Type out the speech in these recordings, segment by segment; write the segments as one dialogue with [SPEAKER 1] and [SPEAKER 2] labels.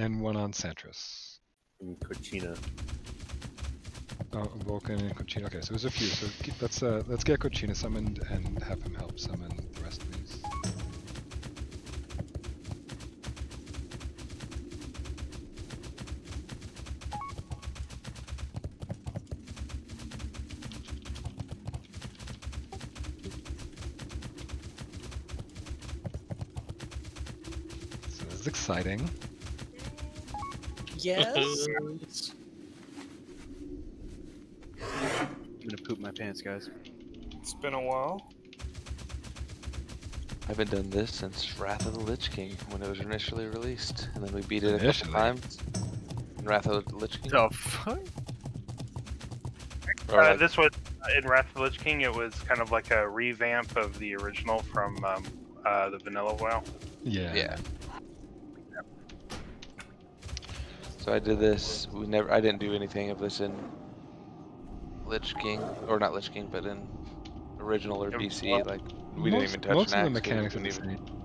[SPEAKER 1] and one on Santris.
[SPEAKER 2] And Cochina.
[SPEAKER 1] Oh, Vulcan and Cochina. Okay, so there's a few. So let's get Cochina summoned and have him help summon the rest of these. So this is exciting.
[SPEAKER 3] Yes.
[SPEAKER 4] I'm gonna poop my pants, guys.
[SPEAKER 5] It's been a while.
[SPEAKER 6] I haven't done this since Wrath of the Lich King when it was initially released, and then we beat it a
[SPEAKER 1] Initially?
[SPEAKER 6] couple times. In Wrath of the Lich King.
[SPEAKER 4] The fuck?
[SPEAKER 6] Or like-
[SPEAKER 5] This was in Wrath of the Lich King. It was kind of like a revamp of the original from the vanilla WoW.
[SPEAKER 1] Yeah.
[SPEAKER 6] Yeah. So I did this. I didn't do anything of this in Lich King, or not Lich King, but in original or BC. Like we didn't even touch
[SPEAKER 1] most of the
[SPEAKER 6] Naxx,
[SPEAKER 1] mechanics are
[SPEAKER 6] we
[SPEAKER 1] the
[SPEAKER 6] didn't
[SPEAKER 1] same.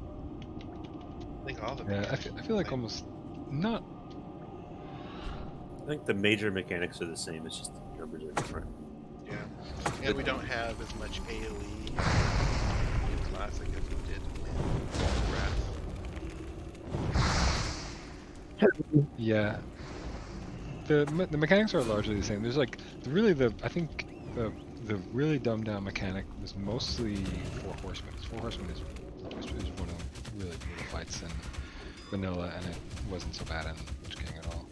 [SPEAKER 7] I think all the
[SPEAKER 1] Yeah, I
[SPEAKER 7] mechanics
[SPEAKER 1] feel like
[SPEAKER 7] are the
[SPEAKER 1] almost not.
[SPEAKER 2] I think the major mechanics are the same. It's just the numbers are different.
[SPEAKER 7] same. Yeah. And we don't have as much AoE in Classic as we did in Wrath.
[SPEAKER 1] Yeah. The mechanics are largely the same. There's like I think the really dumbed down mechanic was mostly Four Horsemen. Four Horsemen is one of the really brutal fights in vanilla, and it wasn't so bad in Lich King at all.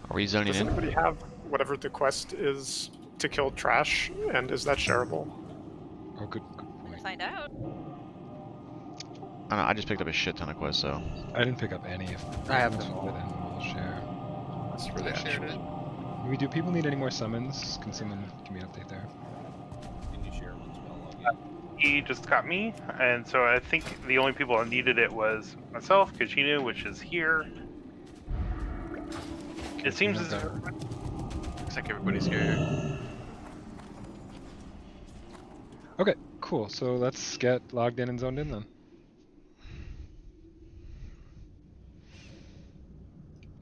[SPEAKER 8] Are we zoning
[SPEAKER 9] Does
[SPEAKER 8] in?
[SPEAKER 9] anybody have whatever the quest is to kill trash, and is that shareable?
[SPEAKER 1] Oh, good
[SPEAKER 3] Gonna
[SPEAKER 1] point.
[SPEAKER 3] find out.
[SPEAKER 8] I don't know, I just picked up a shit ton of quests, so.
[SPEAKER 1] I didn't pick up any. If
[SPEAKER 4] I have
[SPEAKER 1] someone's
[SPEAKER 4] them all.
[SPEAKER 1] with it, then we'll share.
[SPEAKER 9] That's for
[SPEAKER 7] I
[SPEAKER 9] the
[SPEAKER 7] shared it.
[SPEAKER 1] Do people need any more summons? Can someone give me an update there?
[SPEAKER 2] Can you share one spell?
[SPEAKER 5] He just got me, and so I think the only people that needed it was myself, Kachina, which is here. It seems as
[SPEAKER 4] Looks like everybody's here.
[SPEAKER 1] Okay, cool. So let's get logged in and zoned in then.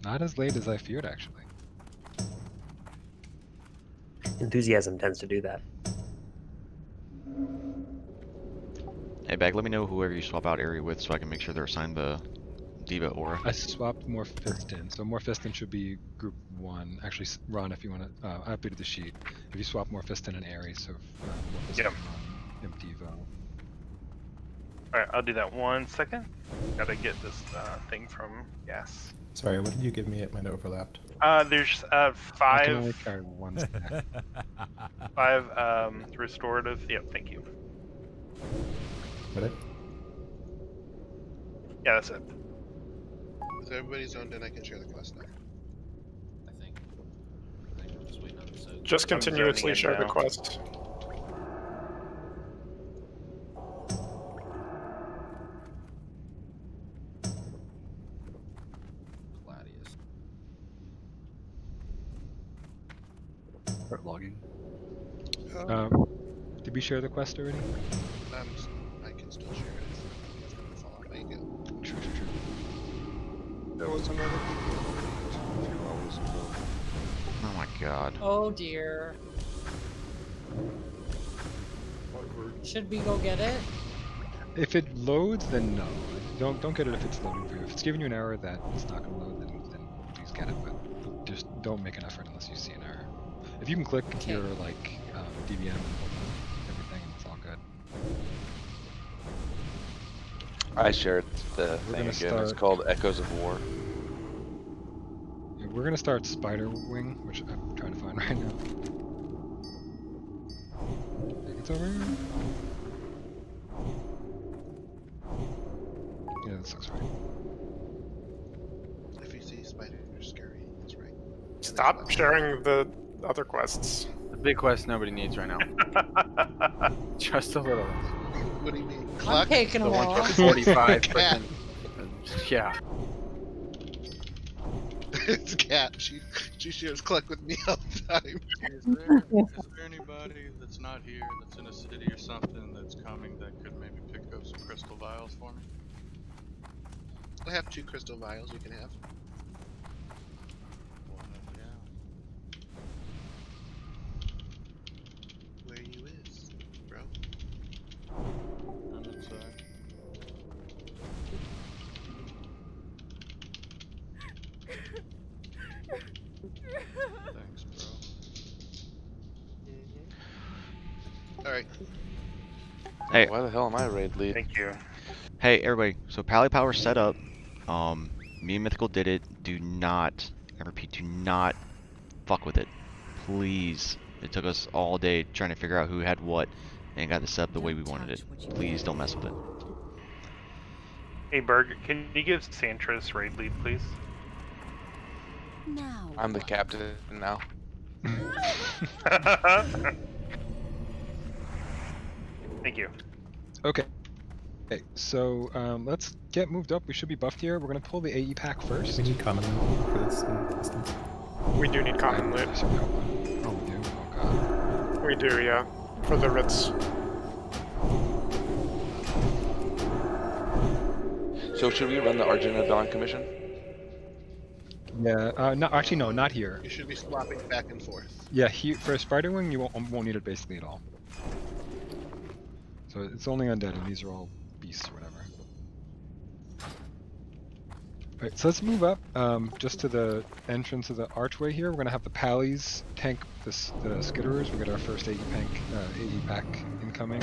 [SPEAKER 1] Not as late as I feared, actually.
[SPEAKER 10] Enthusiasm tends to do that.
[SPEAKER 8] Hey, Bag, let me know whoever you swap out area with so I can make sure they're assigned the Diva aura.
[SPEAKER 1] I swapped Morphiston, so Morphiston should be group 1. Actually, Ron, if you want to, I updated the sheet. If you swap Morphiston and Ares, so Morphiston
[SPEAKER 5] Yep.
[SPEAKER 1] on Imp-Devo.
[SPEAKER 5] Alright, I'll do that 1 second. Gotta get this thing from Gas.
[SPEAKER 11] Sorry, what did you give me? It might overlapped.
[SPEAKER 5] There's
[SPEAKER 1] I can only
[SPEAKER 5] 5
[SPEAKER 1] carry 1 stack.
[SPEAKER 5] 5 restorative. Yep, thank you.
[SPEAKER 11] What it?
[SPEAKER 5] Yeah, that's it.
[SPEAKER 7] If everybody's zoned in, I can share the quest now.
[SPEAKER 2] I think. I'm just waiting on the set.
[SPEAKER 9] Just
[SPEAKER 5] I'm zoning
[SPEAKER 9] continuously
[SPEAKER 5] in
[SPEAKER 9] share the
[SPEAKER 5] now.
[SPEAKER 9] quest.
[SPEAKER 2] Gladius.
[SPEAKER 4] Start logging.
[SPEAKER 1] Did we share the quest already?
[SPEAKER 7] I can still share it. It's gonna fall out. There you go.
[SPEAKER 1] True.
[SPEAKER 9] There was another.
[SPEAKER 8] Oh my god.
[SPEAKER 3] Oh dear. Should we go get it?
[SPEAKER 1] If it loads, then no. Don't get it if it's loading for you. If it's giving you an error that it's not going to load, then please get it. But just don't make an effort unless you see an error. If you can click
[SPEAKER 3] Okay.
[SPEAKER 1] your DVM and open everything, it's all good.
[SPEAKER 6] I shared the
[SPEAKER 1] We're
[SPEAKER 6] thing
[SPEAKER 1] gonna
[SPEAKER 6] again. It's
[SPEAKER 1] start-
[SPEAKER 6] called Echoes of War.
[SPEAKER 1] Yeah, we're gonna start Spider Wing, which I'm trying to find right now. I think it's over here. Yeah, this looks right.
[SPEAKER 7] If you see spider, you're scary. That's right.
[SPEAKER 9] Stop sharing the other quests.
[SPEAKER 4] The big quest nobody needs right now. Just a little.
[SPEAKER 7] What do you mean?
[SPEAKER 3] I'm
[SPEAKER 7] Cluck?
[SPEAKER 3] taking
[SPEAKER 4] The
[SPEAKER 3] a
[SPEAKER 4] one
[SPEAKER 3] while.
[SPEAKER 4] for 45
[SPEAKER 7] Cat.
[SPEAKER 4] Yeah.
[SPEAKER 7] It's Cat. She shares Cluck with me all the time.
[SPEAKER 12] Is there anybody that's not here that's in a city or something that's coming that could maybe pick up some crystal vials for me?
[SPEAKER 7] I have 2 crystal vials you can have.
[SPEAKER 12] Thanks, bro.
[SPEAKER 7] All right.
[SPEAKER 8] Hey.
[SPEAKER 6] Why the hell am I raid lead?
[SPEAKER 5] Thank you.
[SPEAKER 8] Hey, everybody. So Pally Power set up. Me and Mythical did it. Do not, I repeat, do not fuck with it. Please. It took us all day trying to figure out who had what and got the set up the way we wanted it. Please don't mess with it.
[SPEAKER 5] Hey, Berg, can you give Santris raid lead, please?
[SPEAKER 13] Now.
[SPEAKER 6] I'm the captain now.
[SPEAKER 5] Thank you.
[SPEAKER 1] Okay. Okay, so let's get moved up. We should be buffed here. We're gonna pull the AE pack first.
[SPEAKER 11] We need common for this instance.
[SPEAKER 9] We do need common loot.
[SPEAKER 1] Oh, we do? Oh, God.
[SPEAKER 9] We do, yeah. For the Ritz.
[SPEAKER 6] So should we run the Argent of Dawn commission?
[SPEAKER 1] Yeah, no, actually, no, not here.
[SPEAKER 7] You should be swapping back and forth.
[SPEAKER 1] Yeah, here, for a Spider Wing, you won't need it basically at all. So it's only undead, and these are all beasts or whatever. Alright, so let's move up just to the entrance of the archway here. We're going to have the Pallies tank the Skitterers. We'll get our first AE pack incoming.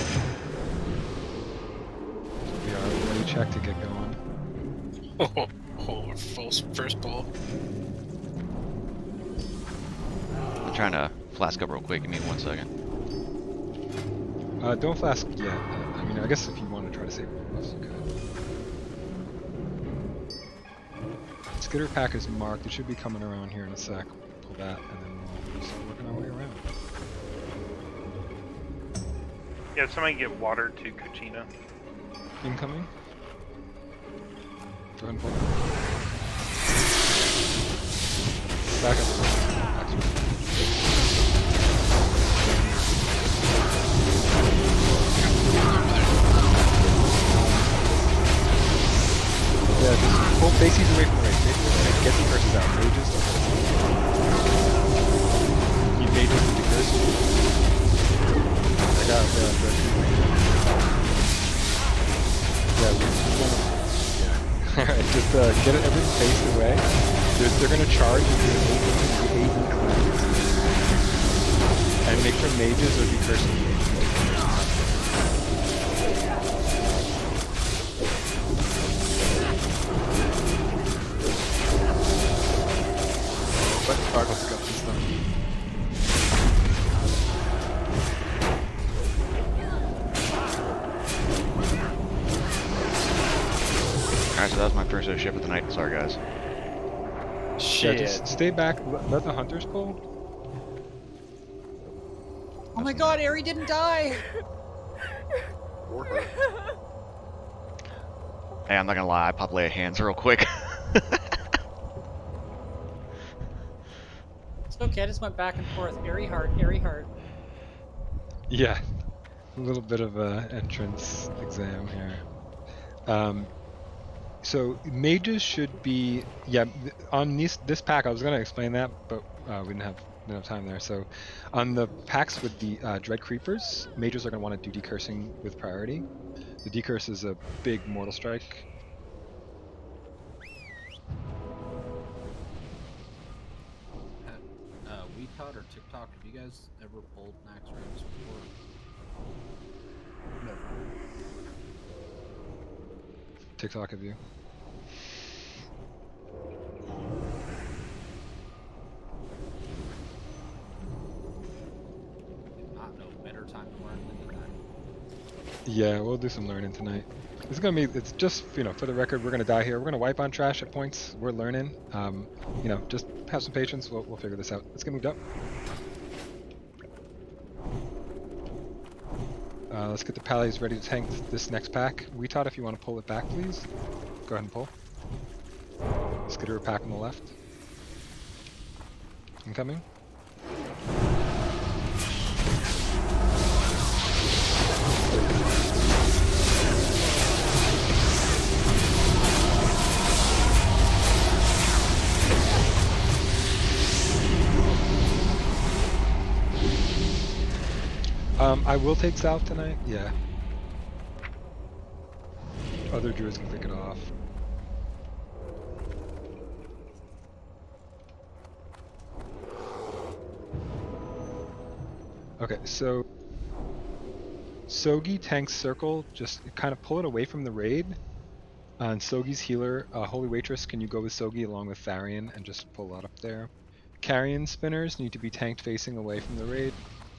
[SPEAKER 1] We are ready check to get going.
[SPEAKER 2] First ball.
[SPEAKER 8] I'm trying to flask up real quick. Give me 1 second.
[SPEAKER 1] Don't flask yet. I mean, I guess if you want to try to save buffs, you could. Skitter pack is marked. It should be coming around here in a sec. Pull that, and then we'll start working our way around.
[SPEAKER 5] Yeah, somebody get water to Kuchina.
[SPEAKER 1] Incoming. Go ahead and pull it. Back up. Yeah, just pull bases away from the race. Bases away from the race. Get the curses out. Mages to hold. Need mages to be cursed. I got yeah, we want to. Yeah. Alright, just get everything faced away. They're gonna charge and do an 8 cleanse. And make sure mages are decursing the mages. But Argos got this done.
[SPEAKER 8] Alright, so that was my first ship of the night. Sorry, guys.
[SPEAKER 1] Yeah, just stay back. Let the hunters pull.
[SPEAKER 3] Oh my god, Aerie didn't die!
[SPEAKER 7] Or her.
[SPEAKER 8] Hey, I'm not gonna lie. I popped lay of hands real quick.
[SPEAKER 3] It's okay, I just went back and forth. Aerie heart, Aerie heart.
[SPEAKER 1] Yeah, a little bit of a entrance exam here. So mages should be on this pack. I was gonna explain that, but we didn't have time there. So on the packs with the Dread Creepers, mages are gonna want to do decursing with priority. The decurse is a big mortal strike.
[SPEAKER 2] WeTod or TikTok, have you guys ever pulled Naxxramas before?
[SPEAKER 7] No.
[SPEAKER 1] TikTok of you.
[SPEAKER 2] Not no better time to learn than tonight.
[SPEAKER 1] Yeah, we'll do some learning tonight. It's gonna be. It's just for the record, we're gonna die here. We're gonna wipe on trash at points. We're learning. Just have some patience. We'll figure this out. Let's get moved up. Let's get the Pallies ready to tank this next pack. WeTod, if you want to pull it back, please. Go ahead and pull. Skitter pack on the left. Incoming. I will take south tonight, yeah. Other druids can pick it off. Okay, so Sogi tanks circle. Just kind of pull it away from the raid. And Sogi's healer, Holy Waitress, can you go with Sogi along with Tharian and just pull that up there? Carrion spinners need to be tanked facing away from the raid.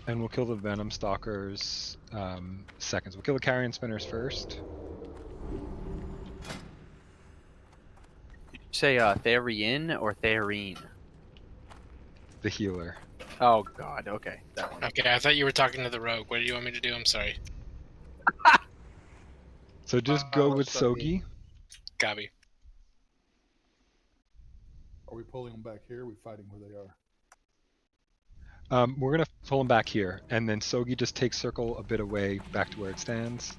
[SPEAKER 1] And we'll kill the Venom Stalkers seconds. We'll kill the Carrion spinners first.
[SPEAKER 4] Did you say Tharian or Tharine?
[SPEAKER 1] The healer.
[SPEAKER 4] Oh god, okay. That one.
[SPEAKER 13] Okay, I thought you were talking to the rogue. What do you want me to do? I'm sorry.
[SPEAKER 1] So just go with Sogi.
[SPEAKER 13] Gabi.
[SPEAKER 14] Are we pulling them back here? Or are we fighting where they are?
[SPEAKER 1] We're gonna pull him back here, and then Sogi just takes circle a bit away back to where it stands.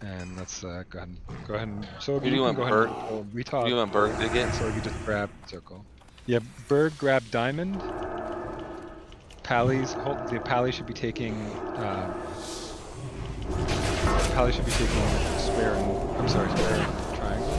[SPEAKER 1] And let's go ahead and Sogi.
[SPEAKER 6] Who do you want,
[SPEAKER 1] go
[SPEAKER 6] Berg?
[SPEAKER 1] ahead and pull
[SPEAKER 6] Who do you want Berg to get?
[SPEAKER 1] Sogi just grab circle. Yeah, Berg grab Diamond. The Pally should be taking. Pally should be taking square and square and triangle.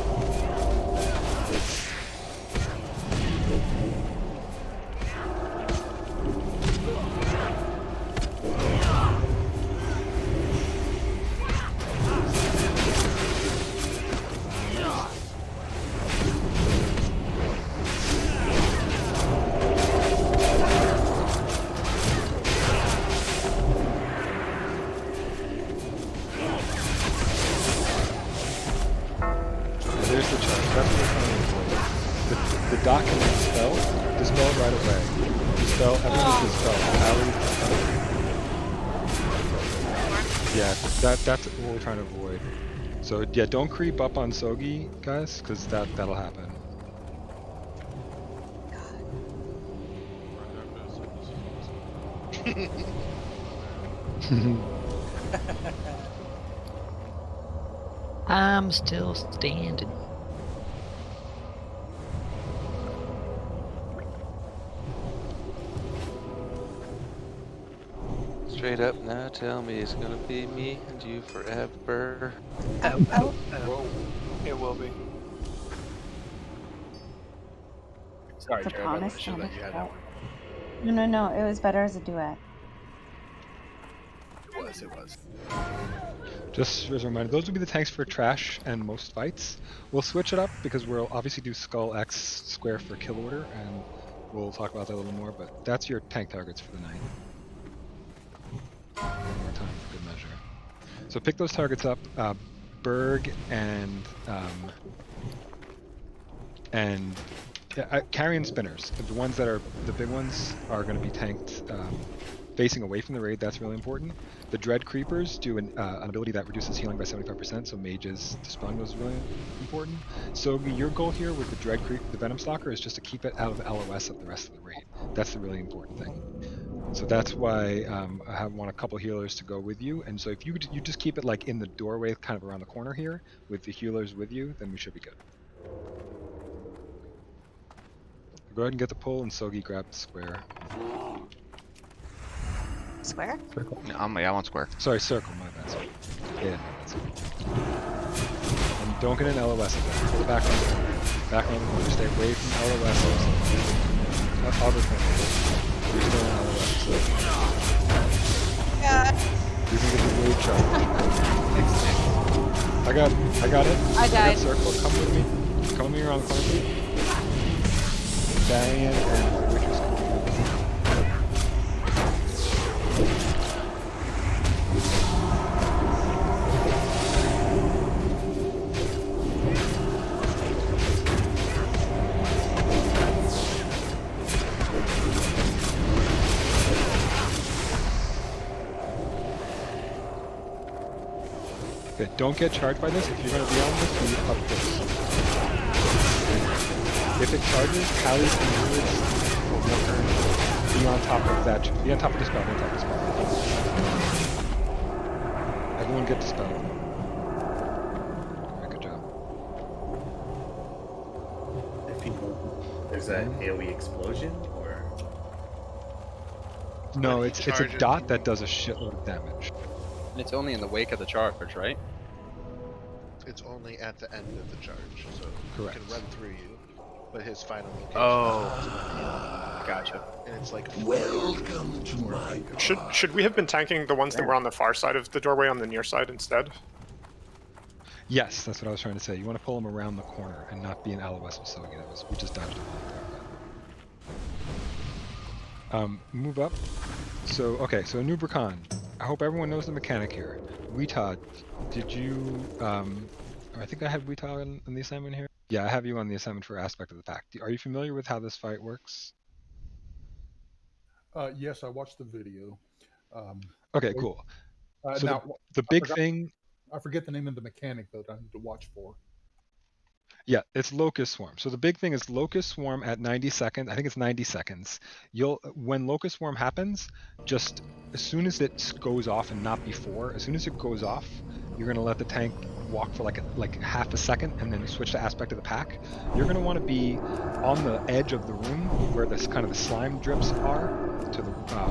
[SPEAKER 1] There's the charge. That's what we're trying to avoid. The dot can dispel. Dispel right away. Dispel. Everything dispel. Yeah, that's what we're trying to avoid. So yeah, don't creep up on Sogi, guys, because that'll happen.
[SPEAKER 15] I'm still standing.
[SPEAKER 6] Straight up now, tell me it's gonna be me and you forever.
[SPEAKER 4] Whoa. It will be. Sorry, Jared. I wasn't sure that you had that one.
[SPEAKER 16] No, it was better as a duet.
[SPEAKER 4] It was.
[SPEAKER 1] Just as a reminder, those would be the tanks for trash and most fights. We'll switch it up because we'll obviously do Skull X square for kill order, and we'll talk about that a little more, but that's your tank targets for the night. One more time for good measure. So pick those targets up, Berg and Carrion Spinners. The ones that are the big ones are going to be tanked facing away from the raid. That's really important. The Dread Creepers do an ability that reduces healing by 75%, so mages dispelling those is really important. So your goal here with the the Venom Stalker is just to keep it out of LOS of the rest of the raid. That's the really important thing. So that's why I want a couple healers to go with you. And so if you just keep it like in the doorway, kind of around the corner here, with the healers with you, then we should be good. Go ahead and get the pull, and Sogi grab the square.
[SPEAKER 16] Square?
[SPEAKER 8] No, yeah, I want square.
[SPEAKER 1] Sorry, circle, my bad. Sorry. Yeah, that's it. And don't get an LOS of that. Pull it back on the corner. Back on the corner. Stay away from LOS. Other corner. You're still in LOS. So.
[SPEAKER 16] Yeah.
[SPEAKER 1] You can get the wave charge. I got it.
[SPEAKER 16] I died.
[SPEAKER 1] I got circle. Come with me. Come with me around the corner, please. Darian and Witcher's coming. Okay, don't get charged by this. If you're going to be on this, be up close. If it charges, Callie's and Druids will be on top of that. Be on top of the spell. Be on top of the spell. Everyone get dispelled. Alright, good job.
[SPEAKER 11] If people, there's an AoE explosion, or
[SPEAKER 1] No, it's a dot that does a shitload of damage.
[SPEAKER 4] And it's only in the wake of the charge, right?
[SPEAKER 7] It's only at the end of the charge, so
[SPEAKER 1] Correct.
[SPEAKER 7] it can run through you, but his final location.
[SPEAKER 4] Oh.
[SPEAKER 7] Gotcha. And it's like,
[SPEAKER 11] Welcome to my
[SPEAKER 9] Should we have been tanking the ones that were on the far side of the doorway on the near side instead?
[SPEAKER 1] Yes, that's what I was trying to say. You want to pull them around the corner and not be in Aloes Masogi. We just dodged it. Move up. So okay, so Anubra Khan. I hope everyone knows the mechanic here. Weetod, did you? I think I had Weetod on the assignment here. Yeah, I have you on the assignment for aspect of the pack. Are you familiar with how this fight works?
[SPEAKER 14] Yes, I watched the video.
[SPEAKER 1] Okay, cool. So
[SPEAKER 14] Now,
[SPEAKER 1] the big thing.
[SPEAKER 14] I forget the name of the mechanic that I need to watch for.
[SPEAKER 1] Yeah, it's Locust Swarm. So the big thing is Locust Swarm at 90 seconds. I think it's 90 seconds. When Locust Swarm happens, just as soon as it goes off and not before, as soon as it goes off, you're gonna let the tank walk for like half a second and then switch to aspect of the pack. You're gonna want to be on the edge of the room where this kind of the slime drips are, to the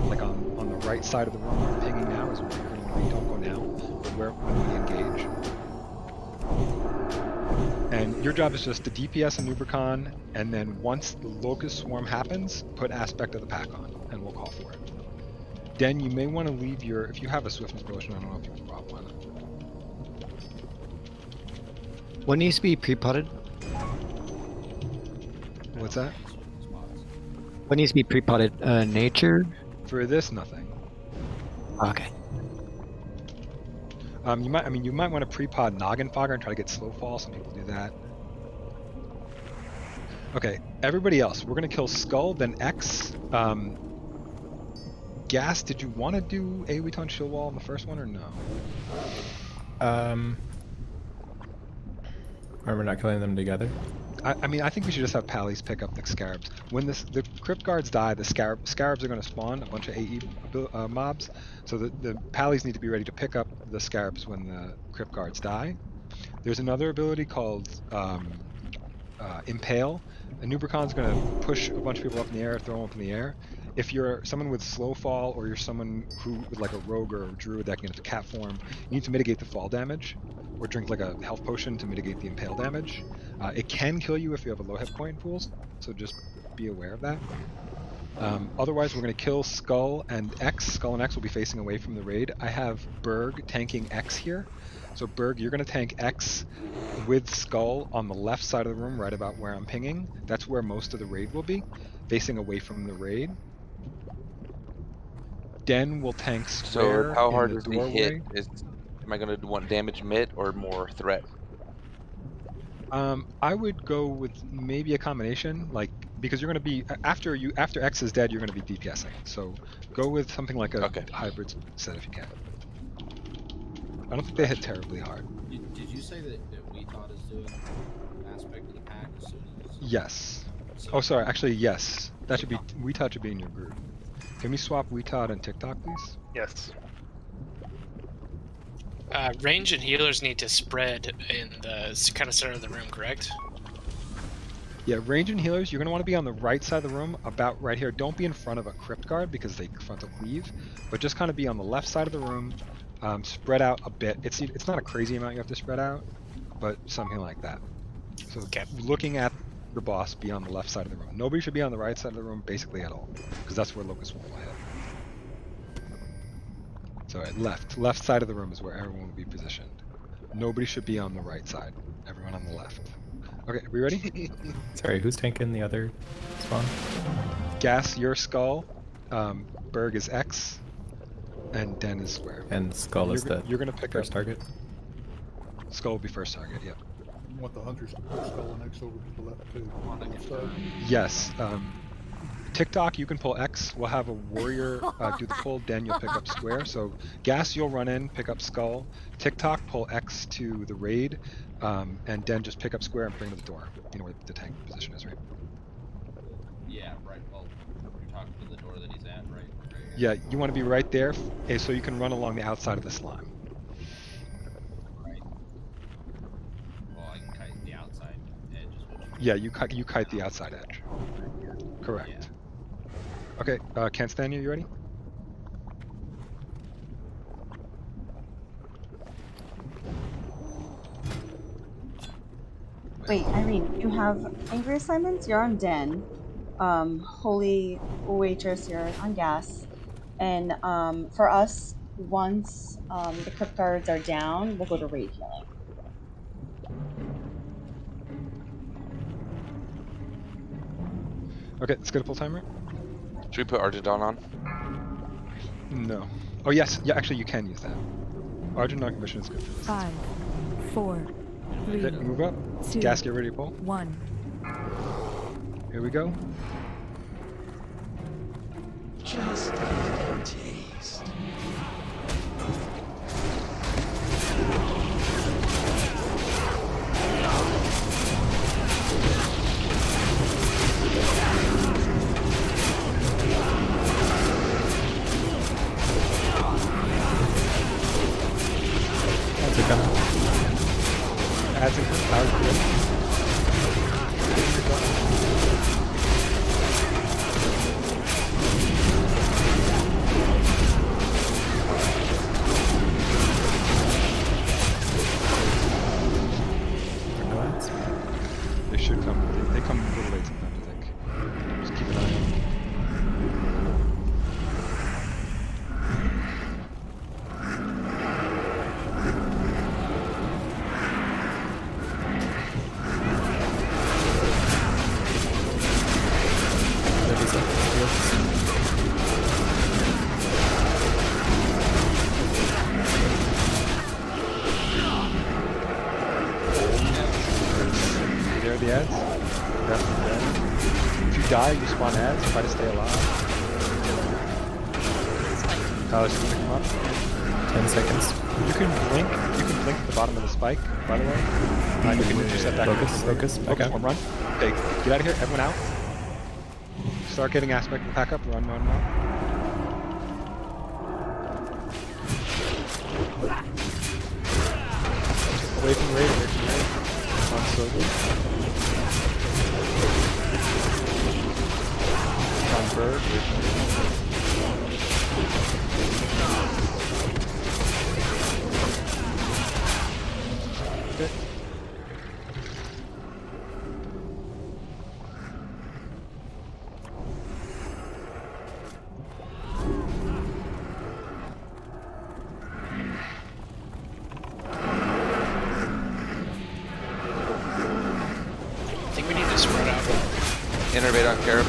[SPEAKER 1] like on the right side of the room where I'm pinging now is where you're gonna want to be. Don't go now, but when we engage. And your job is just to DPS a Nubricon, and then once the Locust Swarm happens, put Aspect of the Pack on, and we'll call for it. Den, you may want to leave your... If you have a Swiftness Potion, I don't know if you brought one.
[SPEAKER 15] What needs to be pre-potted?
[SPEAKER 1] What's that?
[SPEAKER 15] What needs to be pre-potted? Nature?
[SPEAKER 1] For this, nothing.
[SPEAKER 15] Okay.
[SPEAKER 1] You might want to pre-pod Noggin Fogger and try to get slow fall. Some people do that. Okay, everybody else, we're gonna kill Skull, then X. Gas, did you want to do AoE Shield Wall in the first one or no?
[SPEAKER 17] Are we not killing them together?
[SPEAKER 1] I think we should just have Pallies pick up the Scarabs. When the Crypt Guards die, the Scarabs are going to spawn a bunch of AE mobs, so the Pallies need to be ready to pick up the Scarabs when the Crypt Guards die. There's another ability called Impale. A Nubricon's going to push a bunch of people up in the air, throw them up in the air. If you're someone with slow fall, or you're someone who with like a rogue or a druid that can get into cat form, you need to mitigate the fall damage, or drink like a health potion to mitigate the impale damage. It can kill you if you have a low hit point pool, so just be aware of that. Otherwise, we're going to kill Skull and X. Skull and X will be facing away from the raid. I have Berg tanking X here. So Berg, you're going to tank X with Skull on the left side of the room, right about where I'm pinging. That's where most of the raid will be, facing away from the raid. Den will tank Square.
[SPEAKER 6] So how hard
[SPEAKER 1] in
[SPEAKER 6] is
[SPEAKER 1] the
[SPEAKER 6] the
[SPEAKER 1] doorway.
[SPEAKER 6] hit? Am I going to want damage mit or more threat?
[SPEAKER 1] I would go with maybe a combination, like because you're going to be after X is dead, you're going to be DPSing. So go with something like a hybrid set if you can. I don't think they hit terribly hard.
[SPEAKER 2] Did you say that Weetod is doing aspect of the pack as soon as?
[SPEAKER 1] Yes. Oh, sorry. Actually, yes. That should be Weetod should be in your group. Can we swap Weetod and TikTok, please?
[SPEAKER 5] Yes.
[SPEAKER 13] Range and healers need to spread in the kind of center of the room, correct?
[SPEAKER 1] Yeah, range and healers, you're going to want to be on the right side of the room, about right here. Don't be in front of a crypt guard because they frontal cleave, but just kind of be on the left side of the room, spread out a bit. It's not a crazy amount you have to spread out, but something like that. So looking at the boss, be on the left side of the room. Nobody should be on the right side of the room basically at all, because that's where Locust will hit. So left side of the room is where everyone will be positioned. Nobody should be on the right side. Everyone on the left. Okay, are we ready?
[SPEAKER 17] Sorry, who's tanking the other spawn?
[SPEAKER 1] Gas, your Skull. Berg is X. And Den is Square.
[SPEAKER 17] And Skull is the
[SPEAKER 1] you're gonna pick
[SPEAKER 17] first
[SPEAKER 1] up
[SPEAKER 17] target?
[SPEAKER 1] Skull will be first target, yep.
[SPEAKER 14] You want the hunters to push Skull and X over to the left too.
[SPEAKER 1] Yes. TikTok, you can pull X. We'll have a warrior do the pull. Den, you'll pick up Square. So Gas, you'll run in, pick up Skull. TikTok, pull X to the raid. And Den, just pick up Square and bring it to the door. You know where the tank position is, right?
[SPEAKER 2] Yeah, right. Well, you're talking to the door that he's at, right?
[SPEAKER 1] Yeah, you want to be right there, so you can run along the outside of the slime.
[SPEAKER 2] Right. Well, I can kite the outside edge.
[SPEAKER 1] Yeah, you kite the outside edge. Correct. Yeah. Okay, Canstania, you ready?
[SPEAKER 16] Wait, Irene, you have angry assignments? You're on Den.
[SPEAKER 4] holy waitress here on gas, and for us, once the crypt guards are down, we'll go to raid healing.
[SPEAKER 1] Okay, let's get a full timer.
[SPEAKER 6] Should we put Argent Dawn on?
[SPEAKER 1] No. Oh yes, yeah. Actually, you can use that. Argent Dawn Commission is good for this.
[SPEAKER 18] 5, 4, 3,
[SPEAKER 1] Okay, move up.
[SPEAKER 18] 2,
[SPEAKER 1] Gas, get ready to pull.
[SPEAKER 18] 1.
[SPEAKER 1] Here we go.
[SPEAKER 19] Just a taste.
[SPEAKER 17] That's a gun.
[SPEAKER 1] Ads and powers good. They should come. They come a little late sometimes, I think. Just keep an eye on them. There are the ads. Definitely dead. If you die, you spawn ads. Try to stay alive. Just pick them up.
[SPEAKER 17] 10 seconds.
[SPEAKER 1] You can blink. You can blink at the bottom of the spike. By the way, you can intercept that.
[SPEAKER 17] Focus. Back
[SPEAKER 1] Focus.
[SPEAKER 17] out.
[SPEAKER 1] One run. Okay, get out of here. Everyone out. Start getting aspect and pack up. Run. Away from raid. On slowly. On bird. Okay.
[SPEAKER 13] I think we need to spread out.
[SPEAKER 6] Innervate on Carib.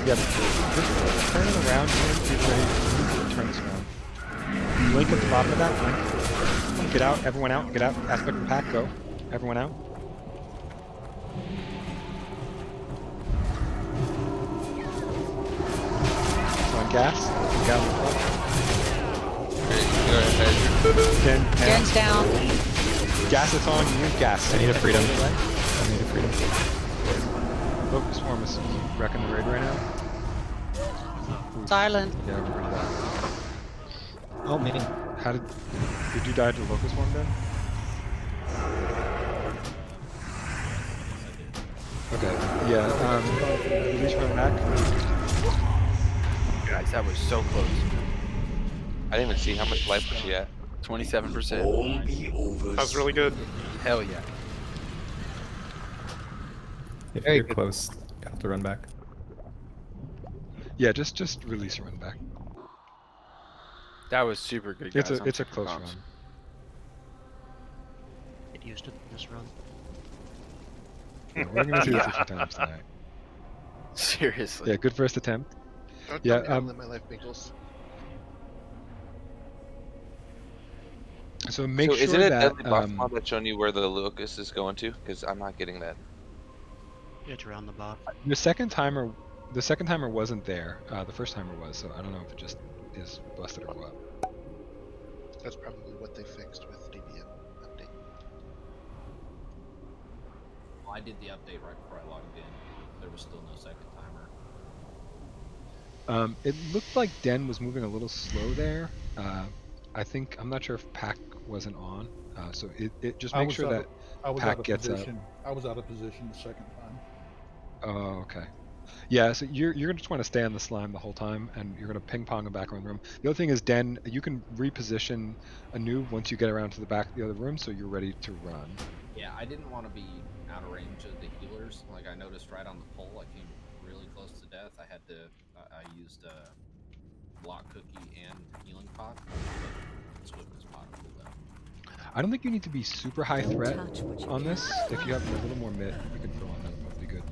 [SPEAKER 1] Yeah, just turn it around here. Get ready to turn this around. Blink at the bottom of that. Blink. Get out. Everyone out. Get out. Aspect and pack. Go. Everyone out. So on gas.
[SPEAKER 3] Gen's down.
[SPEAKER 1] Gas is on you. Gas.
[SPEAKER 17] I need a freedom. I need a freedom.
[SPEAKER 1] Focus Swarm is wrecking the raid right now.
[SPEAKER 3] Silent.
[SPEAKER 1] Yeah, we're pretty bad.
[SPEAKER 15] Oh man.
[SPEAKER 1] How did you die to Locust Swarm then? Okay, yeah, release from back.
[SPEAKER 20] Guys, that was so close.
[SPEAKER 6] I didn't even see how much life was she at.
[SPEAKER 20] 27%.
[SPEAKER 9] That was really good.
[SPEAKER 20] Hell yeah.
[SPEAKER 17] If
[SPEAKER 20] Very
[SPEAKER 17] you're
[SPEAKER 20] good.
[SPEAKER 17] close, you have to run back.
[SPEAKER 1] Yeah, just release and run back.
[SPEAKER 20] That was super good, guys.
[SPEAKER 1] It's a close run.
[SPEAKER 10] Get used to this run.
[SPEAKER 1] Yeah, we're gonna see this a few times tonight.
[SPEAKER 20] Seriously.
[SPEAKER 1] Yeah, good first attempt.
[SPEAKER 7] Don't
[SPEAKER 1] Yeah,
[SPEAKER 7] tell me I live my life, Binkles.
[SPEAKER 1] So make
[SPEAKER 6] So
[SPEAKER 1] sure
[SPEAKER 6] is it a
[SPEAKER 1] that
[SPEAKER 6] deadly buff mod that's showing you where the locust is going to? Because I'm not getting that.
[SPEAKER 10] It's around the buff.
[SPEAKER 1] the second timer wasn't there. The first timer was, so I don't know if it just is busted or what.
[SPEAKER 7] That's probably what they fixed with the DBM update.
[SPEAKER 2] Well, I did the update right before I logged in. There was still no second
[SPEAKER 1] It looked like Den was moving a little slow there. I'm not sure if Pack wasn't on. So it just make sure that Pack gets up.
[SPEAKER 14] I was out of position the second time.
[SPEAKER 1] Oh, okay. Yeah, so you're gonna just want to stay on the slime the whole time, and you're gonna ping pong him back around the room. The other thing is, Den, you can reposition a noob once you get around to the back of the other room, so you're ready to run.
[SPEAKER 2] Yeah, I didn't want to be out of range of the healers. Like I noticed right on the pole, I came really close to death. I had to. I used block cookie and healing pot. But swiftness pot will do that.
[SPEAKER 1] I don't think you need to be super high threat on this. If you have a little more mid, you can throw on that. That would be good.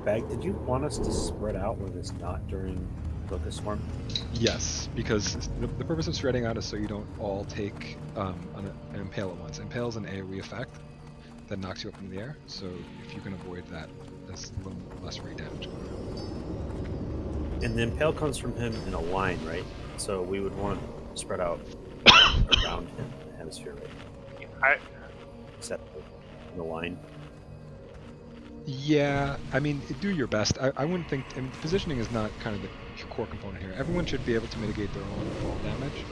[SPEAKER 21] Bag, did you want us to spread out when it's not during Locust Swarm?
[SPEAKER 1] Yes, because the purpose of spreading out is so you don't all take an impale at once. Impale is an AoE effect that knocks you up into the air, so if you can avoid that, there's a little less rate damage going on.
[SPEAKER 21] And the impale comes from him in a line, right? So we would want to spread out around him in the hemisphere, right? Set in the line.
[SPEAKER 1] Yeah, I mean, do your best. I wouldn't think, I mean, positioning is not kind of the core component here. Everyone should be able to mitigate their own fall damage.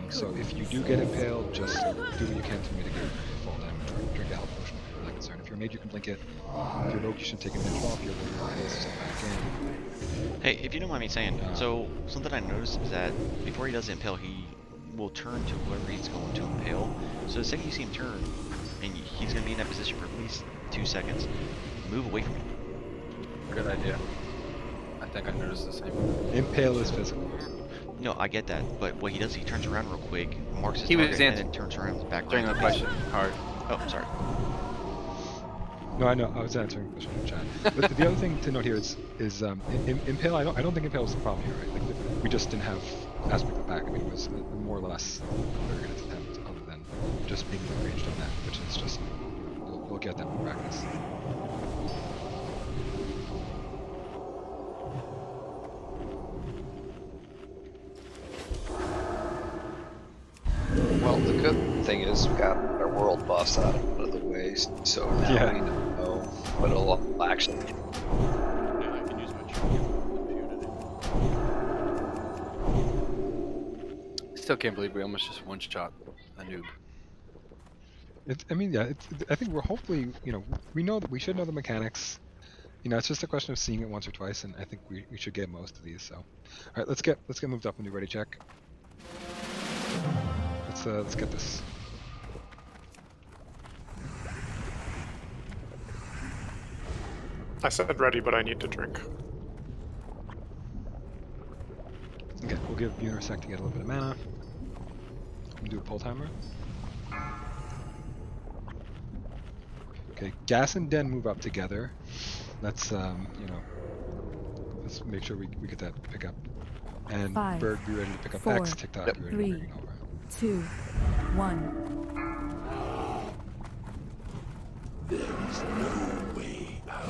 [SPEAKER 1] So if you do get impaled, just do what you can to mitigate the fall damage or drink a health potion if you're not concerned. If you're a mage, you can blink it. If you're rogue, you should take advantage off. If you're warrior, you can step back in.
[SPEAKER 8] Hey, if you don't mind me saying, so something I noticed is that before he does the impale, he will turn to whoever he's going to impale. So the second you see him turn, and he's going to be in that position for at least 2 seconds, move away from him.
[SPEAKER 20] Good idea. I think I noticed the same.
[SPEAKER 1] Impale is physical.
[SPEAKER 8] No, I get that, but what he does, he turns around real quick, marks his
[SPEAKER 20] He was
[SPEAKER 8] target, and then turns around back
[SPEAKER 20] during the question. Hard.
[SPEAKER 8] Oh, sorry.
[SPEAKER 1] No, I know. I was answering a question in chat. But the other thing to note here is impale. I don't think impale was the problem here, right? Like we just didn't have aspect of back. I mean, it was more or less a very good attempt, other than just being ranged on that, which is just we'll get that in practice.
[SPEAKER 22] Well, the good thing is we got our world buffs out of the way, so now we know what it'll actually be.
[SPEAKER 12] Yeah, I can use my
[SPEAKER 20] Still can't believe we almost just one-shot a noob.
[SPEAKER 1] I mean, yeah. I think we're hopefully, we know that we should know the mechanics. It's just a question of seeing it once or twice, and I think we should get most of these. So, all right, let's get moved up and do ready check. Let's get this.
[SPEAKER 9] I said ready, but I need to drink.
[SPEAKER 1] Okay, we'll give Buner a sec to get a little bit of mana. We'll do a pull timer. Okay, Gas and Den move up together. Let's let's make sure we get that pickup. And
[SPEAKER 18] 5,
[SPEAKER 1] Berg, be ready to pick up
[SPEAKER 18] 4,
[SPEAKER 1] X. TikTok, be ready to
[SPEAKER 18] 3,
[SPEAKER 1] bring over.
[SPEAKER 18] 2, 1.
[SPEAKER 19] There is no way out.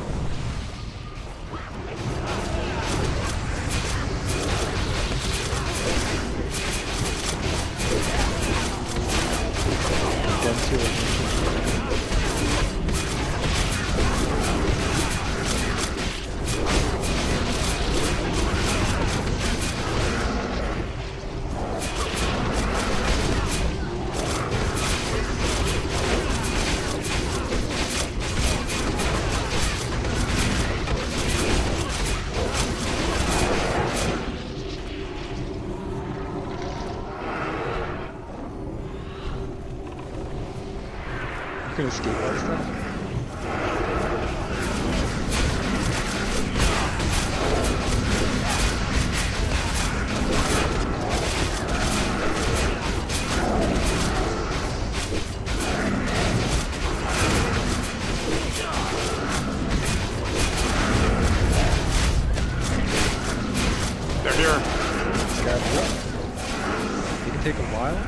[SPEAKER 1] You can escape all this stuff.
[SPEAKER 9] They're here.
[SPEAKER 1] It can take a while.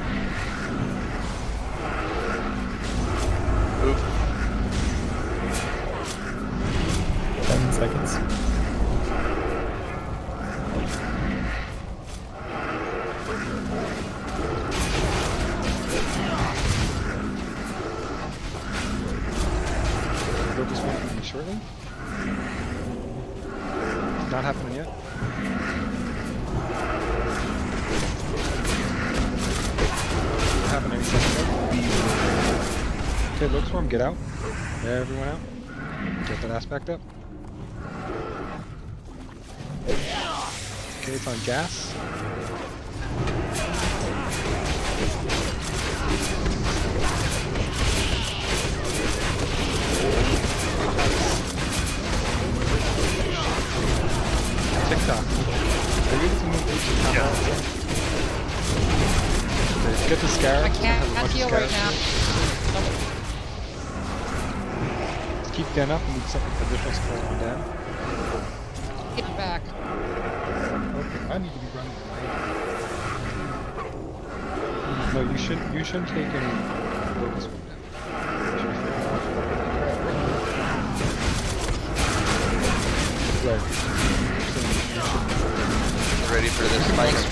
[SPEAKER 1] shortly. It's not happening yet. Not happening any second. Okay, looks for him. Get out. Everyone out. Get that aspect up. Okay, it's on gas. TikTok. Are you able to move H and top? Okay, get the scarab.
[SPEAKER 3] I can't heal right now.
[SPEAKER 1] Just keep Den up and need some additional support on Den.
[SPEAKER 3] Get back.
[SPEAKER 14] Okay, I need to be running away.
[SPEAKER 1] No, you shouldn't take any focus from them. Right.
[SPEAKER 22] Ready for the spikes.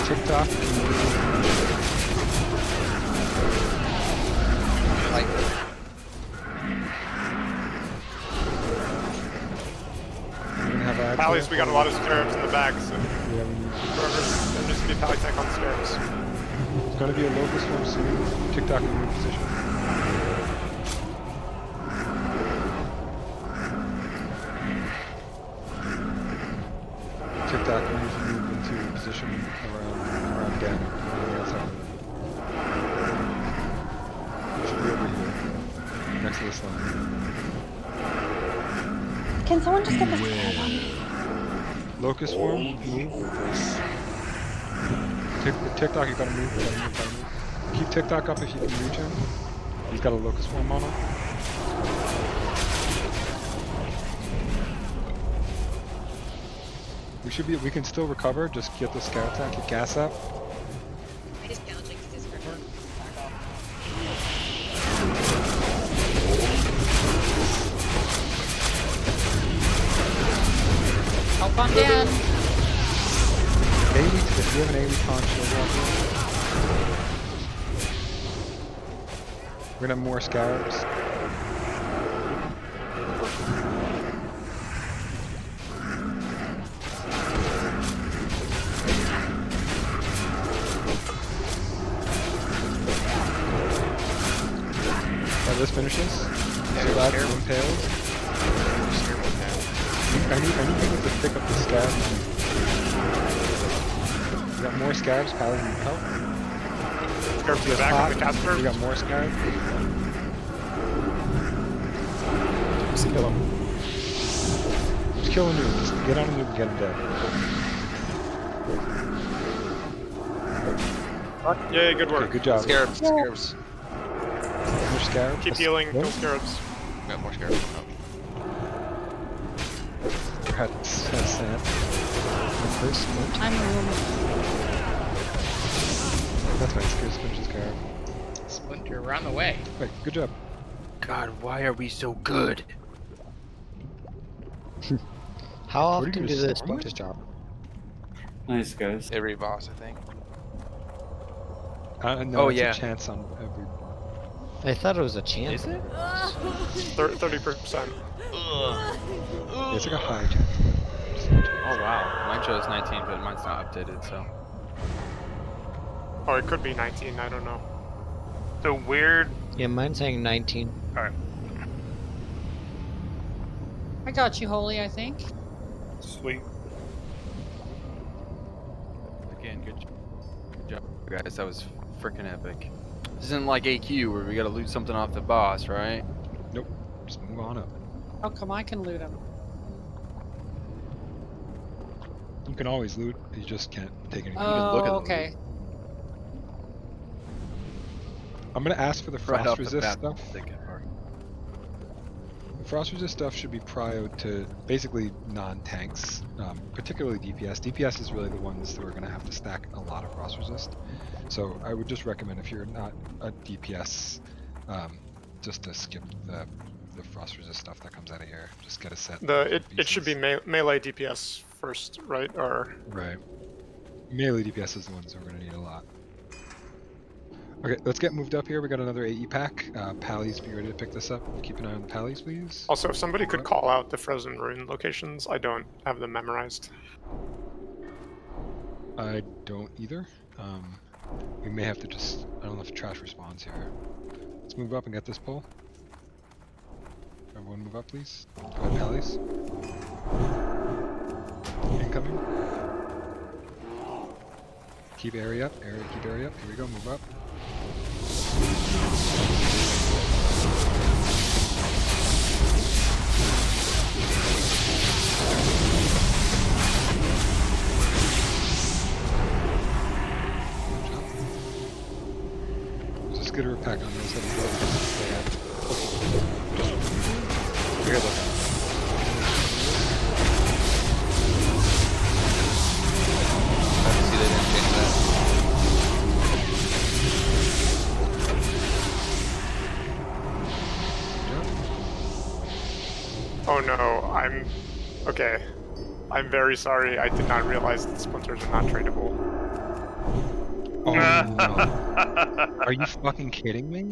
[SPEAKER 1] TikTok.
[SPEAKER 22] Like.
[SPEAKER 9] Pallies, we got a lot of scarabs in the back, so
[SPEAKER 1] yeah, we need.
[SPEAKER 9] I'm just gonna be pally tech on scarabs.
[SPEAKER 1] It's gonna be a locust form soon. TikTok in move position. TikTok move into position around Den on the outside. It should be over here, next to this line.
[SPEAKER 4] Can someone just get this scarab on me?
[SPEAKER 1] Locust form, move. TikTok, you gotta move, Keep TikTok up if you can reach him. He's got a locust form on him. We can still recover, just get the scout attack, get gas up.
[SPEAKER 16] I just found like this for her.
[SPEAKER 3] Help on Dan.
[SPEAKER 1] If you have an AoE taunt shield out here. We're gonna have more scarabs. This finishes. So that's impaled. I need people to pick up the scabs. We got more scarabs. Pally, need help.
[SPEAKER 9] Scarabs in the back of the Casper.
[SPEAKER 1] We got more scarabs. Just kill him. Just kill a noob. Just get on a noob and get him dead.
[SPEAKER 9] Yeah, good work.
[SPEAKER 1] Okay, good job.
[SPEAKER 22] Scarabs, scarabs.
[SPEAKER 1] More scarabs.
[SPEAKER 9] Keep healing, kill scarabs.
[SPEAKER 6] We got more scarabs.
[SPEAKER 1] Sand. First,
[SPEAKER 3] I'm
[SPEAKER 1] that's right, Scarabs finishes Scarab.
[SPEAKER 13] Splinter, we're on the way.
[SPEAKER 1] Wait, good job.
[SPEAKER 17] God, why are we so good?
[SPEAKER 15] How
[SPEAKER 1] What are
[SPEAKER 15] often
[SPEAKER 1] you
[SPEAKER 15] do
[SPEAKER 1] gonna
[SPEAKER 15] the
[SPEAKER 1] say?
[SPEAKER 15] splinters drop?
[SPEAKER 20] Nice, guys.
[SPEAKER 6] Every boss, I think.
[SPEAKER 1] No,
[SPEAKER 17] Oh,
[SPEAKER 1] it's
[SPEAKER 17] yeah.
[SPEAKER 1] a chance on every one.
[SPEAKER 15] I thought it was a chance.
[SPEAKER 17] Is it?
[SPEAKER 9] 30%.
[SPEAKER 1] Yeah, it's like a high chance.
[SPEAKER 20] Oh wow, mine shows 19, but mine's not updated, so.
[SPEAKER 9] Or it could be 19, I don't know. The weird...
[SPEAKER 15] Yeah, mine's saying 19.
[SPEAKER 9] Alright.
[SPEAKER 3] I got you, Holy, I think.
[SPEAKER 9] Sweet.
[SPEAKER 20] Again, good job, guys. That was freaking epic. This isn't like AQ where we gotta loot something off the boss, right?
[SPEAKER 1] Nope. Just move on up.
[SPEAKER 3] How come I can loot him?
[SPEAKER 1] You can always loot, you just can't take anything.
[SPEAKER 3] Oh, okay.
[SPEAKER 1] I'm gonna ask for the
[SPEAKER 20] Right
[SPEAKER 1] frost
[SPEAKER 20] off the
[SPEAKER 1] resist
[SPEAKER 20] bat,
[SPEAKER 1] stuff.
[SPEAKER 20] thinking hard.
[SPEAKER 1] The frost resist stuff should be prioed to basically non-tanks, particularly DPS. DPS is really the ones that are gonna have to stack a lot of frost resist. So I would just recommend if you're not a DPS, just to skip the frost resist stuff that comes out of here. Just get a set.
[SPEAKER 9] It should be melee DPS first, right? Or
[SPEAKER 1] Right. Melee DPS is the ones we're going to need a lot. Okay, let's get moved up here. We got another AE pack. Pallies, be ready to pick this up. Keep an eye on the Pallies, please.
[SPEAKER 9] also, if somebody could call out the frozen rune locations, I don't have them memorized.
[SPEAKER 1] I don't either. We may have to just... I don't know if trash responds here. Let's move up and get this pull. Everyone move up, please. Go ahead, Pallies. Incoming. Keep area up. Keep area up. Here we go. Move up. There's a skitter pack on this side of the road. Here, look.
[SPEAKER 6] See, they didn't change that.
[SPEAKER 9] Oh no, I'm... Okay. I'm very sorry, I did not realize that splinters are not tradable.
[SPEAKER 1] Oh no. Are you fucking kidding me?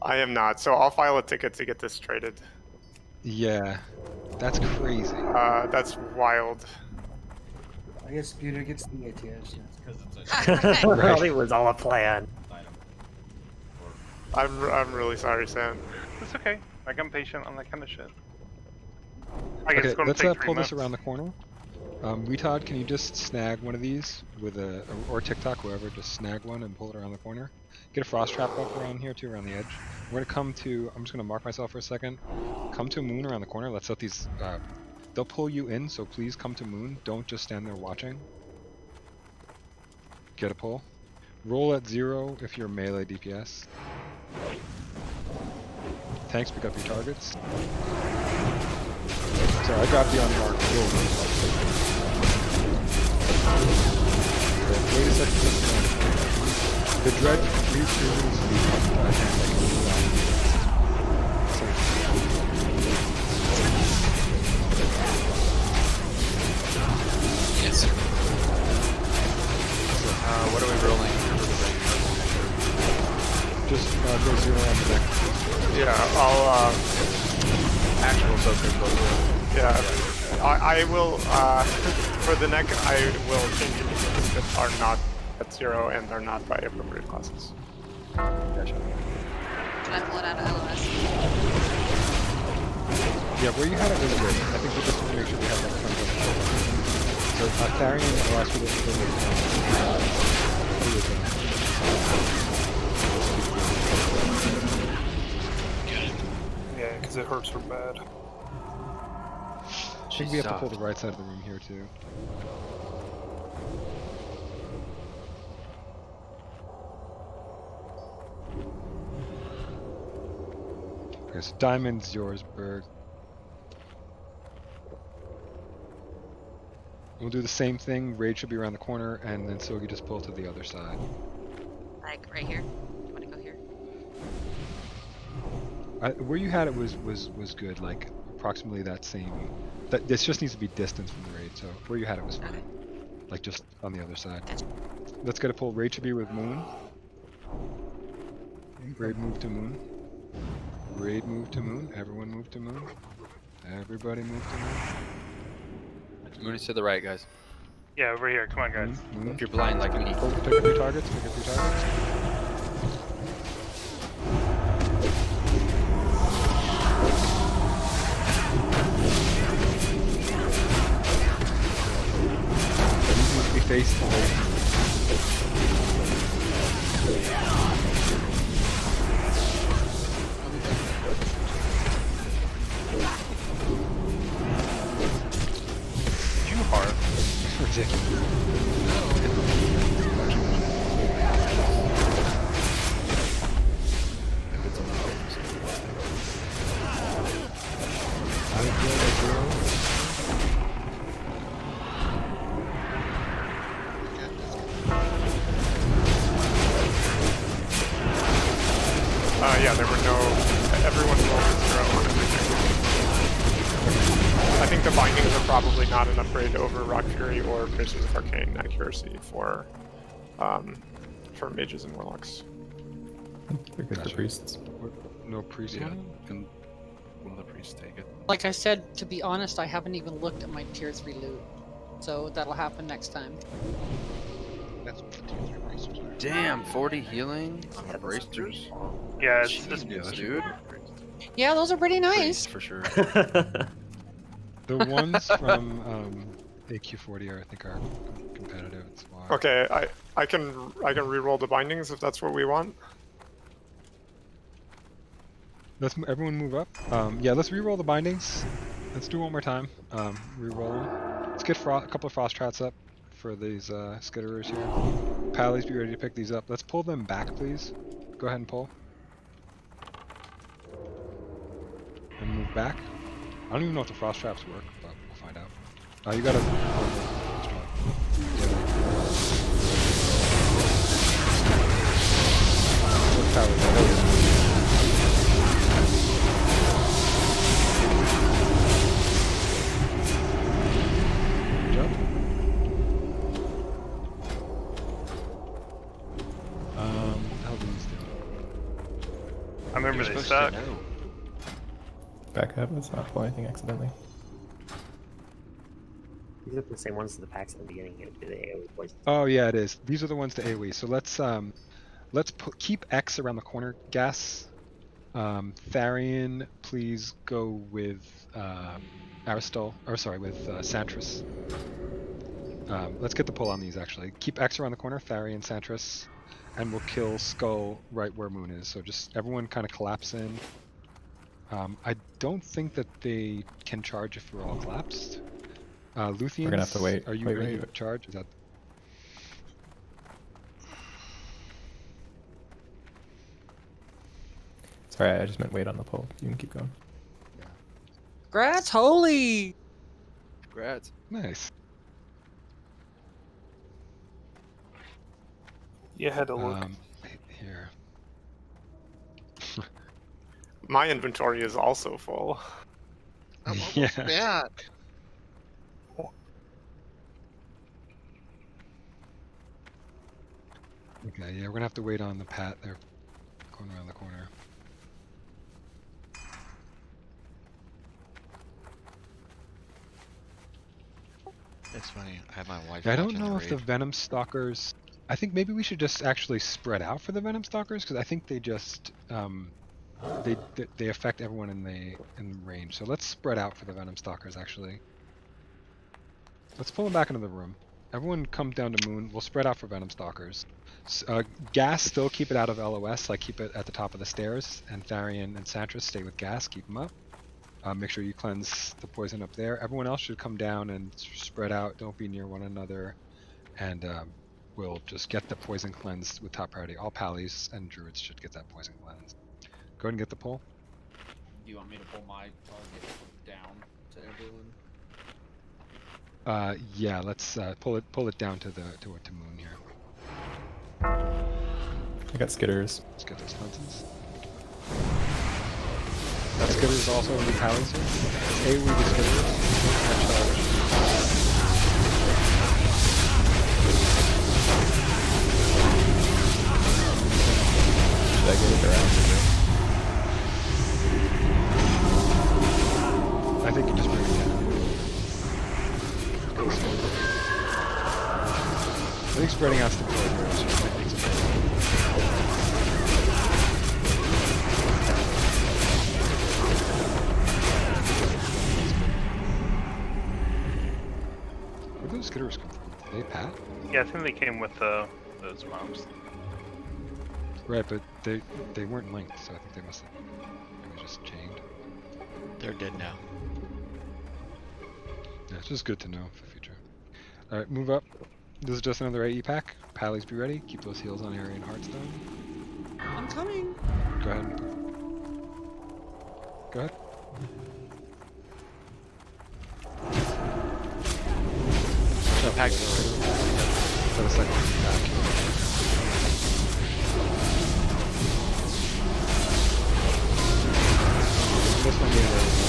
[SPEAKER 9] I am not, so I'll file a ticket to get this traded.
[SPEAKER 1] Yeah. That's crazy.
[SPEAKER 9] That's wild.
[SPEAKER 5] I guess Peter gets the ATS.
[SPEAKER 21] Probably was all a plan.
[SPEAKER 9] I'm really sorry, Sam.
[SPEAKER 11] It's okay. Like, I'm patient on that kind of shit.
[SPEAKER 1] Okay, let's pull this around the corner. Retod, can you just snag one of these with a, or TikTok, whoever, just snag one and pull it around the corner. Get a frost trap up around here too, around the edge. We're gonna come to, I'm just gonna mark myself for a second. Come to Moon around the corner. Let's let these, they'll pull you in, so please come to Moon. Don't just stand there watching. Get a pull. Roll at 0 if you're melee DPS. Tanks, pick up your targets. Sorry, I dropped you on mark. Wait a second. The dread removes
[SPEAKER 13] Yes, sir.
[SPEAKER 20] What are we rolling?
[SPEAKER 1] Just go 0 on the deck.
[SPEAKER 9] Yeah, I'll,
[SPEAKER 20] Actual tokens.
[SPEAKER 9] yeah, I will, for the neck, I will change it that are not at 0 and are not by appropriate classes.
[SPEAKER 20] Gotcha.
[SPEAKER 16] Can I pull it out of LOS?
[SPEAKER 1] Yeah, where you had it was good. I think we just want to make sure we have that front of the So, Tharian, I'll ask you
[SPEAKER 9] Yeah, because it hurts her bad.
[SPEAKER 1] I think we have to pull the right side of the room here too. Okay, so diamond's yours, Berg. We'll do the same thing. Raid should be around the corner, and then Sogi just pull to the other side.
[SPEAKER 16] Like right here? You want to go here?
[SPEAKER 1] Where you had it was good, like approximately that same. This just needs to be distance from the raid, so where you had it was fine.
[SPEAKER 16] Okay.
[SPEAKER 1] Like just on the other side. Let's get a pull. Raid should be with Moon. Raid move to Moon. Raid move to Moon. Everyone move to Moon. Everybody move to Moon.
[SPEAKER 20] Moon is to the right, guys.
[SPEAKER 11] Yeah, over here. Come on, guys.
[SPEAKER 1] Moon.
[SPEAKER 20] If you're blind like me.
[SPEAKER 1] Pick up your targets. Pick up your targets. Be faced away.
[SPEAKER 11] You are
[SPEAKER 1] ridiculous.
[SPEAKER 9] Yeah, there were no... Everyone rolled a 0 on everything. I think the bindings are probably not an upgrade over Rock Fury or Bracers of Arcane accuracy for mages and warlocks.
[SPEAKER 7] They're good for priests.
[SPEAKER 1] No priest
[SPEAKER 12] Yeah,
[SPEAKER 1] one?
[SPEAKER 12] can one of the priests take it?
[SPEAKER 3] Like I said, to be honest, I haven't even looked at my tier 3 loot. So that'll happen next time.
[SPEAKER 12] That's what the tier 3 bracers are.
[SPEAKER 20] Damn, 40 healing on the bracers.
[SPEAKER 11] Yeah,
[SPEAKER 20] Jeez, dude.
[SPEAKER 3] Yeah, those are pretty nice.
[SPEAKER 20] Priest for sure.
[SPEAKER 1] The ones from AQ40 I think are competitive. That's why.
[SPEAKER 9] Okay, I can re-roll the bindings if that's what we want.
[SPEAKER 1] Let's everyone move up. Yeah, let's re-roll the bindings. Let's do one more time. Re-roll them. Let's get a couple of frost trats up for these skitterers here. Pallies, be ready to pick these up. Let's pull them back, please. Go ahead and pull. And move back. I don't even know if the frost traps work, but we'll find out. You gotta.
[SPEAKER 11] I remember they suck.
[SPEAKER 7] Back up, let's not pull anything accidentally.
[SPEAKER 21] These are the same ones as the packs at the beginning. Do they AoE poison?
[SPEAKER 1] Oh yeah, it is. These are the ones to AoE. So let's keep X around the corner. Gas. Tharian, please go with Aristol. Or sorry, with Santris. Let's get the pull on these actually. Keep X around the corner. Tharian, Santris, and we'll kill Skull right where Moon is. So just everyone kind of collapse in. I don't think that they can charge if we're all collapsed. Luthians,
[SPEAKER 7] We're gonna have to wait.
[SPEAKER 1] Are you
[SPEAKER 7] Wait,
[SPEAKER 1] ready
[SPEAKER 7] wait.
[SPEAKER 1] to charge? Is that?
[SPEAKER 7] Sorry, I just meant wait on the poll. You can keep going.
[SPEAKER 3] Congrats, holy!
[SPEAKER 20] Congrats.
[SPEAKER 1] Nice.
[SPEAKER 9] You had to look.
[SPEAKER 1] Here.
[SPEAKER 9] My inventory is also full.
[SPEAKER 1] Yeah.
[SPEAKER 12] Back.
[SPEAKER 1] Okay, yeah, we're gonna have to wait on the Pat. They're going around the corner.
[SPEAKER 8] It's funny. I have my wife.
[SPEAKER 1] I don't
[SPEAKER 8] watching
[SPEAKER 1] know if the
[SPEAKER 8] raid.
[SPEAKER 1] Venom Stalkers. I think maybe we should just actually spread out for the Venom Stalkers because I think they just they affect everyone in range. So let's spread out for the Venom Stalkers actually. Let's pull them back into the room. Everyone come down to Moon. We'll spread out for Venom Stalkers. Gas, still keep it out of LOS, like keep it at the top of the stairs. And Tharian and Santris stay with Gas, keep them up. Make sure you cleanse the poison up there. Everyone else should come down and spread out. Don't be near one another. And we'll just get the poison cleansed with top priority. All Pallies and Druids should get that poison cleansed. Go ahead and get the pull.
[SPEAKER 2] Do you want me to pull my target down to everyone?
[SPEAKER 1] Yeah, let's pull it down to Moon here.
[SPEAKER 7] I got skitters.
[SPEAKER 1] Let's get those cleanses. That skitters also in the Pallies here. AoE the skitters. That charge.
[SPEAKER 7] Should I get it around?
[SPEAKER 1] I think you just bring it down. I think spreading out's the play here. Where do those skitters come from? They Pat?
[SPEAKER 11] Yeah, I think they came with those mobs.
[SPEAKER 1] Right, but they weren't linked, so I think they must have just chained.
[SPEAKER 8] They're dead now.
[SPEAKER 1] Yeah, it's just good to know for the future. Alright, move up. This is just another AE pack. Pallies, be ready. Keep those heals on Aryan Heartstone.
[SPEAKER 3] I'm coming.
[SPEAKER 1] Go ahead. Go ahead.
[SPEAKER 8] So pack.
[SPEAKER 1] Got a second pack. This one here is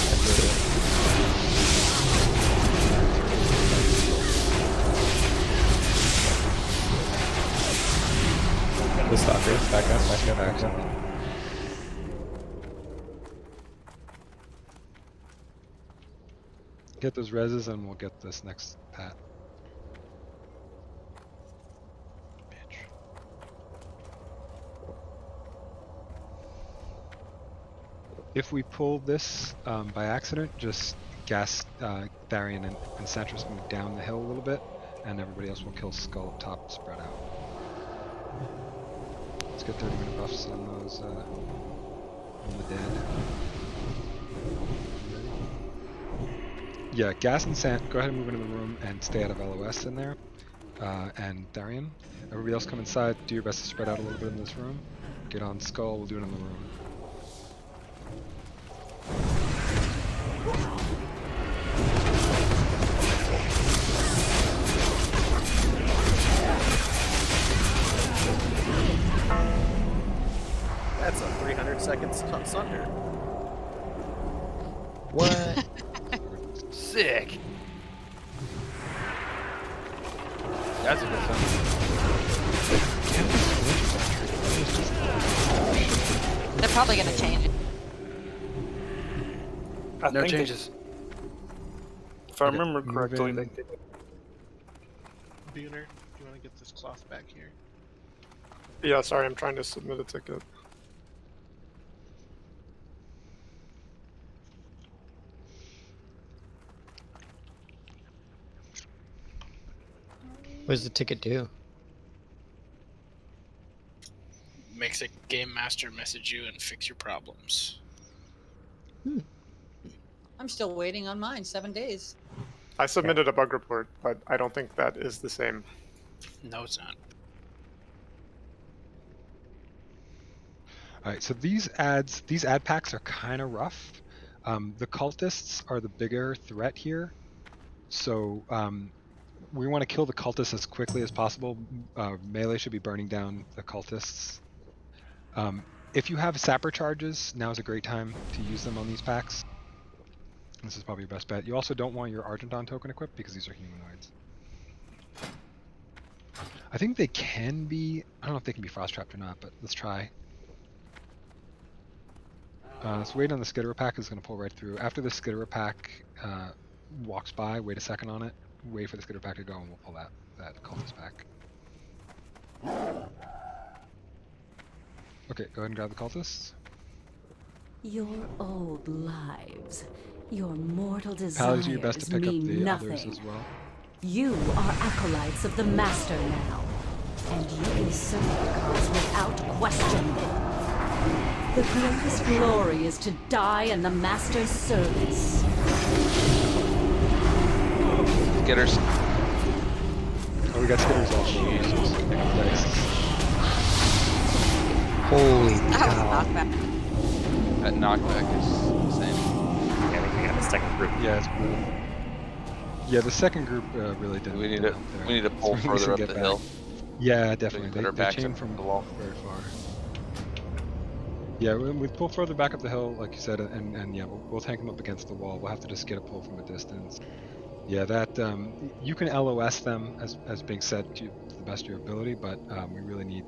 [SPEAKER 7] Back up, back up.
[SPEAKER 1] Get those reses and we'll get this next pat. If we pull this by accident, just gas Tharian and Santris move down the hill a little bit, and everybody else will kill Skull up top, spread out. Let's get 30-minute buffs on those, on the dead. Yeah, Gas and Sant, go ahead and move into the room and stay out of LOS in there. And Tharian, everybody else come inside, do your best to spread out a little bit in this room. Get on Skull, we'll do it in the room.
[SPEAKER 21] That's a 300-second sunder.
[SPEAKER 15] What?
[SPEAKER 20] Sick. That's a good sunder.
[SPEAKER 16] They're probably gonna change it.
[SPEAKER 9] No
[SPEAKER 20] changes.
[SPEAKER 9] If I remember correctly, they
[SPEAKER 11] Buhner, do you want to get this cloth back here?
[SPEAKER 9] Yeah, sorry, I'm trying to submit a ticket.
[SPEAKER 15] What does the ticket do?
[SPEAKER 13] Makes a game master message you and fix your problems.
[SPEAKER 3] I'm still waiting on mine. 7 days.
[SPEAKER 9] I submitted a bug report, but I don't think that is the same.
[SPEAKER 13] No, it's not.
[SPEAKER 1] Alright, so these ad packs are kind of rough. The cultists are the bigger threat here. So we want to kill the cultists as quickly as possible. Melee should be burning down the cultists. If you have sapper charges, now is a great time to use them on these packs. This is probably your best bet. You also don't want your Argenton token equipped because these are humanoids. I think they can be, I don't know if they can be frost trapped or not, but let's try. So wait on the Skitterer pack is going to pull right through. After the Skitterer pack walks by, wait a second on it, wait for the Skitterer pack to go and we'll pull that cultist pack. Okay, go ahead and grab the cultists.
[SPEAKER 10] Your old lives, your mortal
[SPEAKER 1] Pallies,
[SPEAKER 10] desires
[SPEAKER 1] do your best to pick up
[SPEAKER 10] mean
[SPEAKER 1] the
[SPEAKER 10] nothing.
[SPEAKER 1] others as well.
[SPEAKER 10] You are acolytes of the Master now, and you will serve the cause without question. The greatest glory is to die in the Master's service.
[SPEAKER 6] Skitters.
[SPEAKER 1] Oh, we got Skitters also.
[SPEAKER 15] Holy
[SPEAKER 16] cow.
[SPEAKER 6] That knockback is insane.
[SPEAKER 21] Yeah, we got the second group.
[SPEAKER 1] Yeah, it's brutal. Yeah, the second group really didn't.
[SPEAKER 6] We need to pull
[SPEAKER 1] So
[SPEAKER 6] further up
[SPEAKER 1] get
[SPEAKER 6] the
[SPEAKER 1] back.
[SPEAKER 6] hill.
[SPEAKER 1] Yeah, definitely.
[SPEAKER 6] Put our
[SPEAKER 1] They
[SPEAKER 6] backs
[SPEAKER 1] chain
[SPEAKER 6] up
[SPEAKER 1] from
[SPEAKER 6] the wall.
[SPEAKER 1] very far. Yeah, we pull further back up the hill, like you said, and yeah, we'll tank them up against the wall. We'll have to just get a pull from a distance. Yeah, that you can LOS them as being said to the best of your ability, but we really need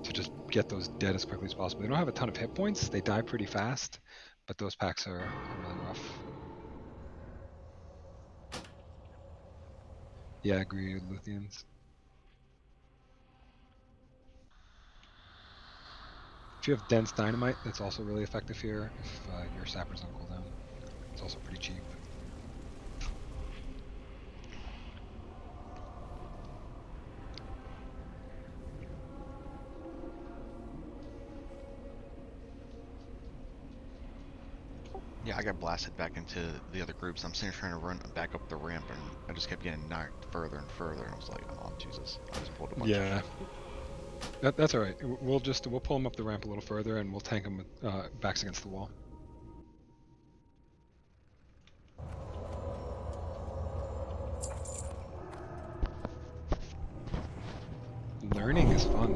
[SPEAKER 1] to just get those dead as quickly as possible. They don't have a ton of hit points. They die pretty fast, but those packs are really rough. Yeah, I agree with Luthians. If you have dense dynamite, that's also really effective here. If your sapper's on cooldown, it's also pretty cheap.
[SPEAKER 8] Yeah, I got blasted back into the other groups. I'm sitting trying to run back up the ramp, and I just kept getting knocked further and further. And I was like, "Oh Jesus!" I just pulled a bunch.
[SPEAKER 1] Yeah, that's all right. We'll pull them up the ramp a little further, and we'll tank them with backs against the wall. Learning is fun.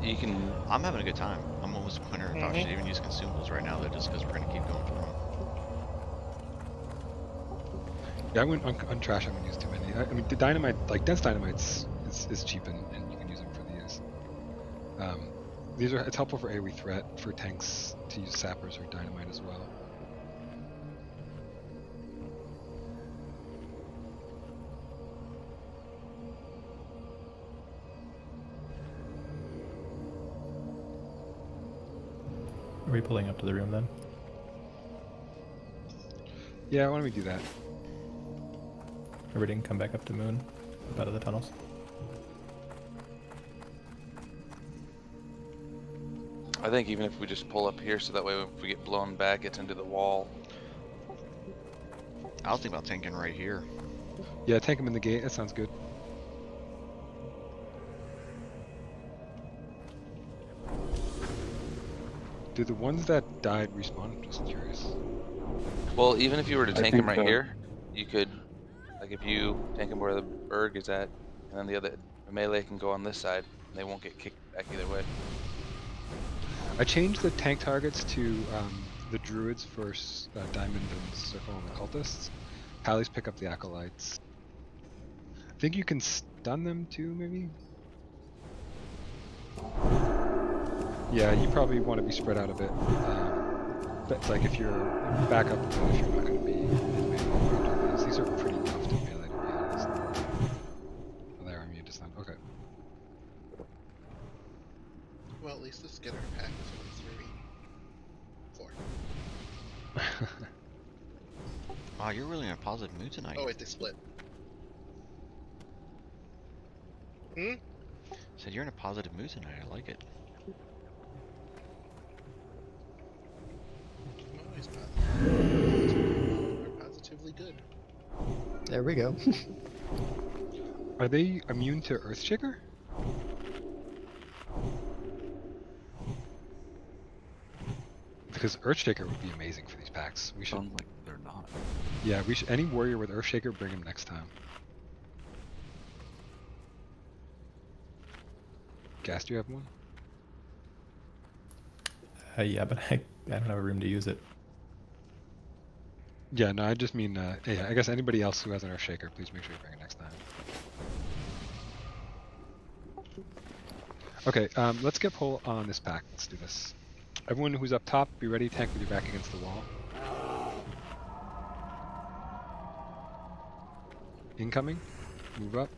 [SPEAKER 6] You can.
[SPEAKER 8] I'm having a good time. I'm almost wondering if I should even use consumables right now, though, just because we're gonna keep going through them.
[SPEAKER 1] Yeah, I wouldn't untrash. I wouldn't use too many. I mean, the dynamite, like dense dynamites, is cheap and you can use them for these. These are it's helpful for AoE threat for tanks to use sappers or dynamite as well.
[SPEAKER 7] Are we pulling up to the room then?
[SPEAKER 1] Yeah, why don't we do that?
[SPEAKER 7] Everybody can come back up to Moon, up out of the tunnels.
[SPEAKER 6] I think even if we just pull up here, so that way if we get blown back, it's into the wall.
[SPEAKER 8] I was thinking about tanking right here.
[SPEAKER 1] Yeah, tank him in the gate. That sounds good. Do the ones that died respawn? I'm just curious.
[SPEAKER 6] Well, even if you were to tank him
[SPEAKER 7] think
[SPEAKER 6] right
[SPEAKER 7] so.
[SPEAKER 6] here, you could, like if you tank him where the Berg is at, and then the melee can go on this side, and they won't get kicked back either way.
[SPEAKER 1] I changed the tank targets to the druids for diamond and circle on the cultists. Pallies pick up the acolytes. I think you can stun them too, maybe? Yeah, you probably want to be spread out a bit. But like if you're back up a bit, if you're not going to be in melee. These are pretty tough to melee, to be honest. Oh, they're immune to stun. Okay.
[SPEAKER 11] Well, at least the Skitter pack is 1, 3, 4.
[SPEAKER 8] Wow, you're really in a positive mood tonight.
[SPEAKER 11] Oh wait, they split. Hmm?
[SPEAKER 8] Said you're in a positive mood tonight. I like it.
[SPEAKER 11] I'm always positive. We're positively good.
[SPEAKER 15] There we go.
[SPEAKER 1] Are they immune to Earthshaker? Because Earthshaker would be amazing for these packs. We should.
[SPEAKER 20] Like they're not.
[SPEAKER 1] Yeah, we should. Any warrior with Earthshaker, bring him next time. Gas, do you have one?
[SPEAKER 7] Yeah, but I don't have a room to use it.
[SPEAKER 1] Yeah, no, I just mean, yeah, I guess anybody else who has an Earthshaker, please make sure you bring it next time. Okay, let's get pull on this pack. Let's do this. Everyone who's up top, be ready. Tank with your back against the wall. Incoming. Move up.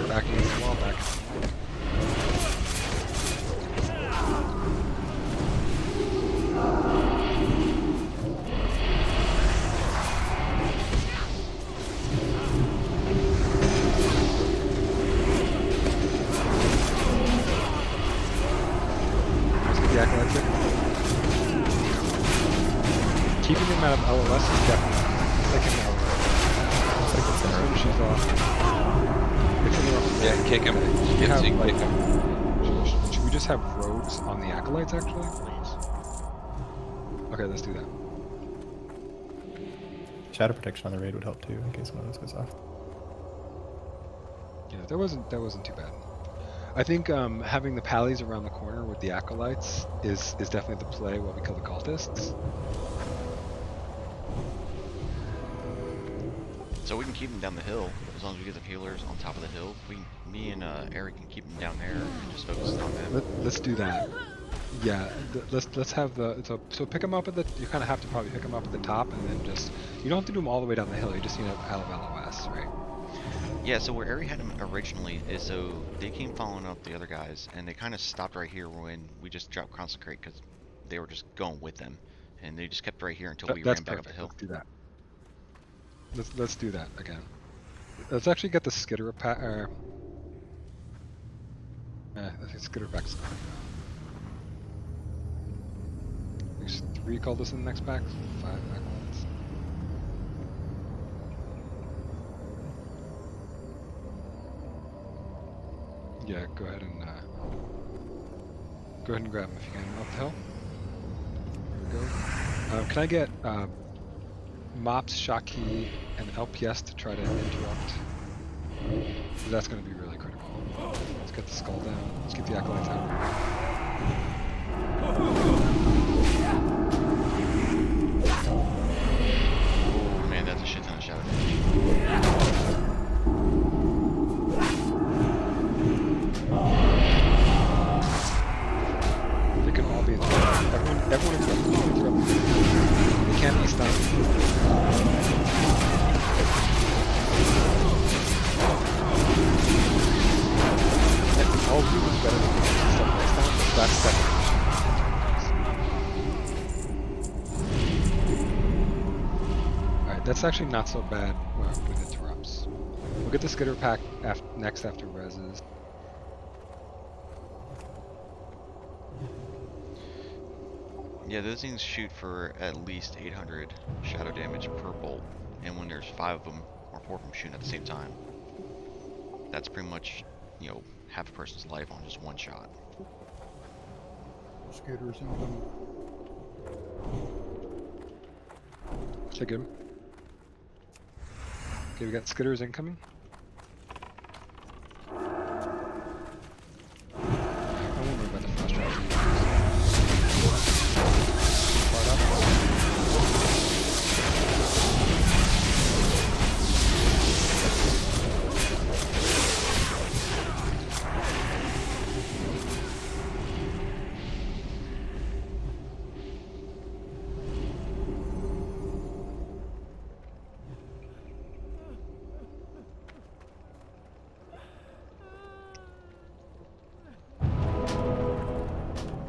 [SPEAKER 1] Back against the wall, back. Keeping him out of LOS is definitely like him out. Looks like it's in her. She's off.
[SPEAKER 6] Yeah, kick him. Kick him.
[SPEAKER 1] Should we just have rogues on the acolytes actually? Okay, let's do that.
[SPEAKER 7] Shadow protection on the raid would help too, in case one of those goes off.
[SPEAKER 1] Yeah, that wasn't too bad. I think having the pallies around the corner with the acolytes is definitely the play while we kill the cultists.
[SPEAKER 8] So we can keep them down the hill as long as we get the healers on top of the hill. Me and Eric can keep them down there and just focus on them.
[SPEAKER 1] Let's do that. Yeah, let's have the so pick them up at the. You kind of have to probably pick them up at the top and then just. You don't have to do them all the way down the hill. You just need to have LOS, right?
[SPEAKER 8] Yeah, so where Eric had them originally is so they came following up the other guys and they kind of stopped right here when we just dropped consecrate because they were just going with them and they just kept right here until we ran back up the hill.
[SPEAKER 1] Let's do that. Let's do that again. Let's actually get the skitter pack. I think skitter pack's gone. There's 3 cultists in the next pack. 5 acolytes. Yeah, go ahead and grab them if you can up the hill. Here we go. Can I get Mops, Shaki, and LPS to try to interrupt? That's going to be really critical. Let's go. Get the skull down. Let's get the acolytes out.
[SPEAKER 8] Oh man, that's a shit ton of shadow damage.
[SPEAKER 1] They can all be interrupted. Everyone interrupted. They can't be stopped. All of you was better than stuff next time, but that's definitely. Alright, that's actually not so bad with interrupts. We'll get the skitter pack next after reses.
[SPEAKER 8] Yeah, those things shoot for at least 800 shadow damage per bolt, and when there's 5 of them or 4 of them shooting at the same time, that's pretty much, you know, half a person's life on just one shot.
[SPEAKER 14] Skitters incoming.
[SPEAKER 1] Check him. Okay, we got skitters incoming. I won't worry about the frost traps.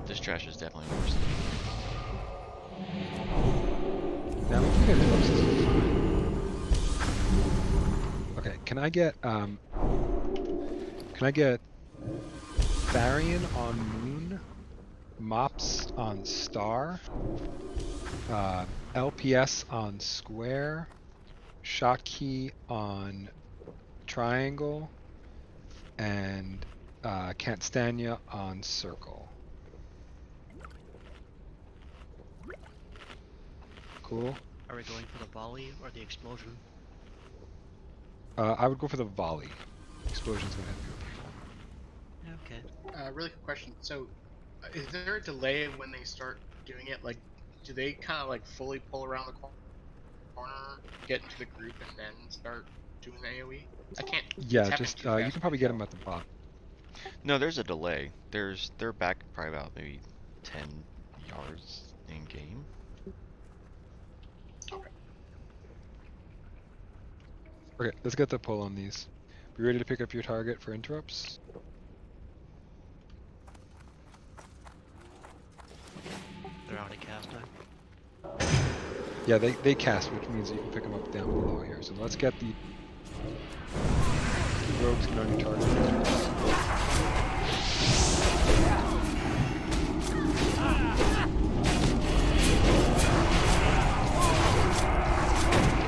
[SPEAKER 8] This trash is definitely worse.
[SPEAKER 1] Now we can get close. Okay, can I get Tharian on Moon, Mops on Star, LPS on Square, Shotkey on Triangle, and Can't Stand Ya on Circle. Cool.
[SPEAKER 18] Are we going for the volley or the explosion?
[SPEAKER 1] I would go for the volley. Explosion's gonna hit people.
[SPEAKER 18] Okay.
[SPEAKER 11] Really quick question. So, is there a delay when they start doing it? Like, do they kind of like fully pull around the corner, get into the group, and then start doing the AOE? I can't.
[SPEAKER 1] Yeah, just you can probably get them at the bottom.
[SPEAKER 8] No, there's a delay. They're back probably about maybe 10 yards in game.
[SPEAKER 1] Okay, let's get the pull on these. Be ready to pick up your target for interrupts.
[SPEAKER 18] They're already casting.
[SPEAKER 1] Yeah, they cast, which means you can pick them up down below here. So let's get the rogues get on your target.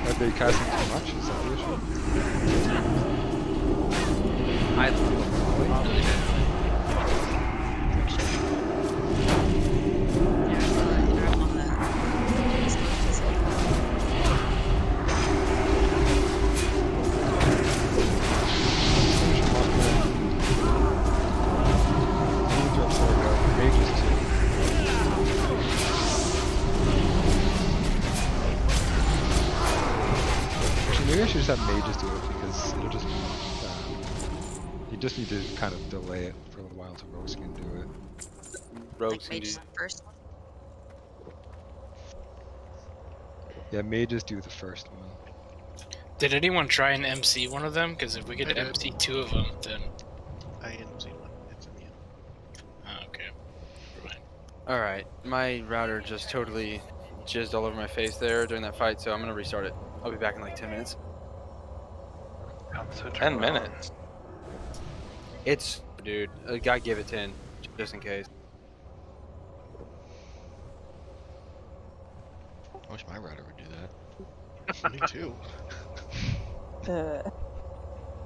[SPEAKER 1] Are they casting too much? Is that the issue?
[SPEAKER 20] I really bad.
[SPEAKER 1] Maybe I should just have mages do it because it'll just you just need to kind of delay it for a little while until rogues can do it.
[SPEAKER 20] Rogues
[SPEAKER 16] Like mages first.
[SPEAKER 1] Yeah, mages do the first one.
[SPEAKER 13] Did anyone try and MC one of them? Because if we could MC 2 of them, then...
[SPEAKER 11] I MC one. It's immune.
[SPEAKER 13] Oh, okay.
[SPEAKER 20] Alright, my router just totally jizzed all over my face there during that fight, so I'm gonna restart it. I'll be back in like 10 minutes.
[SPEAKER 6] 10 minutes?
[SPEAKER 20] It's, dude, I gotta give it 10, just in case.
[SPEAKER 8] I wish my router would do that.
[SPEAKER 11] Me too.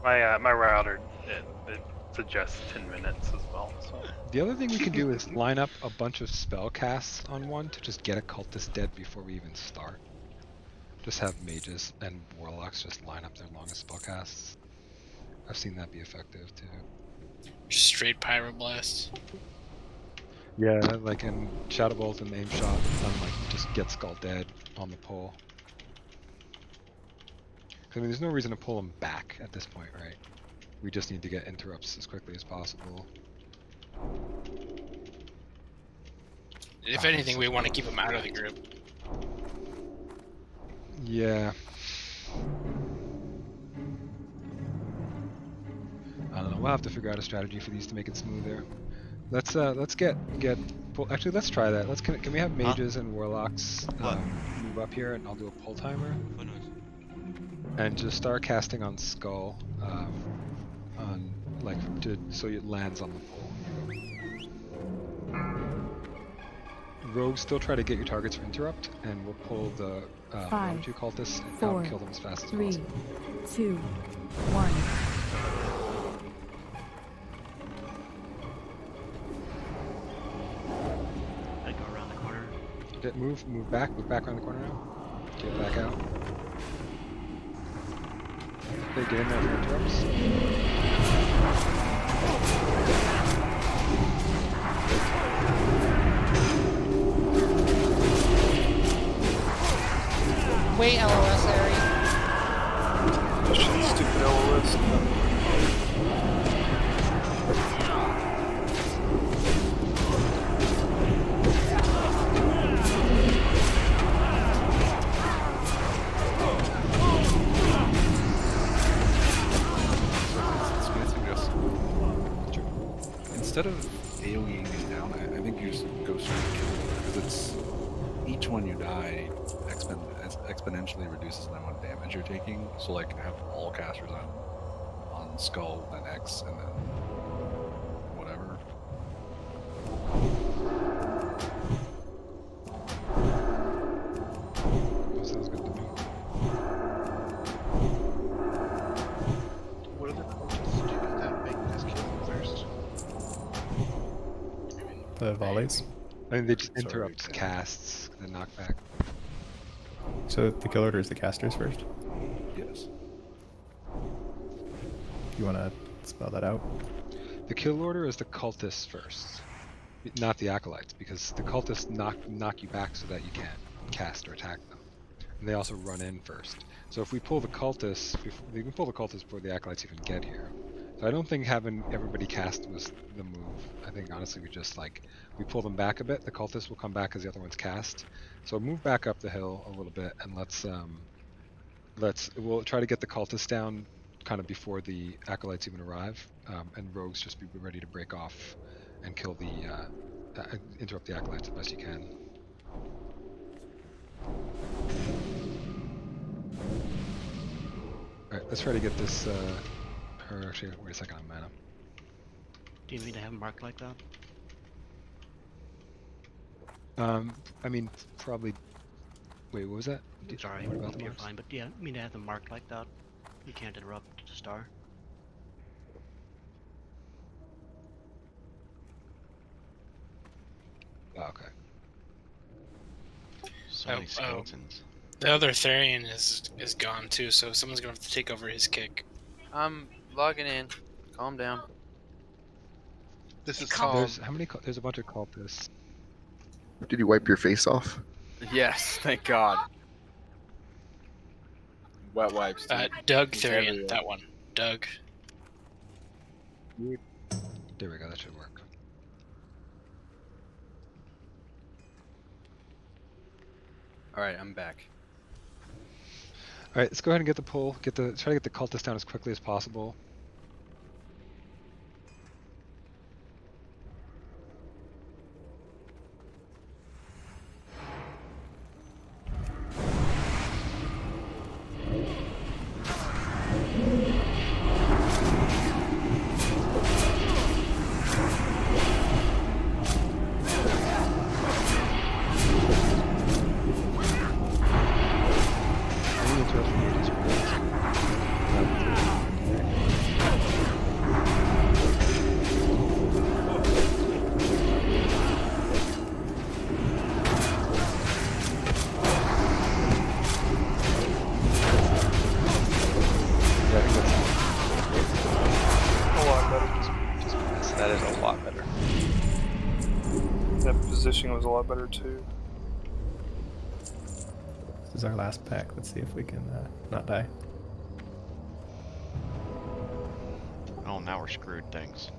[SPEAKER 19] My router it suggests 10 minutes as well. So.
[SPEAKER 1] The other thing we can do is line up a bunch of spell casts on one to just get a cultist dead before we even start. Just have mages and warlocks just line up their longest spell casts. I've seen that be effective too.
[SPEAKER 13] Straight pyroblast.
[SPEAKER 1] Yeah, like in Shadow Bolt and Aim Shot, like just get Skull dead on the pole. I mean, there's no reason to pull him back at this point, right? We just need to get interrupts as quickly as possible.
[SPEAKER 13] If anything, we want to keep him out of the group.
[SPEAKER 1] Yeah. I don't know. We'll have to figure out a strategy for these to make it smoother. Let's get actually, let's try that. Can we have mages and warlocks move up here, and I'll do a pull timer. And just start casting on Skull, on like so it lands on the pole. Rogues, still try to get your targets for interrupt, and we'll pull the 1 or 2 cultists and kill them as fast as possible.
[SPEAKER 4] 3, 2, 1.
[SPEAKER 18] I go around the corner.
[SPEAKER 1] Move back around the corner now. Get back out. Okay, get in there for interrupts.
[SPEAKER 3] Wait, LOS, Larry.
[SPEAKER 21] Stupid LOS.
[SPEAKER 22] Instead of AoEing it down, I think you just go straight to kill it, because it's each one you die exponentially reduces the amount of damage you're taking. So like have all casters on Skull and X, and then whatever.
[SPEAKER 1] That sounds good to me.
[SPEAKER 11] What are the cultists do that make this kill first?
[SPEAKER 7] The volleys.
[SPEAKER 1] I mean, they just interrupt casts, the knockback.
[SPEAKER 7] So the kill order is the casters first?
[SPEAKER 22] Yes.
[SPEAKER 7] You want to spell that out?
[SPEAKER 1] The kill order is the cultists first, not the acolytes, because the cultists knock you back so that you can't cast or attack them. And they also run in first. So if we pull the cultists, we can pull the cultists before the acolytes even get here. So I don't think having everybody cast was the move. I think honestly we pull them back a bit. The cultists will come back as the other ones cast. So move back up the hill a little bit, and we'll try to get the cultists down kind of before the acolytes even arrive, and rogues just be ready to break off and kill the interrupt the acolytes as best you can. All right, let's try to get this. Or actually, wait a second on mana.
[SPEAKER 18] Do you mean to have him marked like that?
[SPEAKER 1] I mean, probably. Wait, what was that?
[SPEAKER 18] Sorry,
[SPEAKER 1] what about the
[SPEAKER 18] you're
[SPEAKER 1] marks?
[SPEAKER 18] fine, but yeah, I mean to have them marked like that. You can't interrupt the star.
[SPEAKER 1] Oh, okay.
[SPEAKER 8] So many skeletons.
[SPEAKER 13] The other Therian is gone too, so someone's gonna have to take over his kick.
[SPEAKER 20] I'm logging in. Calm down.
[SPEAKER 11] This is
[SPEAKER 1] There's there's a bunch of cultists.
[SPEAKER 23] Did you wipe your face off?
[SPEAKER 20] Yes, thank God. Wet wipes.
[SPEAKER 13] Doug Therian, that one. Doug.
[SPEAKER 1] There we go. That should work.
[SPEAKER 20] All right, I'm back.
[SPEAKER 1] All right, let's go ahead and get the pull. Try to get the cultists down as quickly as possible.
[SPEAKER 9] a lot better too.
[SPEAKER 7] This is our last pack. Let's see if we can not die.
[SPEAKER 8] Oh, now we're screwed. Thanks.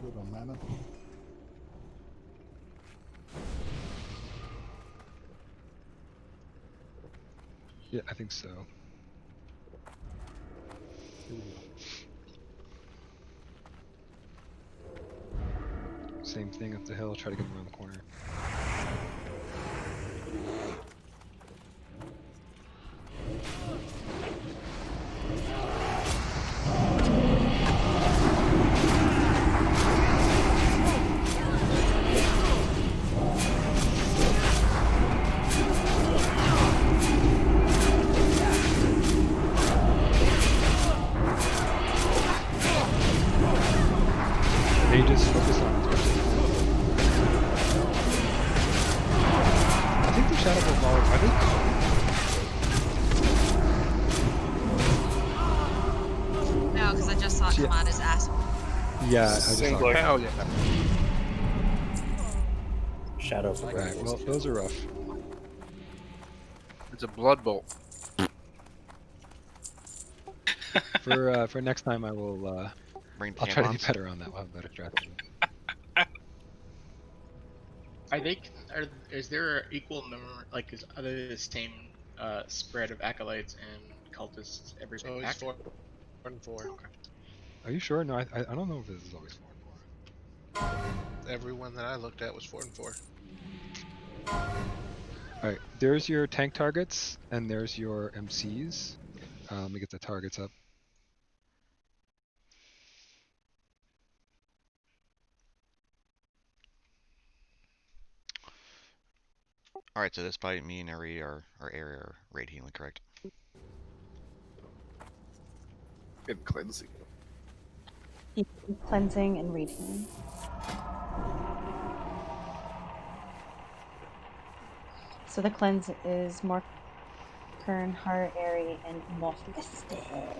[SPEAKER 14] Good on mana.
[SPEAKER 1] Yeah, I think so.
[SPEAKER 14] Here we go.
[SPEAKER 1] Same thing up the hill, try to get him around the corner. Mages, focus on it. I think the Shadow Ball are they?
[SPEAKER 16] No, because I just saw it come out as asshole.
[SPEAKER 1] Yeah, I just saw it.
[SPEAKER 9] Hell yeah.
[SPEAKER 21] Shadow.
[SPEAKER 1] Right, well, those are rough.
[SPEAKER 20] It's a blood bolt.
[SPEAKER 1] For next time, I will. I'll try to be
[SPEAKER 8] tampons.
[SPEAKER 1] better on that. We'll have a better strategy.
[SPEAKER 11] Is there an equal number, like, are they the same spread of acolytes and cultists every
[SPEAKER 5] So
[SPEAKER 11] pack?
[SPEAKER 5] it's 4 and 4.
[SPEAKER 11] Okay.
[SPEAKER 1] Are you sure? No, I don't know if this is always 4 and 4.
[SPEAKER 5] Everyone that I looked at was 4 and 4.
[SPEAKER 1] Alright, there's your tank targets, and there's your MCs. Let me get the targets up.
[SPEAKER 8] Alright, so this fight, me and Ari are area are raid healing, correct?
[SPEAKER 9] And cleansing.
[SPEAKER 12] Cleansing and reading. So the cleanse is more Kern, Heart, Airy, and Morphisted.
[SPEAKER 7] Are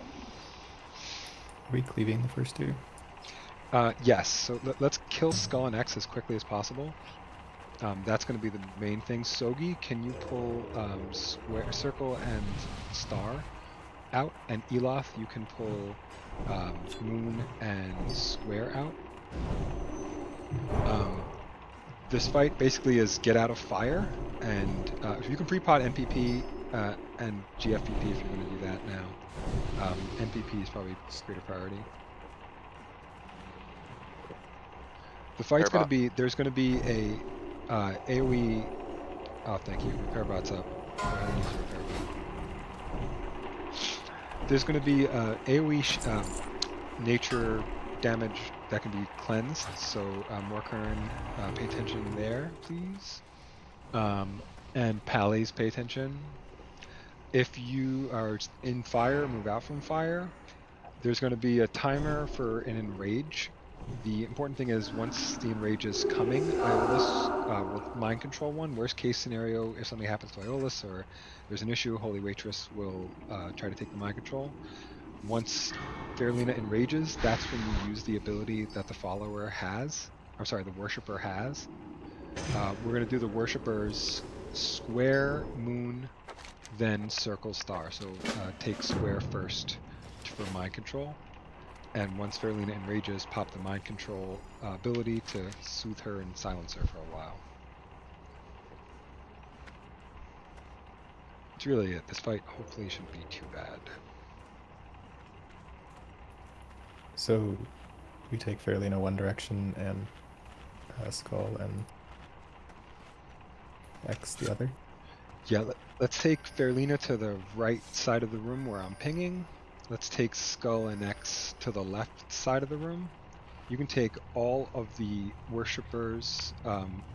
[SPEAKER 7] we cleaving the first two?
[SPEAKER 1] Yes, so let's kill Skull and X as quickly as possible. That's going to be the main thing. Sogi, can you pull square, circle, and star out? And Eloth, you can pull moon and square out. This fight basically is get out of fire, and if you can pre-pot NPP and GFPP if you're going to do that now. NPP is probably greater priority. The fight's going to be, there's going to be a AoE, oh thank you, repair bot's up. Go ahead and use the repair bot. There's going to be AoE nature damage that can be cleansed, so Morkern, pay attention there, please. And Pallies, pay attention. If you are in fire, move out from fire. There's going to be a timer for an enrage. The important thing is once the enrage is coming, Iolus will mind control one. Worst case scenario, if something happens to Iolus or there's an issue, Holy Waitress will try to take the mind control. Once Fairlina enrages, that's when you use the ability that the follower has. I'm sorry, the worshipper has. We're going to do the worshipper's square, moon, then circle, star. So take square first for mind control. And once Fairlina enrages, pop the mind control ability to soothe her and silence her for a while. That's really it. This fight hopefully shouldn't be too bad.
[SPEAKER 7] So we take Fairlina one direction and Skull and X the other?
[SPEAKER 1] Yeah, let's take Fairlina to the right side of the room where I'm pinging. Let's take Skull and X to the left side of the room. You can take all of the worshippers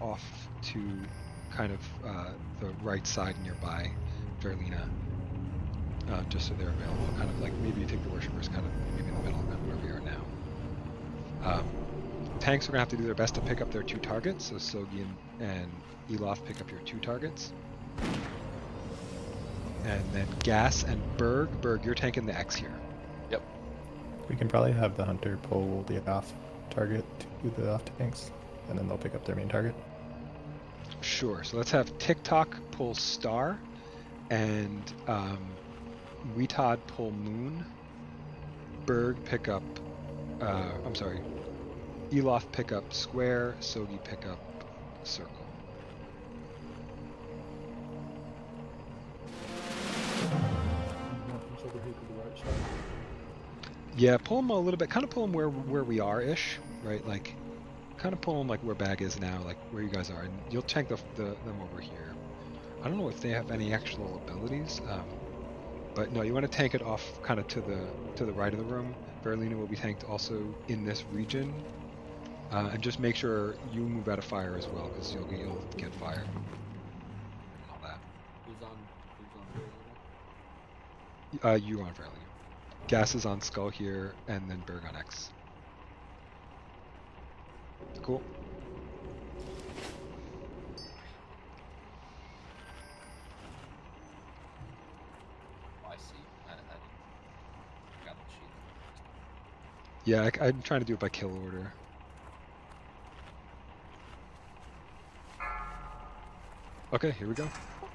[SPEAKER 1] off to kind of the right side nearby Fairlina, just so they're available. Kind of like maybe you take the worshippers kind of maybe in the middle of where we are now. tanks are gonna have to do their best to pick up their 2 targets. So Sogi and Elof pick up your 2 targets. And then Gas and Berg. Berg, you're tanking the X here.
[SPEAKER 6] Yep.
[SPEAKER 7] We can probably have the hunter pull the off target to the off tanks, and then they'll pick up their main target.
[SPEAKER 1] Sure. So let's have TikTok pull Star, and Weetod pull Moon. Berg pick up. I'm sorry. Elof pick up Square. Sogi pick up Circle.
[SPEAKER 14] Nothing's over here to the right side.
[SPEAKER 1] Yeah, pull them a little bit. Kind of pull them where we are ish, right? Like, kind of pull them like where Bag is now, like where you guys are, and you'll tank them over here. I don't know if they have any actual abilities, but no, you want to tank it off kind of to the right of the room. Berlina will be tanked also in this region, and just make sure you move out of fire as well, because you'll get fire. All that.
[SPEAKER 2] Who's on
[SPEAKER 1] You on Berlina. Gas is on Skull here, and then Berg on X. Cool.
[SPEAKER 2] I see. I got the sheet.
[SPEAKER 1] Yeah, I'm trying to do it by kill order. Okay, here we go.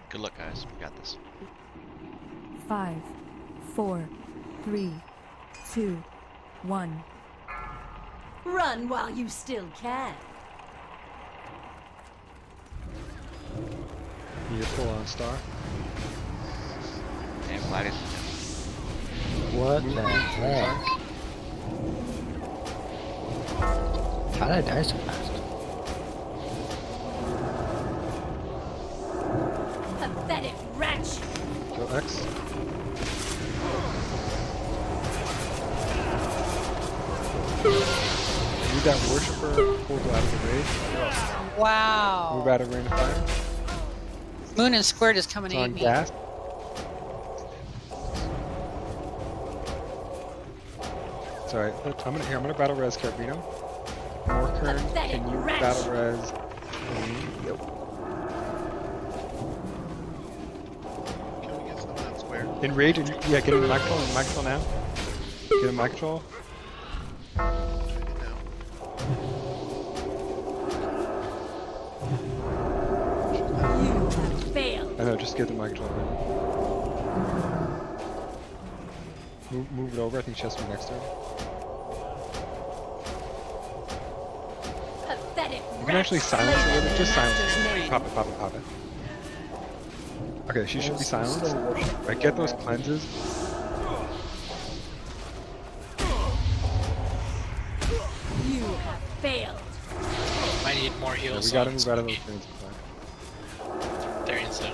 [SPEAKER 8] Good luck, guys. We got this.
[SPEAKER 4] 5, 4, 3, 2, 1.
[SPEAKER 10] Run while you still can.
[SPEAKER 1] You pull on Star.
[SPEAKER 8] And Gladius.
[SPEAKER 15] What the heck? How did I die so fast?
[SPEAKER 10] Pathetic wretch.
[SPEAKER 1] Kill X. Need that worshiper pulled out of the raid.
[SPEAKER 3] Wow.
[SPEAKER 1] Move out of ring of fire.
[SPEAKER 3] Moon and Square just coming
[SPEAKER 1] It's
[SPEAKER 3] to
[SPEAKER 1] on
[SPEAKER 3] eat me.
[SPEAKER 1] Gas. Sorry, I'm gonna battle res Carabino. Morkern, can you battle res? Yep.
[SPEAKER 5] Can we get some of that square?
[SPEAKER 1] Enrage and yeah, get him in my control now. Get him in my control.
[SPEAKER 10] You have failed.
[SPEAKER 1] I know, just get the mic control right. Move it over, I think she has to be next to her.
[SPEAKER 10] Pathetic
[SPEAKER 1] You can actually silence it with it, just silence it. Pop it, pop it, pop it. Okay, she should be silenced. Right, get those cleanses.
[SPEAKER 10] You have failed.
[SPEAKER 13] I need more
[SPEAKER 1] Yeah,
[SPEAKER 13] heals.
[SPEAKER 1] we gotta
[SPEAKER 13] on
[SPEAKER 1] move out of those
[SPEAKER 13] Spooky.
[SPEAKER 1] things.
[SPEAKER 13] They're insane.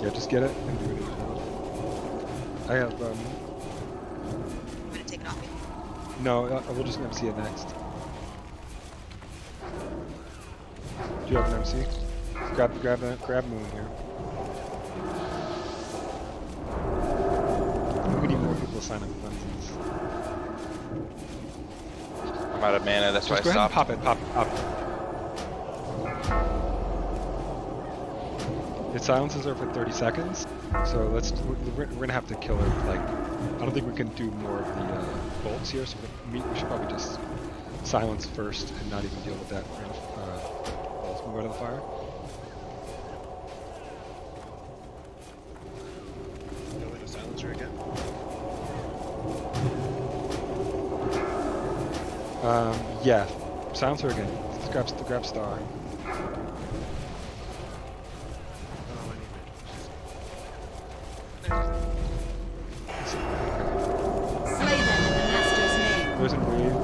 [SPEAKER 1] Yeah, just get it and do it. I have,
[SPEAKER 16] I'm gonna take it off you.
[SPEAKER 1] no, we'll just MC it next. Do you have an MC? Grab Moon here. We need more people to sign up for cleanses.
[SPEAKER 6] I'm out of mana, that's why I
[SPEAKER 1] Just go ahead and
[SPEAKER 6] stopped.
[SPEAKER 1] pop it, pop it, pop it. It silences her for 30 seconds, so we're gonna have to kill her. Like, I don't think we can do more of the bolts here, so we should probably just silence first and not even deal with that. Let's move out of the fire.
[SPEAKER 5] No way to silence her again.
[SPEAKER 1] Yeah, silence her again. Let's grab Star.
[SPEAKER 10] Slay them in the Master's name.
[SPEAKER 1] There's a breathe.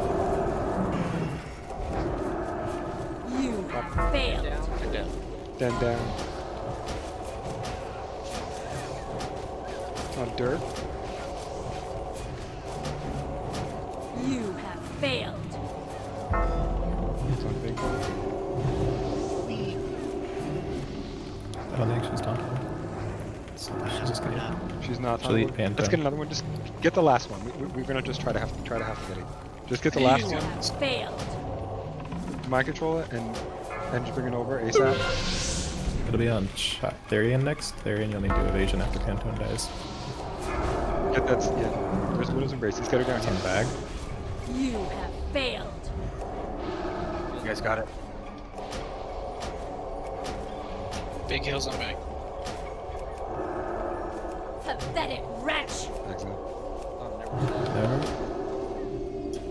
[SPEAKER 10] You have failed.
[SPEAKER 1] Then down. On dirt.
[SPEAKER 10] You have failed.
[SPEAKER 7] just kidding.
[SPEAKER 1] She's not
[SPEAKER 7] Actually,
[SPEAKER 1] toggle. Let's get another one. Just get the last one. We're gonna just try to have to get it. Just get the last one.
[SPEAKER 10] Failed.
[SPEAKER 1] Mind control it and just bring it over ASAP.
[SPEAKER 7] It'll be on Therian next. Therian, you'll need to evasion after Pantone dies.
[SPEAKER 1] Get that. Yeah. Where's Widow's Embrace? Let's get her down
[SPEAKER 7] It's on bag.
[SPEAKER 10] You have failed.
[SPEAKER 20] You guys got it.
[SPEAKER 13] Big heals on back.
[SPEAKER 10] Pathetic wretch.
[SPEAKER 1] Excellent.
[SPEAKER 7] Never.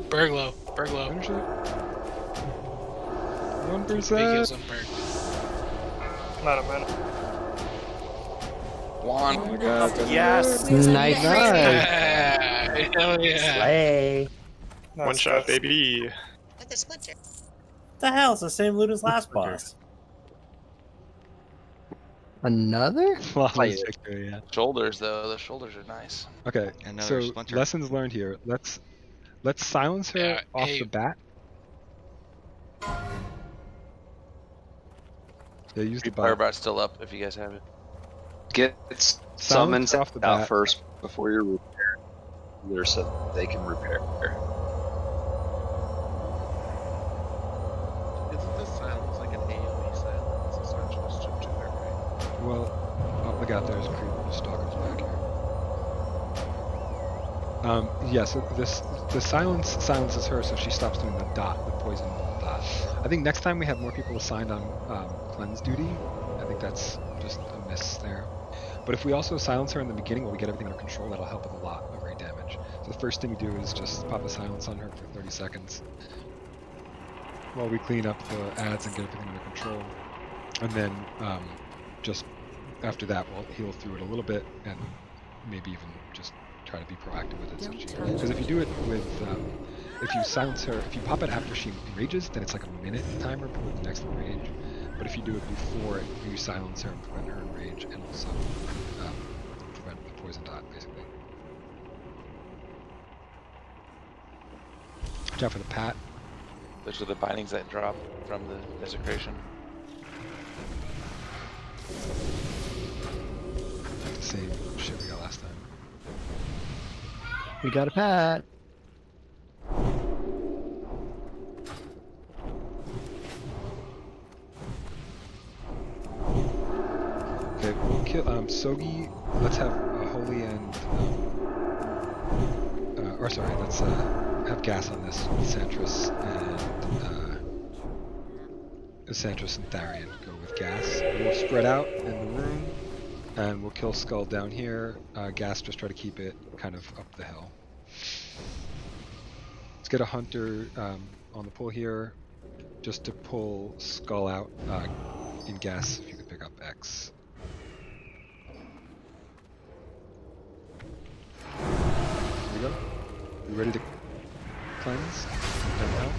[SPEAKER 13] Berglow.
[SPEAKER 1] Finish it. 1%.
[SPEAKER 13] Big heals on Berg.
[SPEAKER 9] Not a minute.
[SPEAKER 6] Juan.
[SPEAKER 1] Oh my god.
[SPEAKER 9] Yes.
[SPEAKER 15] Nice.
[SPEAKER 13] Hell yeah.
[SPEAKER 21] Slay.
[SPEAKER 9] One shot, baby.
[SPEAKER 16] With the splinter.
[SPEAKER 21] What the hell? It's the same loot as last boss.
[SPEAKER 15] Another?
[SPEAKER 1] Flawless victory, yeah.
[SPEAKER 6] Shoulders though, the shoulders are nice.
[SPEAKER 1] Okay,
[SPEAKER 8] Another
[SPEAKER 1] so
[SPEAKER 8] splinter.
[SPEAKER 1] lessons learned here. Let's silence her off
[SPEAKER 13] hey.
[SPEAKER 1] the bat. Yeah, use the bar.
[SPEAKER 6] Firebright's still up if you guys have it.
[SPEAKER 17] Get summons
[SPEAKER 1] off the
[SPEAKER 17] out
[SPEAKER 1] bat.
[SPEAKER 17] first before you repair. There so they can repair.
[SPEAKER 5] Isn't this silence like an AoE silence? It's not supposed to do that, right?
[SPEAKER 1] Well, oh my god, there's creepers, stalkers back here. Yeah, so the silences her, so she stops doing the dot, the poison dot. I think next time we have more people assigned on cleanse duty. I think that's just a miss there. But if we also silence her in the beginning while we get everything under control, that'll help with a lot of rate damage. So the first thing we do is just pop a silence on her for 30 seconds while we clean up the ads and get everything under control. And then just after that, we'll heal through it a little bit and maybe even just try to be proactive with it. Because if you do it with, if you silence her, if you pop it after she rages, then it's like a minute timer for the next rage. But if you do it before it, you silence her and prevent her rage, and also prevent the poison dot, basically. Watch out for the pat.
[SPEAKER 6] Those are the bindings that drop from the desecration.
[SPEAKER 1] The same shit we got last time.
[SPEAKER 15] We got a pat.
[SPEAKER 1] Okay, we'll kill Sogi. Let's have a holy and or sorry, let's have gas on this with Santris and Tharian. Go with gas. We'll spread out in the room, and we'll kill Skull down here. Gas, just try to keep it kind of up the hill. Let's get a hunter on the pull here, just to pull Skull out in gas. If you could pick up X. Here we go. You ready to cleanse? Done now?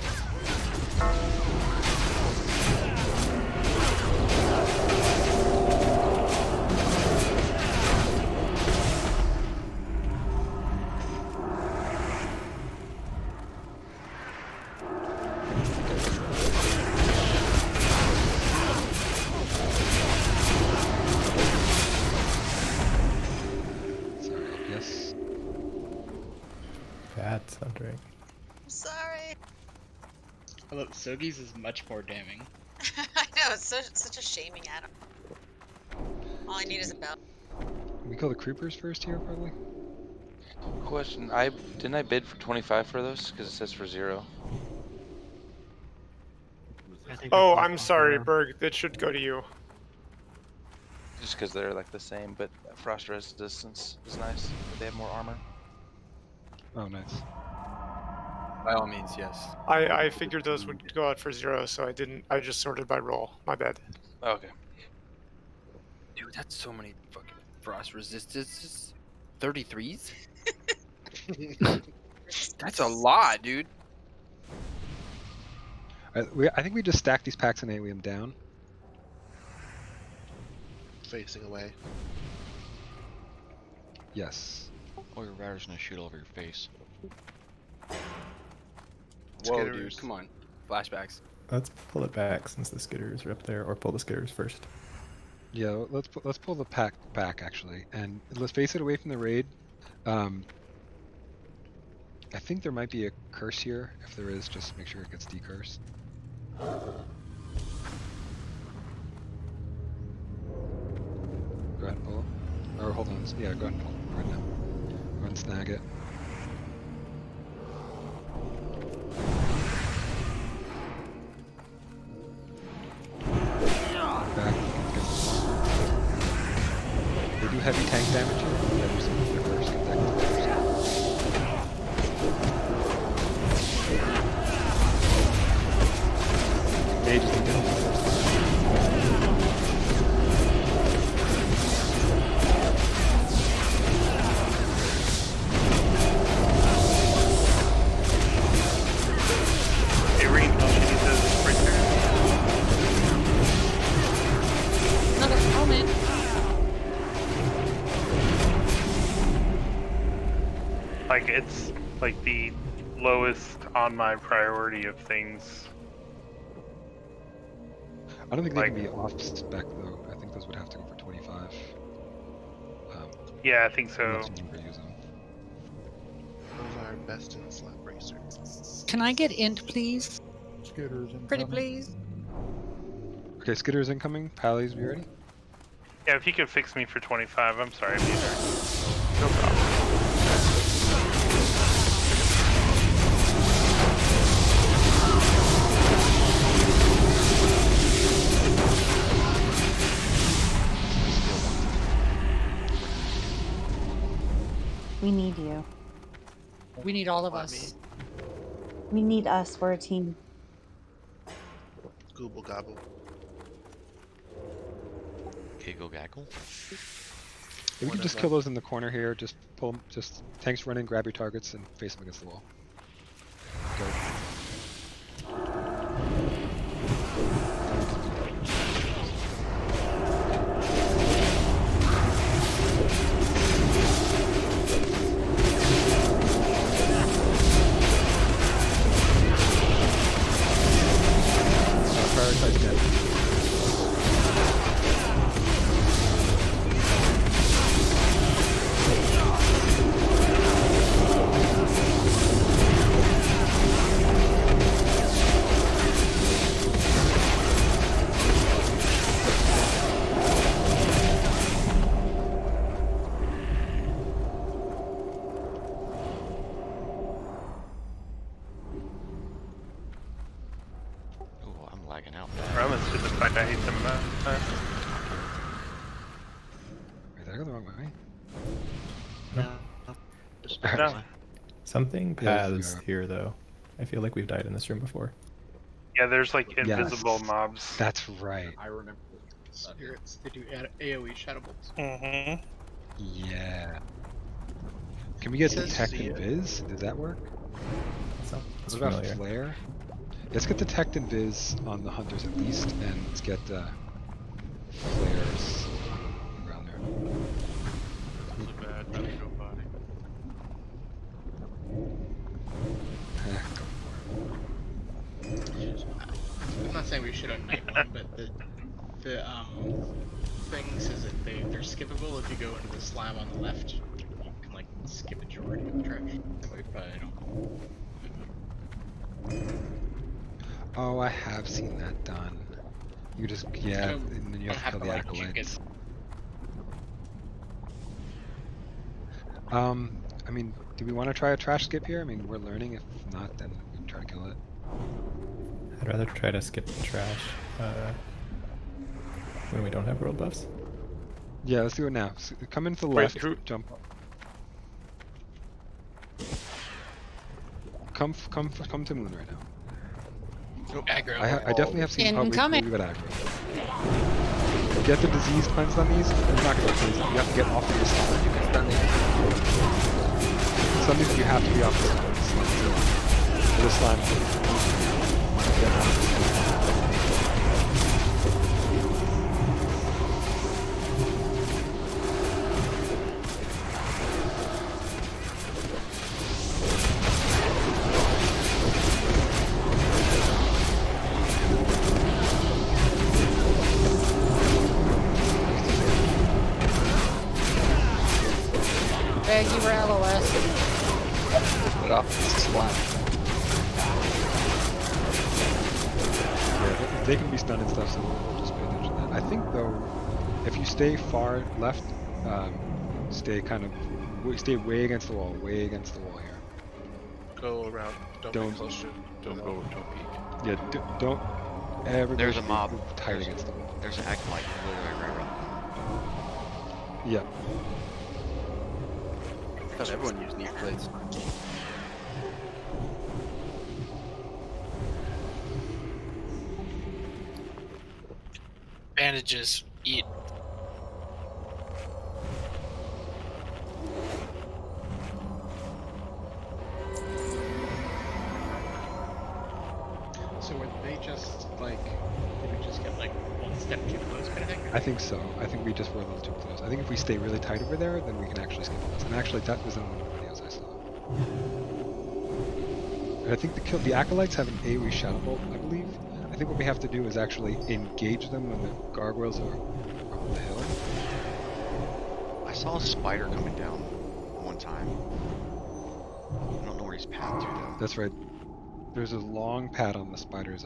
[SPEAKER 7] That's thundering.
[SPEAKER 16] I'm sorry.
[SPEAKER 11] Although Sogi's is much more damning.
[SPEAKER 16] I know, it's such a shaming at him. All I need is a bell.
[SPEAKER 1] We kill the creepers first here, probably.
[SPEAKER 6] Question: didn't I bid for 25 for those? Because it says for 0.
[SPEAKER 9] Oh, I'm sorry, Berg. That should go to you.
[SPEAKER 6] Just because they're like the same, but frost resistance is nice. But they have more armor.
[SPEAKER 1] Oh, nice.
[SPEAKER 20] By all means, yes.
[SPEAKER 9] I figured those would go out for 0, so I didn't. I just sorted by roll. My bad.
[SPEAKER 6] Okay.
[SPEAKER 20] Dude, that's so many fucking frost resistances. 33s? That's a lot, dude.
[SPEAKER 1] I think we just stack these packs and alien down.
[SPEAKER 5] Facing away.
[SPEAKER 1] Yes.
[SPEAKER 8] Or your rider's gonna shoot over your face.
[SPEAKER 20] Whoa, dude, come on. Flashbacks.
[SPEAKER 7] Let's pull it back since the skitters are up there, or pull the skitters first.
[SPEAKER 1] Yeah, let's pull the pack back actually, and let's face it away from the raid. I think there might be a curse here. If there is, just make sure it gets decursed. Go ahead and pull it. Or hold on. Yeah, go ahead and pull it right now. Go ahead and snag it. Back. They do heavy tank damage here. Yeah, there's some first. Get that first. Mages can get first.
[SPEAKER 18] Like, it's like the lowest on my priority of things.
[SPEAKER 1] I don't think they can be off spec though. I think those would have to go for 25.
[SPEAKER 18] Yeah, I think so.
[SPEAKER 1] Unless you never use them.
[SPEAKER 5] Those are best in slap racer.
[SPEAKER 3] Can I get int, please?
[SPEAKER 14] Skitters incoming.
[SPEAKER 3] Pretty please.
[SPEAKER 1] Okay, Skitter's incoming. Pally's, be ready?
[SPEAKER 18] Yeah, if you could fix me for 25, I'm sorry, Peter.
[SPEAKER 9] No problem.
[SPEAKER 12] We need you.
[SPEAKER 3] We need all of us.
[SPEAKER 12] We need us. We're a team.
[SPEAKER 5] Google gobble.
[SPEAKER 8] Giggle gaggle.
[SPEAKER 1] If we can just kill those in the corner here, just pull, just tanks run in, grab your targets, and face them against the wall. Go. Prioritize dead.
[SPEAKER 8] Oh, I'm lagging out.
[SPEAKER 18] Romans to the fact I hate them.
[SPEAKER 1] Wait, did I go the wrong way?
[SPEAKER 7] No. Something
[SPEAKER 1] Yeah,
[SPEAKER 7] paths here though. I feel like we've died in this room before.
[SPEAKER 18] Yeah, there's like
[SPEAKER 1] Yes.
[SPEAKER 18] invisible mobs.
[SPEAKER 1] That's right.
[SPEAKER 2] I remember.
[SPEAKER 11] Spirits, they do AoE shadow bolts.
[SPEAKER 18] Mm-hmm.
[SPEAKER 1] Yeah. Can we get
[SPEAKER 11] Says
[SPEAKER 1] detect
[SPEAKER 11] see
[SPEAKER 1] and
[SPEAKER 11] it.
[SPEAKER 1] viz? Does that work?
[SPEAKER 7] Sounds
[SPEAKER 1] What about
[SPEAKER 7] familiar.
[SPEAKER 1] flare? Let's get detect and viz on the hunters at least, and let's get flares around there.
[SPEAKER 5] That's a bad way to go by.
[SPEAKER 1] Go for it.
[SPEAKER 11] I'm not saying we should on night one, but the thing says that they're skippable if you go into the slab on the left. You can like skip a majority of the trash. But I don't.
[SPEAKER 1] Oh, I have seen that done. You just yeah, and then you have to kill the acolytes. I mean, do we want to try a trash skip here? I mean, we're learning. If not, then we can try to kill it.
[SPEAKER 7] I'd rather try to skip the trash when we don't have world buffs.
[SPEAKER 1] Yeah, let's do it now. So come into the
[SPEAKER 18] Wait,
[SPEAKER 1] left,
[SPEAKER 18] Drew-
[SPEAKER 1] jump. Come to moon right now.
[SPEAKER 13] Aggro.
[SPEAKER 1] I definitely have seen public
[SPEAKER 3] Incoming.
[SPEAKER 1] move at aggro. Get the disease cleansed on these. You're not gonna cleanse them. You have to get off of your slime. You can stun these. Some of these you have to be off the slime. The slime. Get off.
[SPEAKER 3] Greg, you were LOS.
[SPEAKER 17] Put it off. It's a splash.
[SPEAKER 1] Yeah, they can be stunned and stuff, so we'll just pay attention to that. I think though, if you stay far left, stay stay way against the wall, way against the wall here.
[SPEAKER 5] Go around. Don't be close to.
[SPEAKER 20] Don't peek.
[SPEAKER 1] Yeah, don't ever.
[SPEAKER 8] There's a
[SPEAKER 1] go
[SPEAKER 8] mob.
[SPEAKER 1] tight against the wall.
[SPEAKER 8] There's an acolyte literally right around the
[SPEAKER 1] Yeah.
[SPEAKER 20] I thought everyone used neat plates.
[SPEAKER 13] Bandages. Eat.
[SPEAKER 11] So would they just like, did we just get like one step too close kind of thing?
[SPEAKER 1] I think so. I think we just were a little too close. I think if we stay really tight over there, then we can actually skip this. And actually, that was in one of the videos I saw. And I think the acolytes have an AoE shadow bolt, I believe. I think what we have to do is actually engage them when the gargoyles are on the hill.
[SPEAKER 8] I saw a spider coming down one time. I don't know where he's path to though.
[SPEAKER 1] That's right. There's a long pad on the spiders.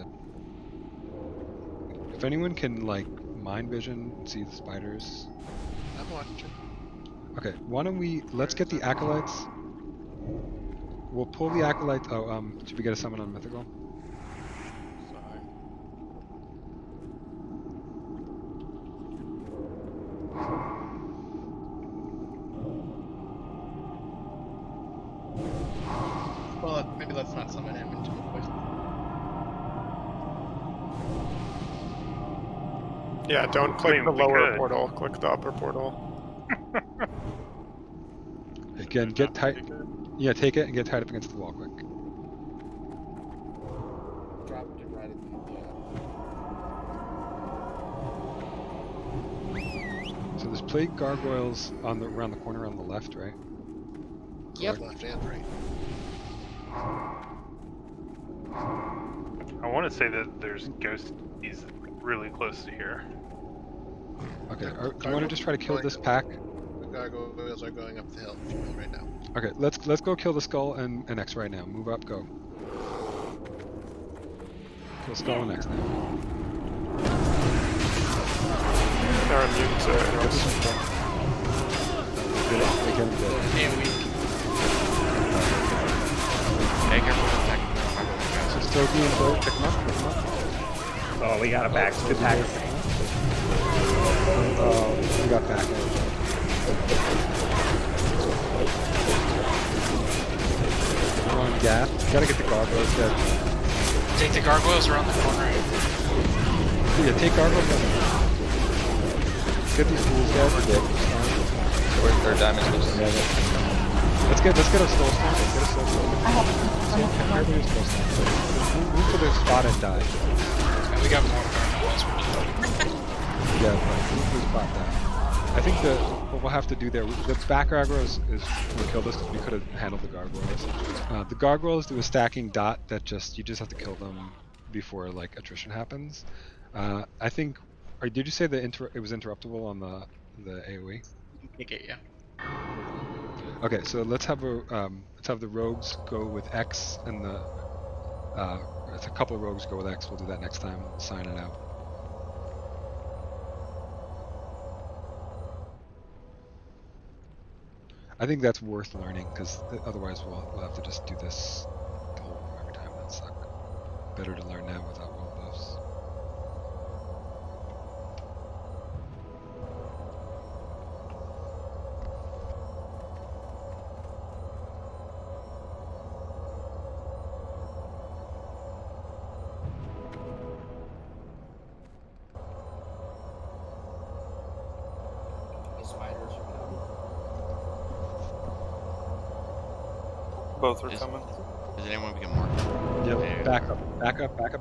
[SPEAKER 1] If anyone can like mind vision, see the spiders.
[SPEAKER 5] I'm watching.
[SPEAKER 1] Okay, why don't let's get the acolytes. We'll pull the acolytes. Oh, should we get a summon on mythical?
[SPEAKER 11] Well, maybe let's not summon him until the poison.
[SPEAKER 9] Yeah, don't click
[SPEAKER 18] mean,
[SPEAKER 9] the
[SPEAKER 18] we
[SPEAKER 9] lower
[SPEAKER 18] could.
[SPEAKER 9] portal. Click the upper portal.
[SPEAKER 1] Again, get tight. Yeah, take it and get tied up against the wall quick.
[SPEAKER 2] Dropped it right at the
[SPEAKER 1] So there's plague gargoyles around the corner on the left, right?
[SPEAKER 3] Yep.
[SPEAKER 5] Left and right.
[SPEAKER 18] I want to say that there's ghosties really close to here.
[SPEAKER 1] Okay, do you want to just try to kill this pack?
[SPEAKER 5] The gargoyles are going up the hill right now.
[SPEAKER 1] Okay, let's go kill the skull and X right now. Move up, go. Kill skull and X now.
[SPEAKER 9] They're immune to arrows.
[SPEAKER 8] Hey, careful.
[SPEAKER 1] So Stogie and Bo, pick them up,
[SPEAKER 19] Oh, we got a back. Good pack.
[SPEAKER 1] Oh, we got back. We're on gas. Gotta get the gargoyles dead.
[SPEAKER 13] Take the gargoyles around the corner.
[SPEAKER 1] Yeah, take gargoyles dead. Get these fools dead. We're dead.
[SPEAKER 17] Where's their diamond close?
[SPEAKER 1] Yeah, let's get a soul stone. Let's get a soul stone. Everybody's close now. Move to the spot and die.
[SPEAKER 13] And we got more gargoyles.
[SPEAKER 1] Yeah, move to the spot down. I think what we'll have to do there, the back gargoyles will kill this because we could have handled the gargoyles. The gargoyles do a stacking dot that you just have to kill them before like attrition happens. I think, or did you say that it was interruptible on the AoE?
[SPEAKER 11] Take it, yeah.
[SPEAKER 1] Okay, so let's have the rogues go with X and a couple of rogues go with X. We'll do that next time. We'll sign it out. I think that's worth learning because otherwise we'll have to just do this the whole room every time. That suck. Better to learn now without world buffs.
[SPEAKER 2] The spiders are coming.
[SPEAKER 9] Both are coming.
[SPEAKER 8] Is anyone we can mark?
[SPEAKER 1] Yep.
[SPEAKER 8] Yeah.
[SPEAKER 1] Back up,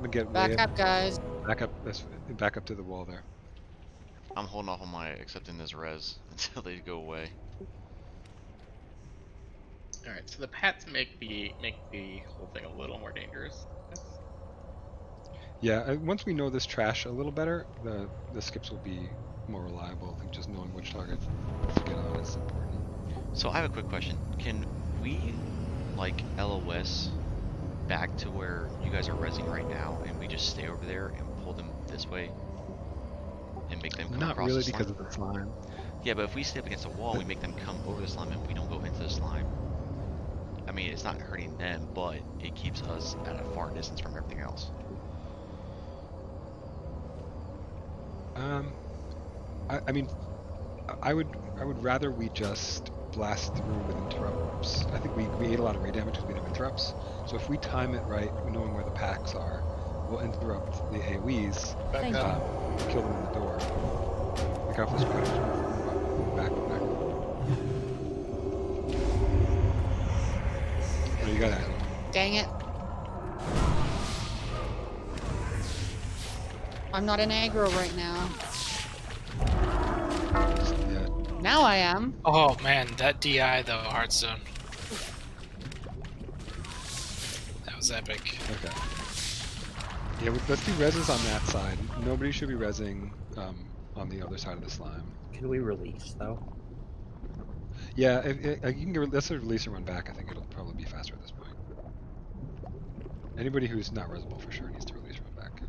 [SPEAKER 1] and get
[SPEAKER 3] Back
[SPEAKER 1] way
[SPEAKER 3] up, guys.
[SPEAKER 1] Back up. Back up to the wall there.
[SPEAKER 8] I'm holding off on my accepting this res until they go away.
[SPEAKER 11] All right, so the pats make the whole thing a little more dangerous.
[SPEAKER 1] Yeah. Once we know this trash a little better, the skips will be more reliable. I think just knowing which targets to get on is important.
[SPEAKER 8] So I have a quick question. Can we, like, LOS back to where you guys are rezzing right now, and we just stay over there and pull them this way, and make them come
[SPEAKER 1] Not
[SPEAKER 8] across
[SPEAKER 1] really
[SPEAKER 8] the slime?
[SPEAKER 1] because of the slime.
[SPEAKER 8] Yeah, but if we stay up against a wall and we make them come over the slime and we don't go into the slime, I mean, it's not hurting them, but it keeps us at a far distance from everything else.
[SPEAKER 1] I mean, I would rather we just blast through with interrupts. I think we ate a lot of raid damage because we didn't have interrupts. So if we time it right, knowing where the packs are, we'll interrupt the AoEs,
[SPEAKER 2] Thank you.
[SPEAKER 1] kill them in the door. Look out for the spiders. Back. What do you got, Axel?
[SPEAKER 3] Dang it. I'm not in aggro right now.
[SPEAKER 1] Yeah.
[SPEAKER 3] Now I am.
[SPEAKER 13] Oh man, that DI though, Hearthstone. That was epic.
[SPEAKER 1] Okay. Yeah, let's do reses on that side. Nobody should be resing on the other side of the slime.
[SPEAKER 21] Can we release though?
[SPEAKER 1] Yeah, you can let's release and run back. I think it'll probably be faster at this point. Anybody who's not resable for sure needs to release and run back.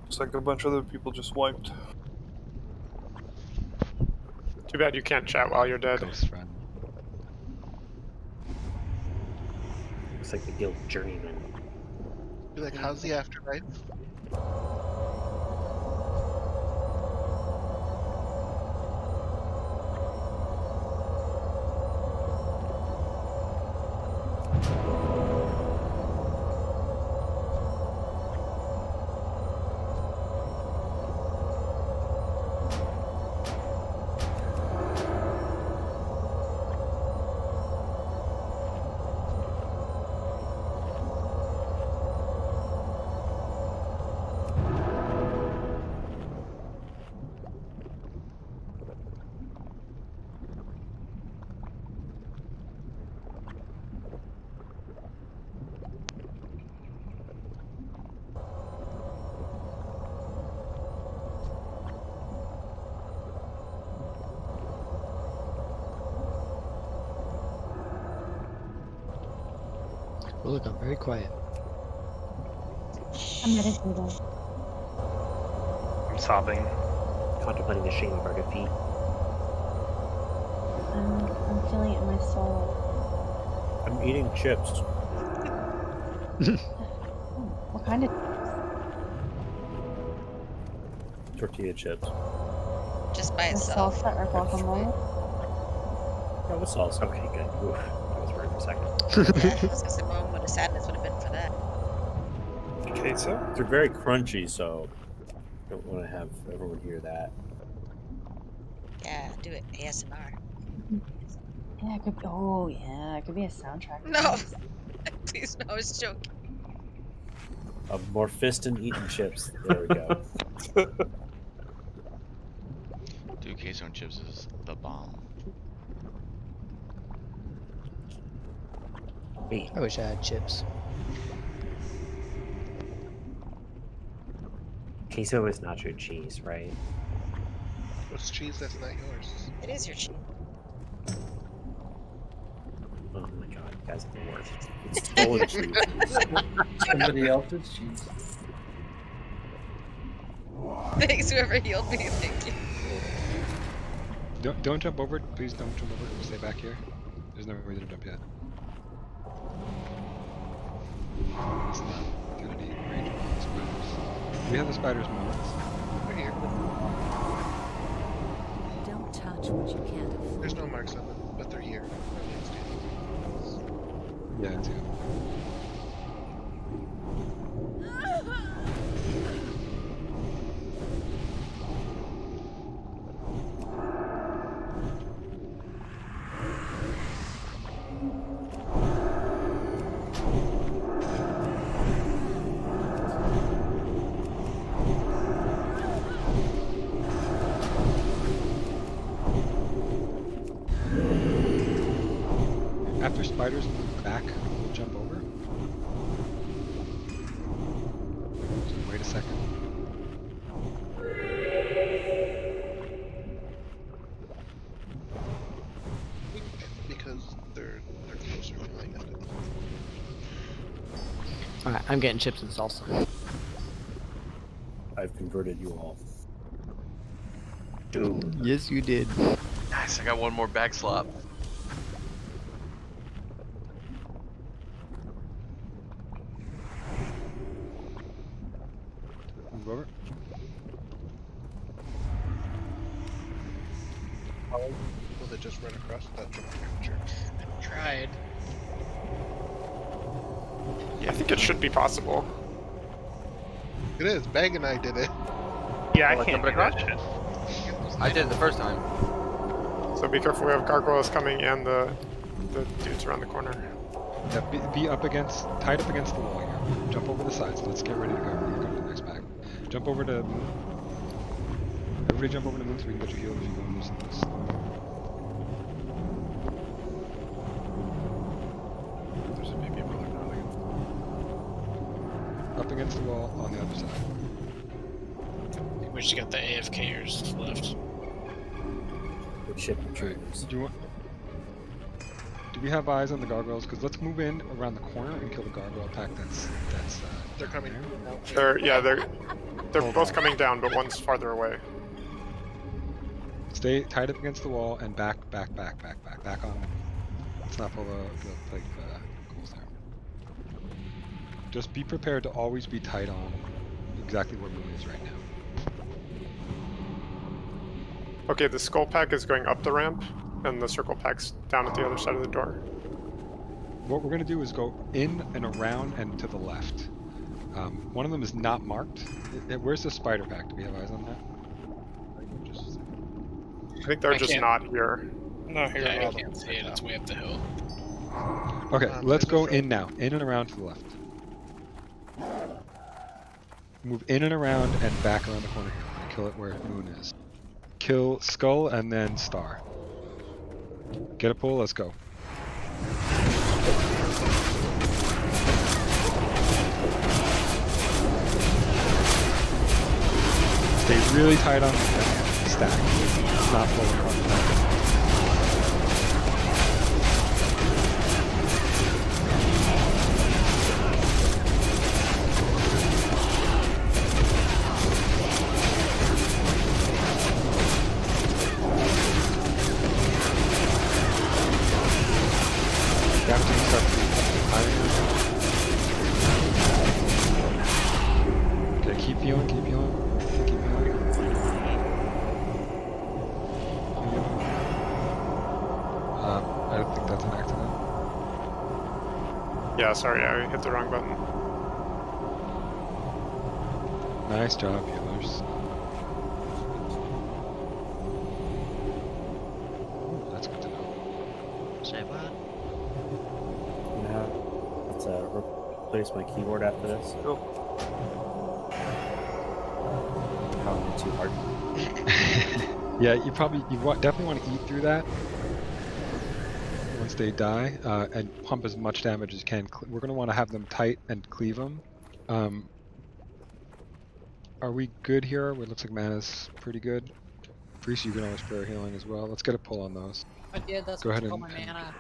[SPEAKER 4] Looks like a bunch of other people just wiped.
[SPEAKER 9] Too bad you can't chat while you're dead.
[SPEAKER 1] Ghost friend.
[SPEAKER 21] Looks like the guild journeyman.
[SPEAKER 5] Be like, how's the afterlife?
[SPEAKER 15] Oh, look, I'm very quiet.
[SPEAKER 12] I'm meditating.
[SPEAKER 18] I'm sobbing.
[SPEAKER 21] Contemplating the shame of our defeat.
[SPEAKER 12] I'm feeling it in my soul.
[SPEAKER 21] I'm eating chips.
[SPEAKER 12] What kind of?
[SPEAKER 21] Tortilla chips.
[SPEAKER 16] Just by
[SPEAKER 12] The
[SPEAKER 16] itself.
[SPEAKER 12] salsa or guacamole?
[SPEAKER 21] Oh, with sauce. Okay, good. Oof. I was worried for a second.
[SPEAKER 16] Yeah, I was gonna say, my moment of sadness would have been for that.
[SPEAKER 4] Queso?
[SPEAKER 21] They're very crunchy, so I don't want to have everyone hear that.
[SPEAKER 16] Yeah, do it. ASMR.
[SPEAKER 12] Yeah, it could. Oh, yeah, it could be a soundtrack.
[SPEAKER 16] No! Please, no, I was joking.
[SPEAKER 21] A Morphiston eating chips. There we go.
[SPEAKER 8] Dude, queso and chips is the bomb.
[SPEAKER 21] Wait.
[SPEAKER 15] I wish I had chips.
[SPEAKER 21] Queso is nacho cheese, right?
[SPEAKER 5] What's cheese that's not yours?
[SPEAKER 16] It is your cheese.
[SPEAKER 21] Oh my god, you guys are the worst. It's totally cheese.
[SPEAKER 2] Somebody else's cheese.
[SPEAKER 16] Thanks, whoever healed me. Thank you.
[SPEAKER 1] Don't jump over it. Please don't jump over it. Stay back here. There's no reason to jump yet. It's not gonna need range on the spiders. We have the spiders moments.
[SPEAKER 5] We're here.
[SPEAKER 10] Don't touch what you can't afford.
[SPEAKER 5] There's no marks on them, but they're here.
[SPEAKER 1] Yeah, it's good. After spiders move back, we'll jump over. So wait a second.
[SPEAKER 15] I'm getting chips and salsa.
[SPEAKER 21] I've converted you all.
[SPEAKER 15] Yes, you did.
[SPEAKER 5] Nice, I got one more bag slop.
[SPEAKER 1] Move over.
[SPEAKER 17] Will they just run across that jump temperature?
[SPEAKER 11] I tried.
[SPEAKER 9] I think it should be possible.
[SPEAKER 17] It is. Bang and I did it.
[SPEAKER 18] Yeah, I
[SPEAKER 20] Well,
[SPEAKER 18] can't
[SPEAKER 20] jump
[SPEAKER 18] do that
[SPEAKER 20] across?
[SPEAKER 18] shit.
[SPEAKER 20] I did it the first time.
[SPEAKER 9] So be careful, we have gargoyles coming and the dudes around the corner.
[SPEAKER 1] Yeah, be up against, tied up against the wall here. Jump over the sides. Let's get ready to go. We're gonna go to the next bag. Jump over to Moon. Everybody jump over to Moon so we can get your heal if you go and lose this.
[SPEAKER 7] There's a baby brother down against
[SPEAKER 1] Up against the wall on the other side.
[SPEAKER 13] We just got the AFKers left.
[SPEAKER 21] Good shit, I'm sure.
[SPEAKER 1] Do we have eyes on the gargoyles? Because let's move in around the corner and kill the gargoyle pack.
[SPEAKER 17] They're coming.
[SPEAKER 1] there.
[SPEAKER 9] They're both coming down, but one's farther away.
[SPEAKER 1] Stay tied up against the wall and back on. Let's not pull the plague ghouls there. Just be prepared to always be tight on exactly where Moon is right now.
[SPEAKER 9] Okay, the skull pack is going up the ramp, and the circle pack's down at the other side of the door.
[SPEAKER 1] What we're going to do is go in and around and to the left. One of them is not marked. Where's the spider pack? Do we have eyes on that?
[SPEAKER 9] I think they're just not here.
[SPEAKER 11] Not here. Yeah, I can't see it. It's way up the hill.
[SPEAKER 1] Okay, let's go in now. In and around to the left. Move in and around and back around the corner here. We're gonna kill it where Moon is. Kill Skull and then Star. Get a pull, let's go. Stay really tight on the stack. It's not full across the back. Okay, keep healing, keep healing. Keep healing. I don't think that's an accident.
[SPEAKER 9] Yeah, sorry, I hit the wrong button.
[SPEAKER 1] Nice job, healers. Ooh, that's good to know.
[SPEAKER 5] Say what?
[SPEAKER 21] I'm gonna have to replace my keyboard after this. Probably too hard.
[SPEAKER 1] Yeah, you definitely want to eat through that once they die, and pump as much damage as you can. We're going to want to have them tight and cleave them. Are we good here? It looks like mana's pretty good. Priest, you can always spare healing as well. Let's get a pull on those.
[SPEAKER 3] I did. That's
[SPEAKER 1] Go
[SPEAKER 3] what
[SPEAKER 1] ahead
[SPEAKER 3] you call
[SPEAKER 1] and
[SPEAKER 3] my mana.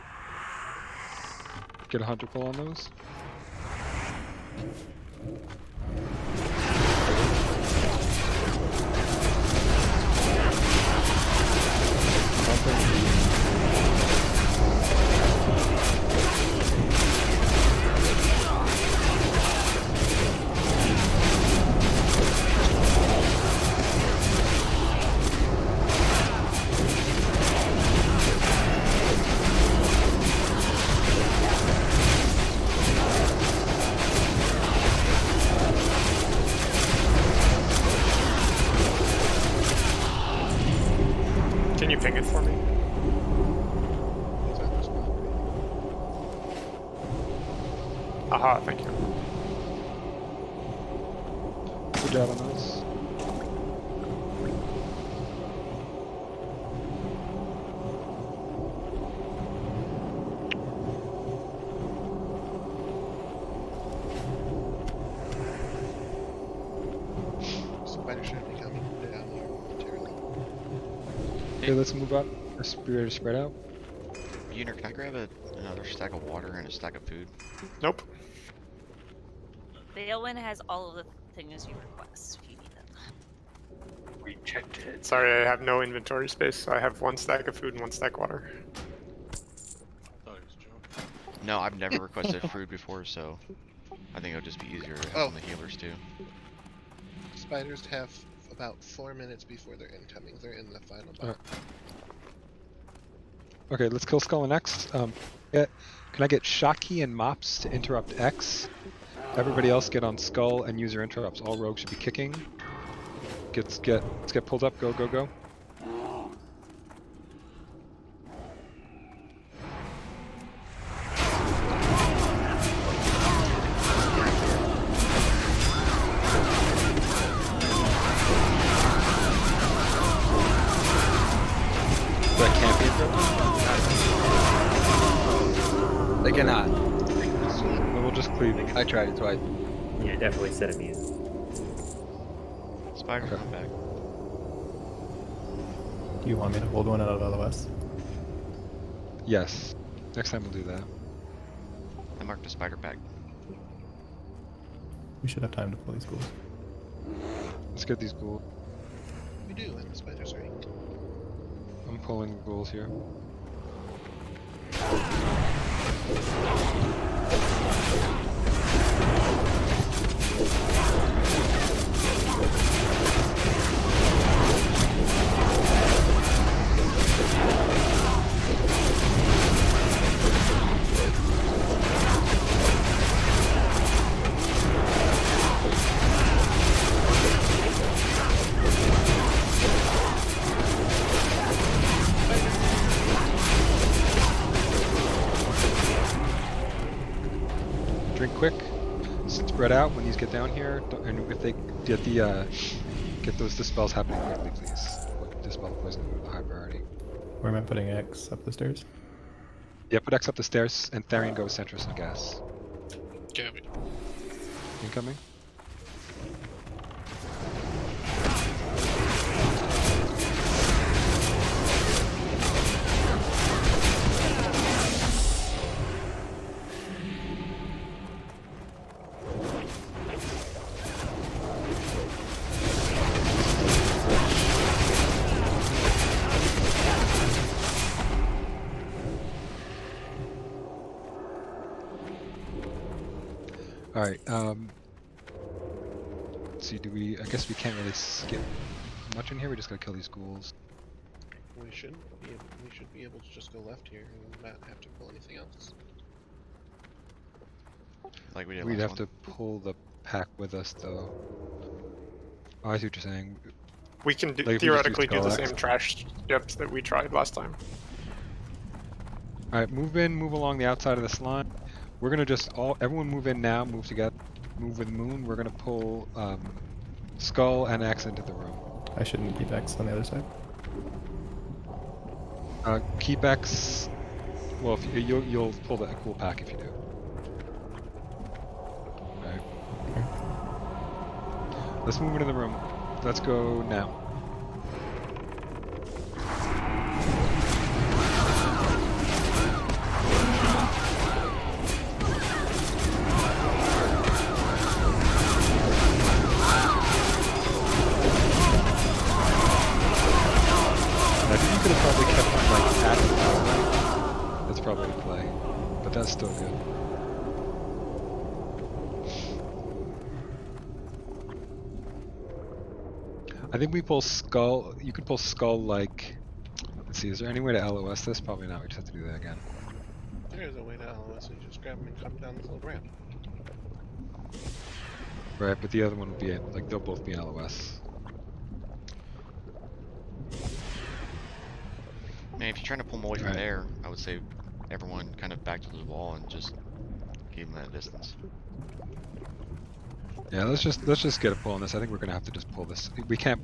[SPEAKER 1] get a hunter pull on those.
[SPEAKER 9] Can you ping it for me? Aha, thank you.
[SPEAKER 1] Good job on those.
[SPEAKER 17] Spider should be coming down here momentarily.
[SPEAKER 1] Okay, let's move up. Spirit spread out.
[SPEAKER 8] Uner, can I grab another stack of water and a stack of food?
[SPEAKER 9] Nope.
[SPEAKER 6] Bailwin has all of the things you request if you need them.
[SPEAKER 19] Rejected.
[SPEAKER 9] Sorry, I have no inventory space, so I have 1 stack of food and 1 stack of water.
[SPEAKER 5] I thought he was joking.
[SPEAKER 8] No, I've never requested food before, so I think it'll just be easier to help the healers too.
[SPEAKER 11] Spiders have about 4 minutes before they're incoming. They're in the final box.
[SPEAKER 1] Okay, let's kill Skull and X. Can I get Shocky and Mops to interrupt X? Everybody else get on Skull and use your interrupts. All rogues should be kicking. Let's get pulled up. Go, go, go. That can't be interrupted?
[SPEAKER 20] They cannot.
[SPEAKER 1] Then we'll just cleave.
[SPEAKER 20] I tried it twice.
[SPEAKER 19] Yeah, definitely set immune.
[SPEAKER 8] Spider, come back.
[SPEAKER 7] Do you want me to hold one out of LOS?
[SPEAKER 1] Yes. Next time we'll do that.
[SPEAKER 8] I marked a spider back.
[SPEAKER 7] We should have time to pull these ghouls.
[SPEAKER 1] Let's get these ghouls.
[SPEAKER 11] We do, and the spiders are inked.
[SPEAKER 1] I'm pulling ghouls here. Drink quick, spread out when these get down here, and if they get get those dispels happening quickly, please. Dispel the poison with a high priority.
[SPEAKER 7] Where am I putting X? Up the stairs?
[SPEAKER 1] Yeah, put X up the stairs, and Therian go with Centris and gas.
[SPEAKER 13] Copy.
[SPEAKER 1] Incoming. Alright, let's see, I guess we can't really skip much in here, we just gotta kill these ghouls.
[SPEAKER 11] We should be able to just go left here and not have to pull anything else.
[SPEAKER 8] Like we did
[SPEAKER 1] We'd
[SPEAKER 8] last
[SPEAKER 1] have to pull the pack with us, though. Oh, I see what you're saying.
[SPEAKER 9] We can
[SPEAKER 1] Like, if we just
[SPEAKER 9] theoretically
[SPEAKER 1] use
[SPEAKER 9] do the
[SPEAKER 1] Skull
[SPEAKER 9] same trash skips that we tried last time.
[SPEAKER 1] Alright, move in, move along the outside of this line. We're gonna just everyone move in now, move together, move with Moon. We're gonna pull Skull and X into the room.
[SPEAKER 7] I shouldn't keep X on the other side.
[SPEAKER 1] Keep X. Well, if you'll pull the cool pack if you do. Alright. Let's move into the room. Let's go now. I think you could have probably kept them like at the power. That's probably the play, but that's still good. I think we pull Skull. You could pull Skull like. Let's see. Is there any way to LOS this? Probably not. We just have to do that again.
[SPEAKER 11] There is a way to LOS. You just grab them and come down this little ramp.
[SPEAKER 1] Right, but the other one will be like they'll both be in LOS.
[SPEAKER 8] Man, if you're trying to pull them away from there, I would say everyone kind of back to the wall and just keep them at a distance.
[SPEAKER 1] Yeah, let's just get a pull on this. I think we're gonna have to just pull this. We can't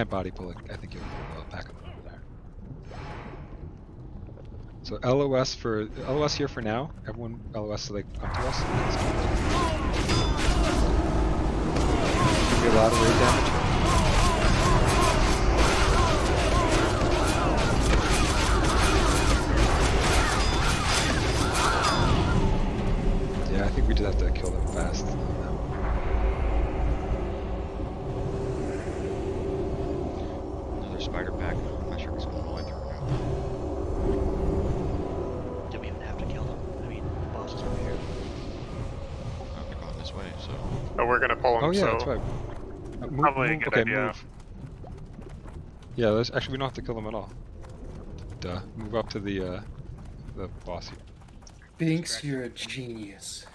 [SPEAKER 1] body pull it. I think you'll back up over there. So LOS here for now. Everyone LOS so they come to us. Be a lot of raid damage. Yeah, I think we just have to kill them fast.
[SPEAKER 8] spider pack. I'm not sure if it's going all the way through.
[SPEAKER 5] Do we even have to kill them? I mean, the boss is over here.
[SPEAKER 8] They're going this way, so.
[SPEAKER 9] Oh, we're gonna pull him.
[SPEAKER 1] Oh yeah,
[SPEAKER 9] so
[SPEAKER 1] that's right.
[SPEAKER 18] Probably a good
[SPEAKER 1] okay,
[SPEAKER 18] idea.
[SPEAKER 1] move. Yeah, actually we don't have to kill them at all. Duh. Move up to the boss here.
[SPEAKER 2] Binks, you're a genius.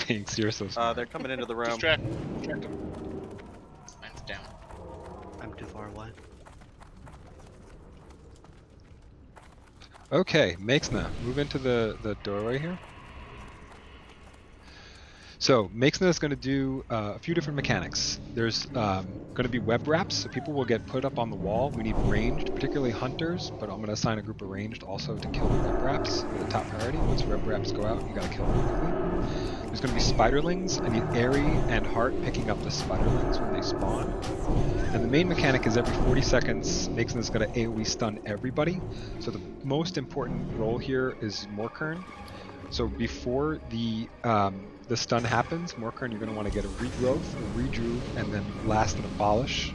[SPEAKER 1] Binks, you're so smart.
[SPEAKER 20] They're coming into the room.
[SPEAKER 11] Distract them. Mine's down.
[SPEAKER 5] I'm too far away.
[SPEAKER 1] Okay, Makesna, move into the doorway here. So, Makesna is going to do a few different mechanics. There's going to be web wraps, so people will get put up on the wall. We need ranged, particularly hunters, but I'm going to assign a group of ranged also to kill the web wraps with a top priority. Once web wraps go out, you got to kill them quickly. There's going to be spiderlings. I need Airy and Heart picking up the spiderlings when they spawn. And the main mechanic is every 40 seconds, Makesna is going to AoE stun everybody. So the most important role here is Morkern. So before the stun happens, Morkern, you're going to want to get a regrowth, a rejuve, and then last and abolish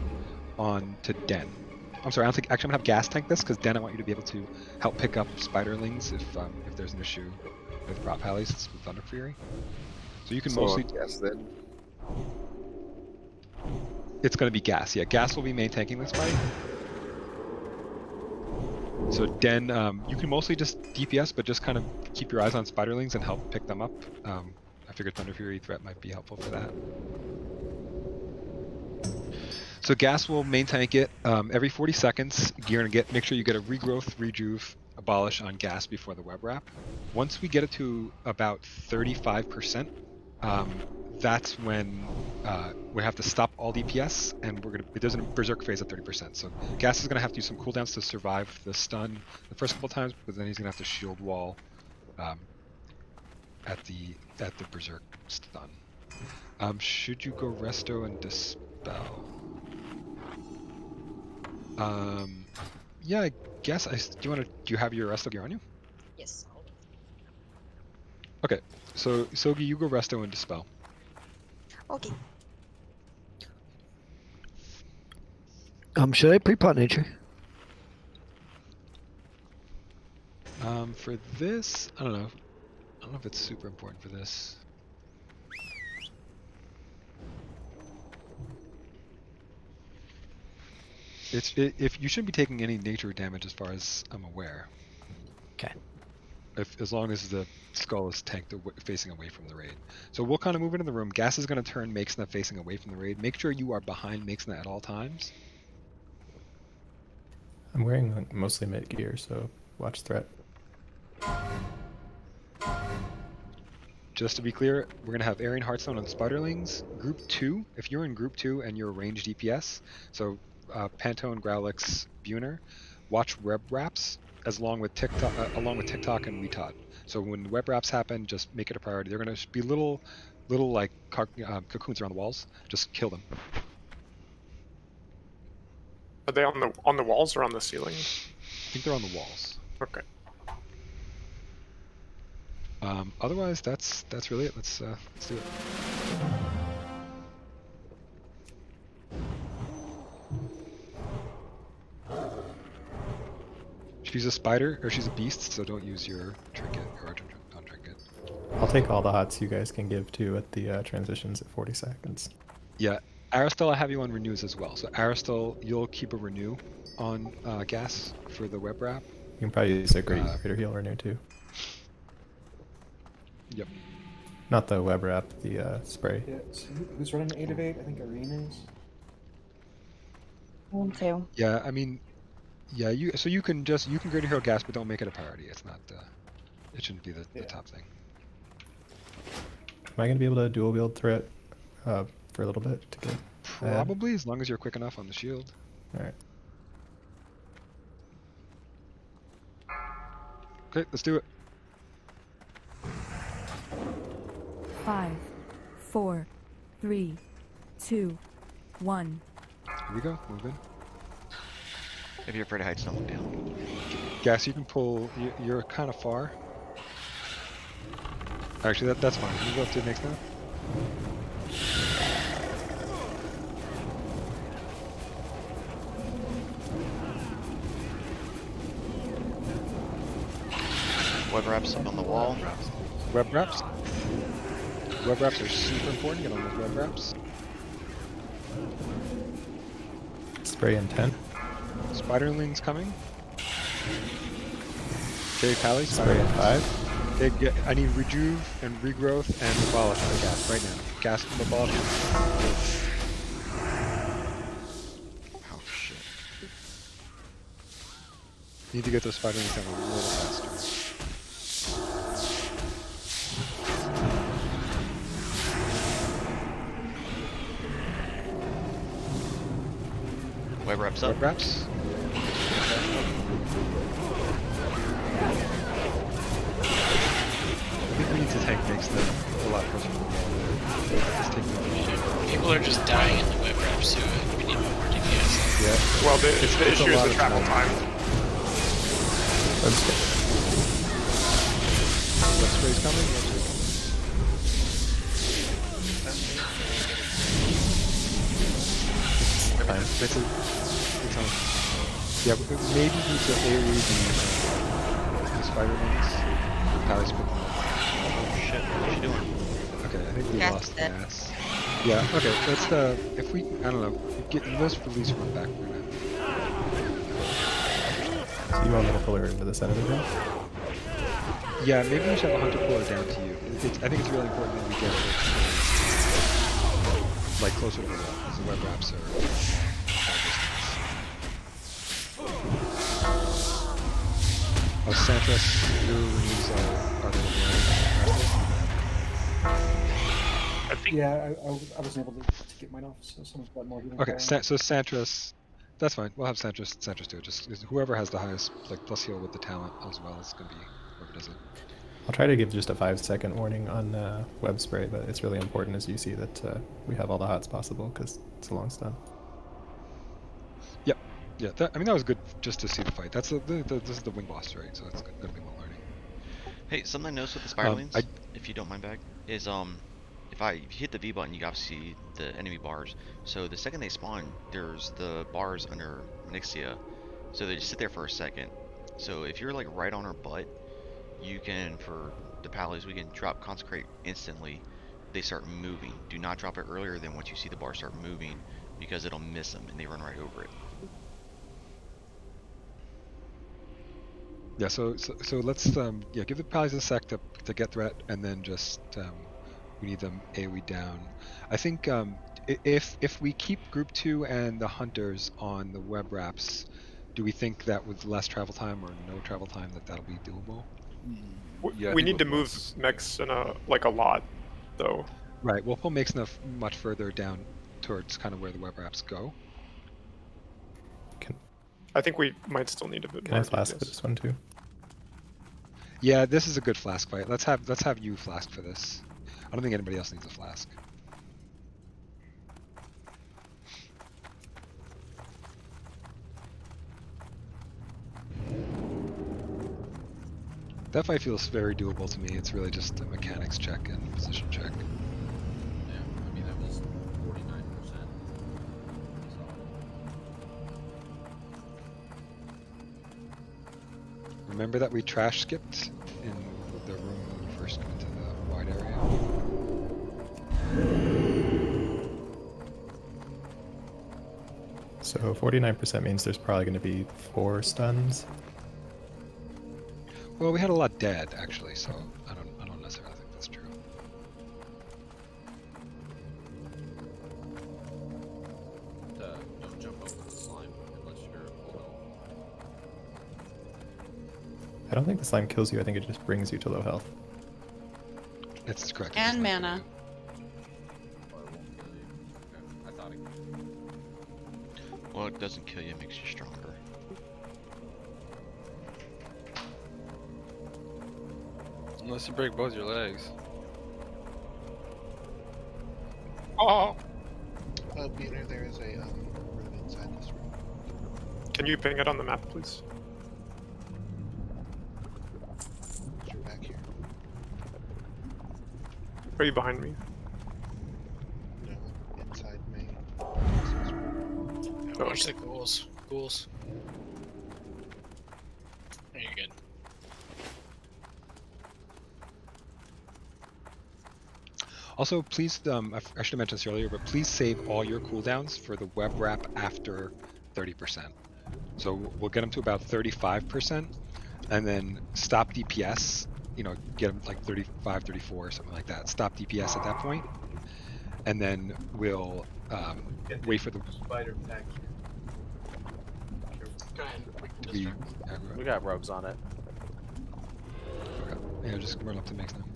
[SPEAKER 1] on to Den. I'm sorry, I don't think actually I'm going to have gas tank this because Den, I want you to be able to help pick up spiderlings if there's an issue with prop pallies with Thunder Fury. So you can mostly
[SPEAKER 17] gas then.
[SPEAKER 1] It's going to be gas. Yeah, gas will be main tanking this fight. So Den, you can mostly just DPS, but just kind of keep your eyes on spiderlings and help pick them up. I figured Thunder Fury threat might be helpful for that. So gas will main tank it every 40 seconds. You're gonna make sure you get a regrowth, rejuve, abolish on gas before the web wrap. Once we get it to about 35%, that's when we have to stop all DPS, and there's a berserk phase at 30%. So gas is gonna have to use some cooldowns to survive the stun the first couple times, but then he's gonna have to shield wall at the berserk stun. Should you go resto and dispel? Yeah, I guess. Do you have your resto gear on you?
[SPEAKER 16] Yes.
[SPEAKER 1] Okay, so Sogi, you go resto and dispel.
[SPEAKER 16] Okay.
[SPEAKER 15] Should I pre-pot nature?
[SPEAKER 1] For this, I don't know. I don't know if it's super important for this. If you shouldn't be taking any nature damage as far as I'm aware.
[SPEAKER 15] Okay.
[SPEAKER 1] As long as the skull is tanked facing away from the raid. So we'll kind of move into the room. Gas is going to turn Makesna facing away from the raid. Make sure you are behind Makesna at all times.
[SPEAKER 7] I'm wearing mostly mid gear, so watch threat.
[SPEAKER 1] Just to be clear, we're going to have Aryan Hearthstone on Spiderlings. Group 2, if you're in Group 2 and you're ranged DPS, so Pantone, Growlix, Buner, watch web wraps along with TikTok and Retod. So when web wraps happen, just make it a priority. They're going to be little like cocoons around the walls. Just kill them.
[SPEAKER 9] Are they on the walls or on the ceiling?
[SPEAKER 1] I think they're on the walls.
[SPEAKER 9] Okay.
[SPEAKER 1] Otherwise, that's really it. Let's do it. She's a spider, or she's a beast, so don't use your trinket or non-trinket.
[SPEAKER 7] I'll take all the hots you guys can give to at the transitions at 40 seconds.
[SPEAKER 1] Yeah, Aristel, I have you on renews as well. So Aristel, you'll keep a renew on gas for the web wrap.
[SPEAKER 7] You can probably use a greater heal renew too.
[SPEAKER 1] Yep.
[SPEAKER 7] Not the web wrap, the spray.
[SPEAKER 2] Yeah, so who's running 8 of 8? I think Arena is.
[SPEAKER 12] 1, 2.
[SPEAKER 1] Yeah, I mean, yeah, you can greater heal gas, but don't make it a priority. It's not. It shouldn't be the top thing.
[SPEAKER 7] Am I gonna be able to dual wield threat for a little bit to get?
[SPEAKER 1] Probably, as long as you're quick enough on the shield.
[SPEAKER 7] All right.
[SPEAKER 1] Okay, let's do it.
[SPEAKER 10] 5, 4, 3, 2, 1.
[SPEAKER 1] Here we go. Move in.
[SPEAKER 8] If you're afraid to hide someone down.
[SPEAKER 1] Gas, you can pull. You're kind of far. Actually, that's fine. Can you go up to the next now?
[SPEAKER 8] Web wraps up on the wall.
[SPEAKER 1] Web wraps. Web wraps are super important. Get on those web wraps.
[SPEAKER 7] Spray in 10.
[SPEAKER 1] Spiderlings coming. Okay, Pally.
[SPEAKER 7] Spray in 5.
[SPEAKER 1] Okay, I need rejuve and regrowth and abolish the gas right now. Gas and abolish.
[SPEAKER 8] Oh shit.
[SPEAKER 1] Need to get those spiderlings down a little faster.
[SPEAKER 8] Web wraps up.
[SPEAKER 1] Web wraps. I think we need to tank makes them a lot closer to the wall there. Just take them.
[SPEAKER 13] People are just dying in the web wrap, so we need more DPS.
[SPEAKER 1] Yeah.
[SPEAKER 9] Well, the
[SPEAKER 1] It's
[SPEAKER 9] issue
[SPEAKER 1] a
[SPEAKER 9] is
[SPEAKER 1] lot
[SPEAKER 9] the
[SPEAKER 1] of
[SPEAKER 9] travel time.
[SPEAKER 7] Web spray.
[SPEAKER 1] Web spray's coming. Web spray's coming.
[SPEAKER 7] Fine.
[SPEAKER 1] It's on. Yeah, maybe we need to AoE the spiderlings. Pally's picking them up.
[SPEAKER 8] Oh shit, what's she doing?
[SPEAKER 1] Okay, I think we
[SPEAKER 16] Gas
[SPEAKER 1] lost
[SPEAKER 16] it.
[SPEAKER 1] gas. Yeah, okay, let's, if we, I don't know, get let's release one back for now.
[SPEAKER 7] So you want me to pull her into the center of the room?
[SPEAKER 1] Yeah, maybe we should have a hunter pull her down to you. I think it's really important that we get her like closer to the wall, because the web wraps are long distance. Oh, Santras, your reviews are they
[SPEAKER 2] I think. Yeah, I wasn't able to get mine off, so someone's got more.
[SPEAKER 1] Okay, so Santras, that's fine. We'll have Santras do it. Just whoever has the highest like plus heal with the talent as well is gonna be whoever does it.
[SPEAKER 7] I'll try to give just a 5-second warning on web spray, but it's really important as you see that we have all the hots possible because it's a long stun.
[SPEAKER 1] Yep. Yeah, that, I mean that was good just to see the fight. That's this is the wing boss, right? So that's gonna be more learning.
[SPEAKER 8] Hey, something I noticed with the spiralings, if you don't mind, Bag, is if you hit the V button, you obviously see the enemy bars. So the second they spawn, there's the bars under Nyxia, so they just sit there for a second. So if you're like right on her butt, you can, for the Pallies, we can drop Consecrate instantly. They start moving. Do not drop it earlier than once you see the bar start moving, because it'll miss them and they run right over it.
[SPEAKER 1] Yeah, so let's yeah, give the Pallies a sec to get threat, and then just we need them AoE down. I think if we keep group 2 and the hunters on the web wraps, do we think that with less travel time or no travel time that'll be doable?
[SPEAKER 4] Yeah,
[SPEAKER 9] We need to move mechs in a lot, though.
[SPEAKER 1] Right. We'll pull makes enough much further down towards kind of where the web wraps go.
[SPEAKER 9] I think we might still need a bit
[SPEAKER 7] Can
[SPEAKER 9] more.
[SPEAKER 7] I flask for this one too?
[SPEAKER 1] Yeah, this is a good flask fight. Let's have you flask for this. I don't think anybody else needs a flask. That fight feels very doable to me. It's really just a mechanics check and position check.
[SPEAKER 14] Yeah, I mean, that was 49%.
[SPEAKER 1] Remember that we trash skipped in the room when we first got into the wide area?
[SPEAKER 7] So 49% means there's probably going to be 4 stuns.
[SPEAKER 1] Well, we had a lot dead actually, so I don't necessarily think that's true.
[SPEAKER 14] Don't jump over the slime unless you're below.
[SPEAKER 7] I don't think the slime kills you, I think it just brings you to low health.
[SPEAKER 1] It's correct.
[SPEAKER 3] And mana.
[SPEAKER 14] I thought it.
[SPEAKER 8] Well, it doesn't kill you, it makes you stronger.
[SPEAKER 20] Unless you break both your legs.
[SPEAKER 9] Oh!
[SPEAKER 5] Peter, there is a room inside this room.
[SPEAKER 9] Can you ping it on the map, please?
[SPEAKER 5] You're back here.
[SPEAKER 9] Are you behind me?
[SPEAKER 5] No, inside me.
[SPEAKER 13] Watch the ghouls. Ghouls. There you're good.
[SPEAKER 1] Also, please, I should have mentioned this earlier, but please save all your cooldowns for the web wrap after 30%. So we'll get them to about 35%, and then stop DPS. You know, get them like 35, 34, or something like that. Stop DPS at that point, and then we'll wait for the
[SPEAKER 14] spider attack.
[SPEAKER 11] Go ahead. We can distract.
[SPEAKER 21] We got rogues on it.
[SPEAKER 1] Okay. Yeah, just run up to mix now.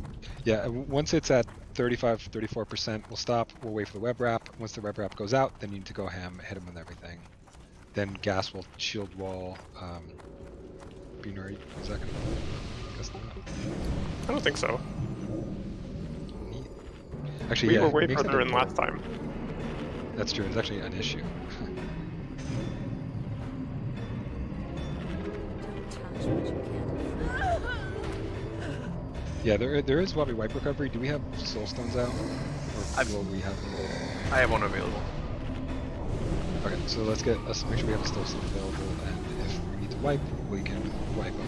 [SPEAKER 1] Yeah, once it's at 35, 34%, we'll stop. We'll wait for the web wrap. Once the web wrap goes out, then you need to go ham, hit him with everything. Then gas will shield wall. Beaner, is that gonna? Guess not.
[SPEAKER 9] I don't think so.
[SPEAKER 1] Actually,
[SPEAKER 9] we
[SPEAKER 1] yeah,
[SPEAKER 9] were way
[SPEAKER 1] makes
[SPEAKER 9] further
[SPEAKER 1] it
[SPEAKER 9] in last time.
[SPEAKER 1] That's true. It's actually an issue. Yeah, there is Wabi Wipe recovery. Do we have soul stones out? Or will we have?
[SPEAKER 20] I have one available.
[SPEAKER 1] Okay, so let's make sure we have a soul stone available, and if we need to wipe, we can wipe up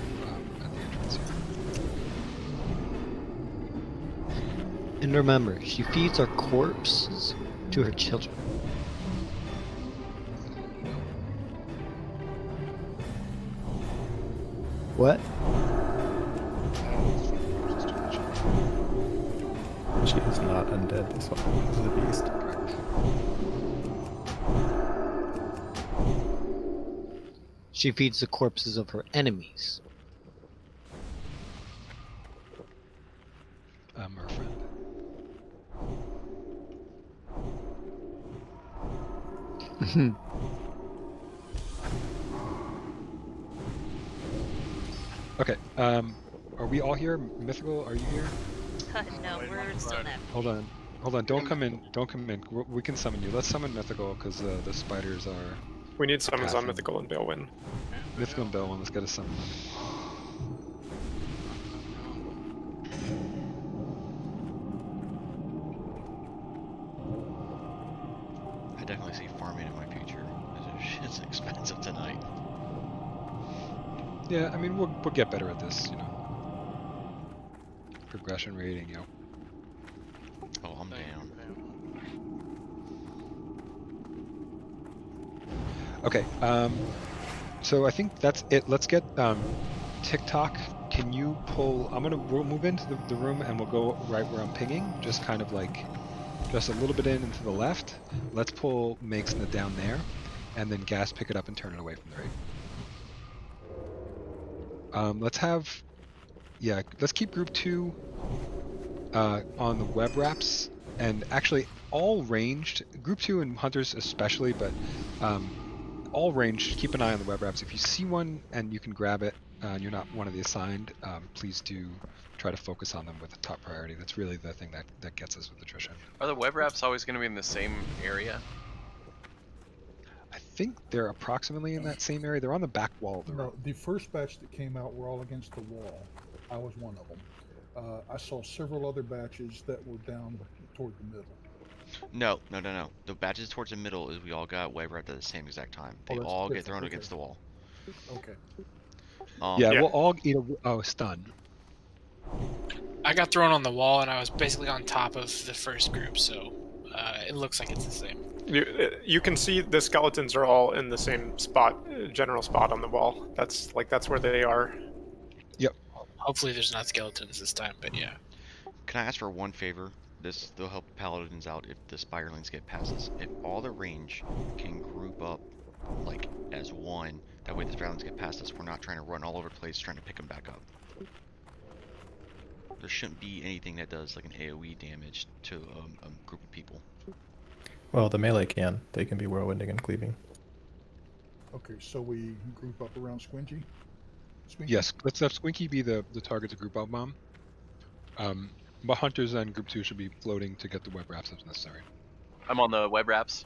[SPEAKER 1] at the entrance here.
[SPEAKER 15] And remember, she feeds our corpses to her children. What?
[SPEAKER 7] She is not undead, this one. This is a beast.
[SPEAKER 15] She feeds the corpses of her enemies.
[SPEAKER 1] Our friend. Okay, are we all here? Mythical, are you here?
[SPEAKER 6] No, we're still not.
[SPEAKER 1] Hold on, don't come in, we can summon you. Let's summon Mythical, because the spiders are...
[SPEAKER 9] We need summons on Mythical and Balewin.
[SPEAKER 1] Mythical and Balewin, let's get a summon.
[SPEAKER 8] I definitely see farming in my future. Shit's expensive tonight.
[SPEAKER 1] Yeah, I mean, we'll get better at this, you know. Progression rating, yo.
[SPEAKER 8] Oh, I'm down.
[SPEAKER 1] Okay, so I think that's it. Let's get TikTok. Can you pull? We'll move into the room and we'll go right where I'm pinging. Just kind of like, just a little bit in and to the left. Let's pull Makesna down there, and then Gas pick it up and turn it away from the right. Let's have, yeah, let's keep group 2 on the web wraps, and actually all ranged, group 2 and hunters especially, but all ranged, keep an eye on the web wraps. If you see one and you can grab it, and you're not one of the assigned, please do try to focus on them with a top priority. That's really the thing that gets us with attrition.
[SPEAKER 20] Are the web wraps always going to be in the same area?
[SPEAKER 1] I think they're approximately in that same area. They're on the back wall of the room.
[SPEAKER 22] No, the first batch that came out were all against the wall. I was one of them. I saw several other batches that were down toward the middle.
[SPEAKER 8] No. The batches towards the middle is we all got web wrapped at the same exact time. They all get thrown against the wall.
[SPEAKER 22] Okay.
[SPEAKER 1] Yeah, we'll all eat a stun.
[SPEAKER 13] I got thrown on the wall and I was basically on top of the first group, so it looks like it's the same.
[SPEAKER 9] You can see the skeletons are all in the same spot, general spot on the wall. That's where they are.
[SPEAKER 1] Yep.
[SPEAKER 13] Hopefully there's not skeletons this time, but yeah.
[SPEAKER 8] Can I ask for one favor? They'll help paladins out if the spirelings get past us. If all the range can group up like as one, that way the spirelings get past us, we're not trying to run all over the place trying to pick them back up. There shouldn't be anything that does like an AoE damage to a group of people.
[SPEAKER 7] Well, the melee can. They can be whirlwinding and cleaving.
[SPEAKER 22] Okay, so we group up around Squingy?
[SPEAKER 1] Yes, let's have Squinky be the target to group out bomb. But hunters and group 2 should be floating to get the web wraps if necessary.
[SPEAKER 20] I'm on the web wraps.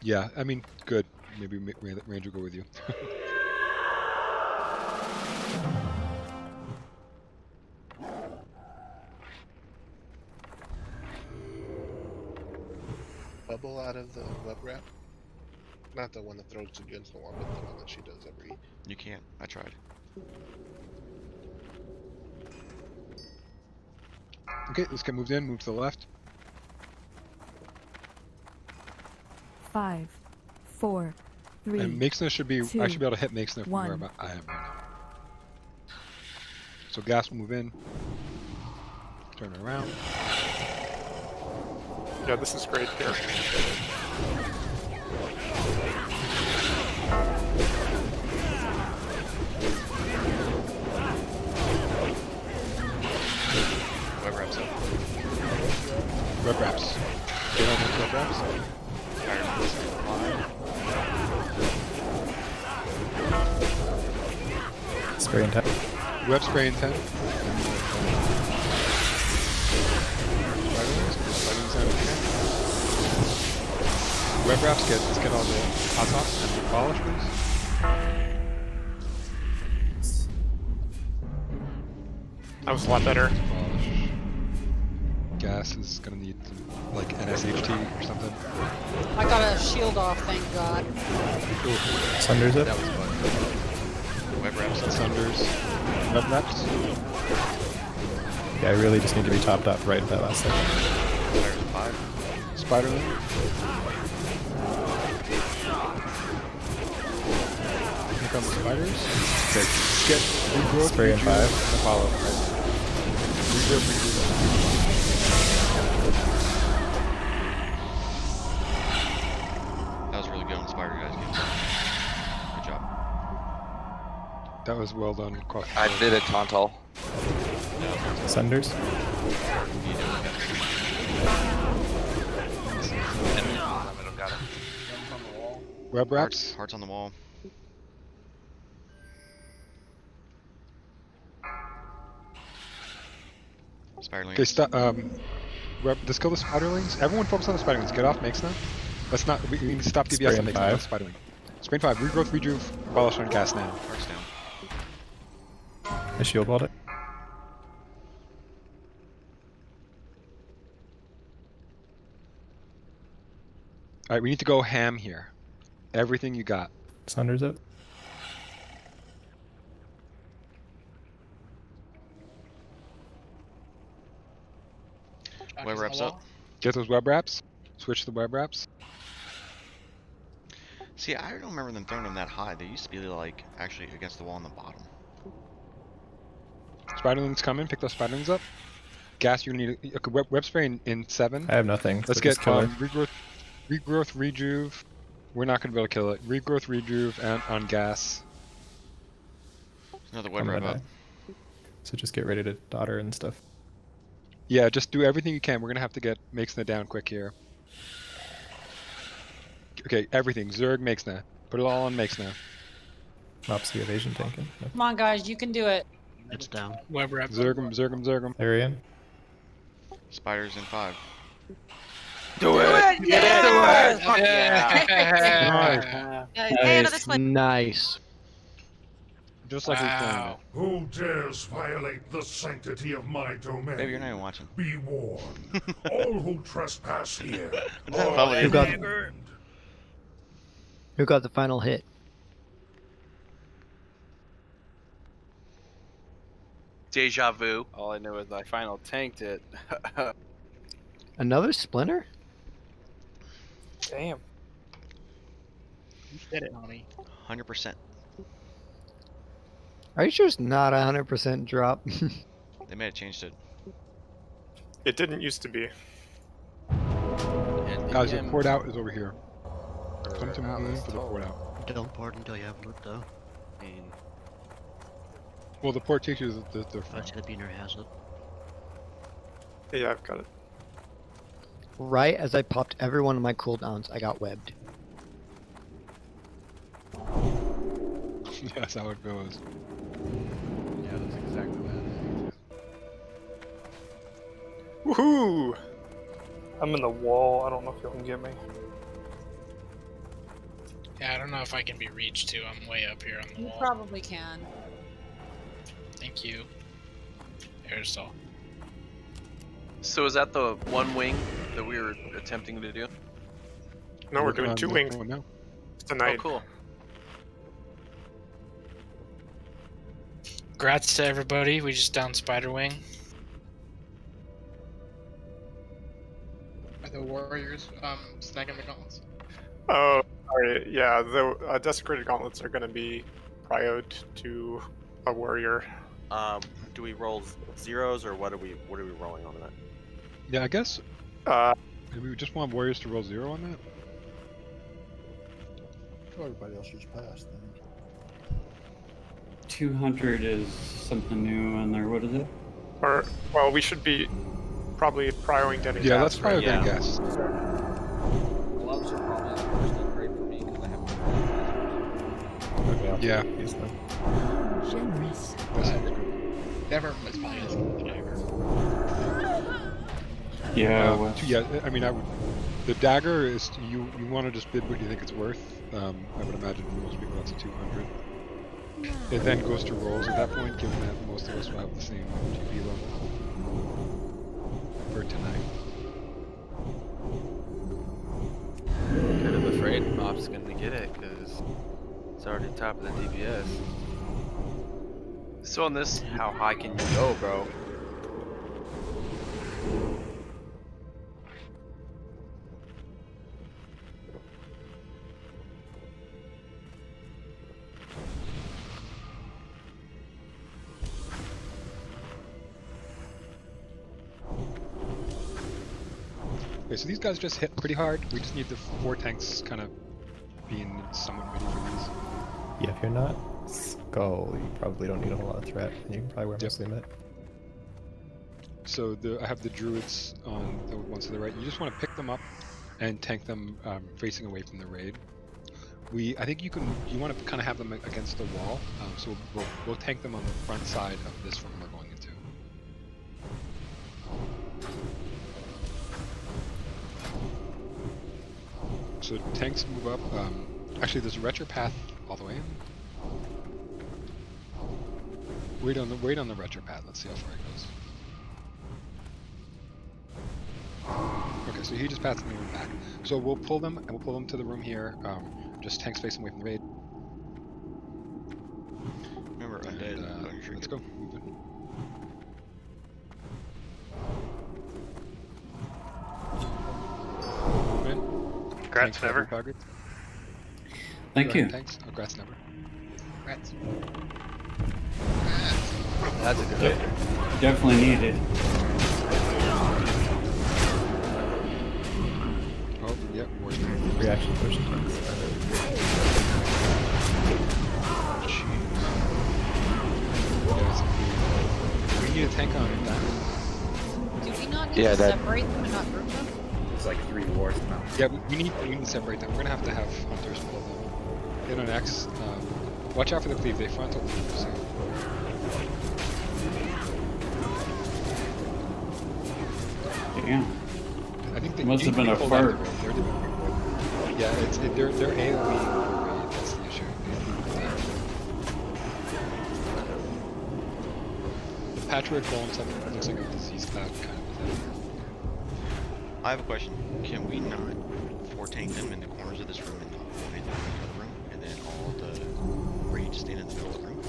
[SPEAKER 1] Yeah, I mean, good. Maybe Ranger go with you.
[SPEAKER 5] Bubble out of the web wrap? Not the one that throws against the wall, but the one that she does every...
[SPEAKER 8] You can't. I tried.
[SPEAKER 1] Okay, let's get moved in. Move to the left.
[SPEAKER 19] 5, 4, 3.
[SPEAKER 1] And Makesna should be. I should be able to hit Makesna from where
[SPEAKER 19] 1.
[SPEAKER 1] I am right now. So gas will move in. Turn it around.
[SPEAKER 9] Yeah, this is great here.
[SPEAKER 8] Web wraps up.
[SPEAKER 1] Web wraps. Get on those web wraps.
[SPEAKER 7] Spray intent.
[SPEAKER 1] Web spray intent. Web wraps, let's get all the hot sauce and the polish, please.
[SPEAKER 9] That was a lot better.
[SPEAKER 1] Polish. Gas is gonna need some, like NSHT or something.
[SPEAKER 3] I got a shield off, thank God.
[SPEAKER 7] Sunders it.
[SPEAKER 8] That was fun. Web wraps.
[SPEAKER 1] Sunders. Web wraps.
[SPEAKER 7] Yeah, I really just need to be topped up right at that last second.
[SPEAKER 1] Spider-Man. Here come the spiders. Okay, get regrowth,
[SPEAKER 7] Spray in 5.
[SPEAKER 1] and follow. Right. Regrowth,
[SPEAKER 8] That was really good on spider, guys. Good job.
[SPEAKER 1] That was well done.
[SPEAKER 5] I did it, Tontal.
[SPEAKER 7] Sunders.
[SPEAKER 1] Web wraps.
[SPEAKER 8] Hearts on the wall. Spiderlings.
[SPEAKER 1] Okay, stop. Let's kill the spiderlings. Everyone focus on the spiderlings. Get off, makes now. Let's not. We need to stop DBS
[SPEAKER 7] Spray
[SPEAKER 1] on
[SPEAKER 7] in
[SPEAKER 1] makes
[SPEAKER 7] 5.
[SPEAKER 1] Spiderling. Spray in 5. Regrowth, rejuve, abolish on gas now.
[SPEAKER 8] Hearts down.
[SPEAKER 7] I shield walled it.
[SPEAKER 1] Alright, we need to go ham here. Everything you got.
[SPEAKER 7] Sunders it.
[SPEAKER 8] Web wraps up.
[SPEAKER 1] Get those web wraps. Switch to the web wraps.
[SPEAKER 8] See, I don't remember them throwing them that high. They used to be like actually against the wall on the bottom.
[SPEAKER 1] Spiderlings coming. Pick those spiderlings up. Gas, you need a web spray in 7.
[SPEAKER 7] I have nothing.
[SPEAKER 1] Let's
[SPEAKER 7] so
[SPEAKER 1] get
[SPEAKER 7] just kill her.
[SPEAKER 1] regrowth, rejuve. We're not going to be able to kill it. Regrowth, rejuve, and on gas.
[SPEAKER 8] Another web
[SPEAKER 7] I'm
[SPEAKER 8] wrap
[SPEAKER 7] gonna
[SPEAKER 8] up.
[SPEAKER 7] die. So just get ready to dot her and stuff.
[SPEAKER 1] Yeah, just do everything you can. We're going to have to get Makesna down quick here. Okay, everything. Zerg, Makesna. Put it all on Makesna.
[SPEAKER 7] Opposite evasion tanking. Yep.
[SPEAKER 3] Come on, guys, you can do it.
[SPEAKER 15] It's down.
[SPEAKER 13] Web wrap.
[SPEAKER 1] Zergum, Zergum, Zergum.
[SPEAKER 7] Arian.
[SPEAKER 8] Spiders in 5.
[SPEAKER 5] Do it!
[SPEAKER 3] Yeah!
[SPEAKER 5] Fuck
[SPEAKER 3] yeah!
[SPEAKER 16] Hey, another split.
[SPEAKER 15] Nice.
[SPEAKER 1] Just like we planned
[SPEAKER 13] Wow.
[SPEAKER 22] Who dares violate the sanctity of my domain?
[SPEAKER 8] Maybe you're not even watching.
[SPEAKER 22] Be warned. All who trespass here
[SPEAKER 8] Probably
[SPEAKER 15] Who got,
[SPEAKER 22] burned.
[SPEAKER 15] who got the final hit?
[SPEAKER 5] Deja vu.
[SPEAKER 20] All I know is I final tanked it.
[SPEAKER 15] Another splinter?
[SPEAKER 9] Damn.
[SPEAKER 13] You did it, homie.
[SPEAKER 8] 100%.
[SPEAKER 15] Are you sure it's not 100% drop?
[SPEAKER 8] They may have changed it.
[SPEAKER 9] It didn't used to be.
[SPEAKER 1] Guys, the port out is over here. Come to me for the port out.
[SPEAKER 15] Don't port until you have loot, though.
[SPEAKER 1] Well, the port takes you to the
[SPEAKER 15] That's the beaner has it.
[SPEAKER 9] Yeah, I've got it.
[SPEAKER 15] Right as I popped every one of my cooldowns, I got webbed.
[SPEAKER 1] That's how it goes.
[SPEAKER 20] Yeah, that's exactly that.
[SPEAKER 9] Woohoo! I'm in the wall. I don't know if y'all can get me.
[SPEAKER 13] Yeah, I don't know if I can be reached too. I'm way up here on the
[SPEAKER 3] You
[SPEAKER 13] wall.
[SPEAKER 3] probably can.
[SPEAKER 13] Thank you. Aerosol.
[SPEAKER 5] So is that the one wing that we were attempting to do?
[SPEAKER 9] No, we're
[SPEAKER 1] Working
[SPEAKER 9] doing
[SPEAKER 1] on
[SPEAKER 9] 2
[SPEAKER 1] the
[SPEAKER 9] wings
[SPEAKER 1] one now.
[SPEAKER 9] tonight.
[SPEAKER 5] Oh, cool.
[SPEAKER 13] Grats to everybody. We just downed Spider Wing.
[SPEAKER 11] the warriors snagging the gauntlets?
[SPEAKER 9] Oh, sorry. Yeah, the desecrated gauntlets are going to be prioed to a warrior.
[SPEAKER 14] Do we roll zeros or what are we rolling on that?
[SPEAKER 1] Yeah, I guess. Maybe we just want warriors to roll 0 on that.
[SPEAKER 22] Well, everybody else just passed then.
[SPEAKER 18] 200 is something new on there. What is it?
[SPEAKER 9] Or, well, we should be probably prioing Denny.
[SPEAKER 1] Yeah, let's
[SPEAKER 9] right?
[SPEAKER 1] prio Denny Gas.
[SPEAKER 14] Gloves are probably not great for me because I have.
[SPEAKER 7] Okay, I'll
[SPEAKER 1] Yeah.
[SPEAKER 7] use them.
[SPEAKER 19] Generous.
[SPEAKER 11] Never was fine as the dagger.
[SPEAKER 18] Yeah. Well,
[SPEAKER 1] Yeah, I mean, I would. The dagger is you want to just bid what you think it's worth. I would imagine for most people that's a 200. It then goes to rolls at that point, given that most of us will have the same GP level for tonight.
[SPEAKER 20] Kind of afraid Mob's gonna get it because it's already top of the DPS.
[SPEAKER 5] So on this,
[SPEAKER 20] How high can you go, bro?
[SPEAKER 1] Okay, so these guys just hit pretty hard. We just need the 4 tanks kind of being somewhat ready for these.
[SPEAKER 7] Yeah, if you're not Skull, you probably don't need a whole lot of threat. And you can probably wear mostly Mitt.
[SPEAKER 1] So I have the druids on the ones to the right. You just want to pick them up and tank them facing away from the raid. I think you want to kind of have them against the wall. So we'll tank them on the front side of this room we're going into. So tanks move up. Actually, there's a retro path all the way in. Wait on the retro path. Let's see how far it goes. Okay, so he just passed me back. So we'll pull them, and we'll pull them to the room here. Just tanks facing away from the raid.
[SPEAKER 8] Remember, undead.
[SPEAKER 1] Let's go. Move in. Move in.
[SPEAKER 9] Congrats,
[SPEAKER 1] Tanks
[SPEAKER 9] Never.
[SPEAKER 1] target.
[SPEAKER 18] thank
[SPEAKER 1] Go
[SPEAKER 18] you.
[SPEAKER 1] ahead, Tanks. Oh, congrats, Never.
[SPEAKER 11] Rats.
[SPEAKER 20] That's a good hit.
[SPEAKER 18] Definitely needed.
[SPEAKER 1] Oh, yep. Worst.
[SPEAKER 7] Reaction push tanks.
[SPEAKER 1] We need a tank on it.
[SPEAKER 3] Do we not need
[SPEAKER 17] Yeah,
[SPEAKER 3] to
[SPEAKER 17] that-
[SPEAKER 3] separate them and not group them?
[SPEAKER 17] It's like 3 wars now.
[SPEAKER 1] Yeah, we need to separate them. We're gonna have hunters pull them. Get on X. Watch out for the cleave. They frontal cleave. So.
[SPEAKER 18] Damn.
[SPEAKER 1] I think they
[SPEAKER 18] Must have been a
[SPEAKER 1] pulled out
[SPEAKER 18] fart.
[SPEAKER 1] the raid. They're doing pretty good. Yeah, they're AoE raid. That's the issue. The patchwork golem stuff looks like a disease cloud kind of thing.
[SPEAKER 8] I have a question. Can we not 4 tank them in the corners of this room and not one in the other room, and then all the rage stand in the middle of the room?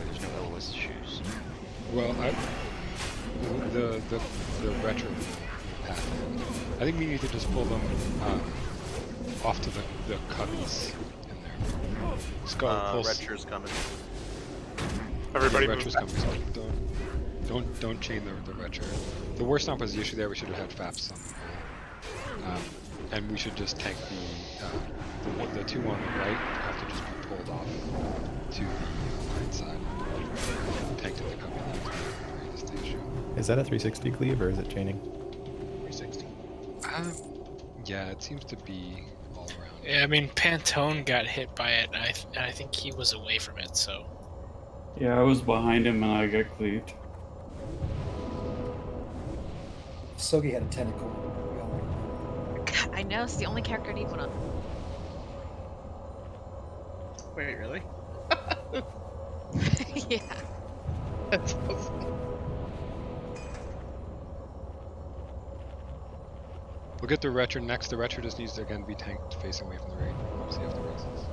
[SPEAKER 8] There's no LOS shoes.
[SPEAKER 1] Well, the retro path. I think we need to just pull them off to the cubbies in there. Skull pulse.
[SPEAKER 14] Retro's coming.
[SPEAKER 9] Everybody
[SPEAKER 1] The
[SPEAKER 9] move
[SPEAKER 1] retro's
[SPEAKER 9] back.
[SPEAKER 1] coming. So don't chain the retro. The war stomp was the issue there. We should have had FAPs on. And we should just tank the 2 on the right have to just be pulled off to the right side. Tank to the cubby. That's the issue.
[SPEAKER 7] Is that a 360 cleave or is it chaining?
[SPEAKER 1] 360. Yeah, it seems to be all around.
[SPEAKER 13] Yeah, I mean, Pantone got hit by it, and I think he was away from it, so.
[SPEAKER 18] Yeah, I was behind him and I got cleaved.
[SPEAKER 2] Sogi had a tentacle.
[SPEAKER 6] I know, it's the only character I need one on.
[SPEAKER 11] Wait, really?
[SPEAKER 6] Yeah.
[SPEAKER 11] That's awesome.
[SPEAKER 1] We'll get the retro next. The retro just needs to again be tanked facing away from the raid. Obviously after races.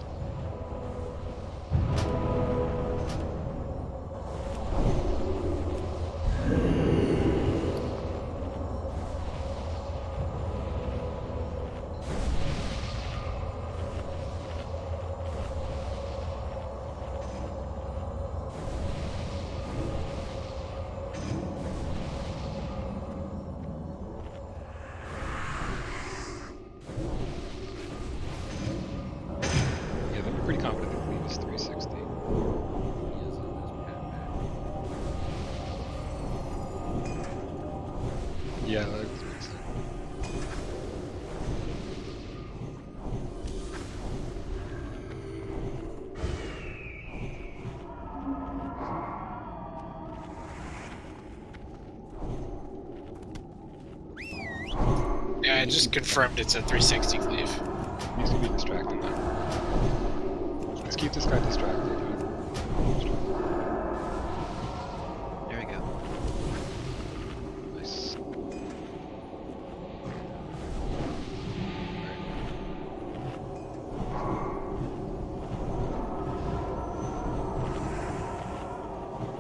[SPEAKER 1] Cleaves 360. Yeah, that makes sense.
[SPEAKER 13] Yeah, I just confirmed it's a 360 cleave.
[SPEAKER 1] Needs to be distracted now. Let's keep this guy distracted.
[SPEAKER 8] There we go.
[SPEAKER 1] Nice.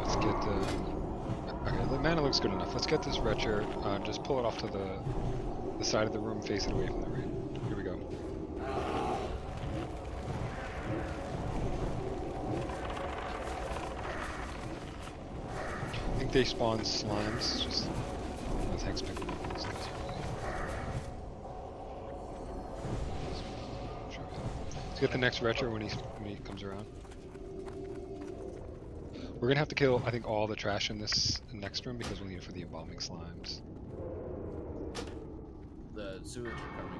[SPEAKER 1] Let's get the... Okay, the mana looks good enough. Let's get this Retcher. Just pull it off to the side of the room, face it away from the raid. Here we go. I think they spawn slimes. Just let's hex pick them up. Let's get the next Retcher when he comes around. We're gonna have to kill, I think, all the trash in this next room because we'll need it for the embalming slimes.
[SPEAKER 14] The sewage are coming.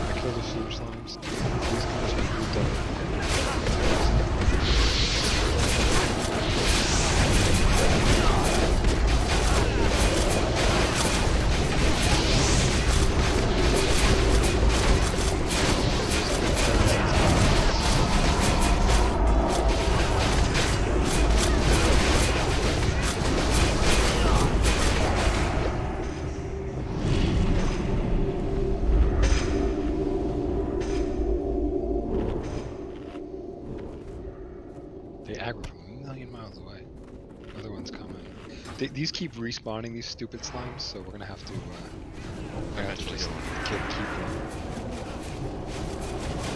[SPEAKER 1] I kill the sewage slimes. These guys are grouped up. They aggro from a million miles away. Other ones coming. These keep respawning, these stupid slimes, so we're gonna have to just keep them.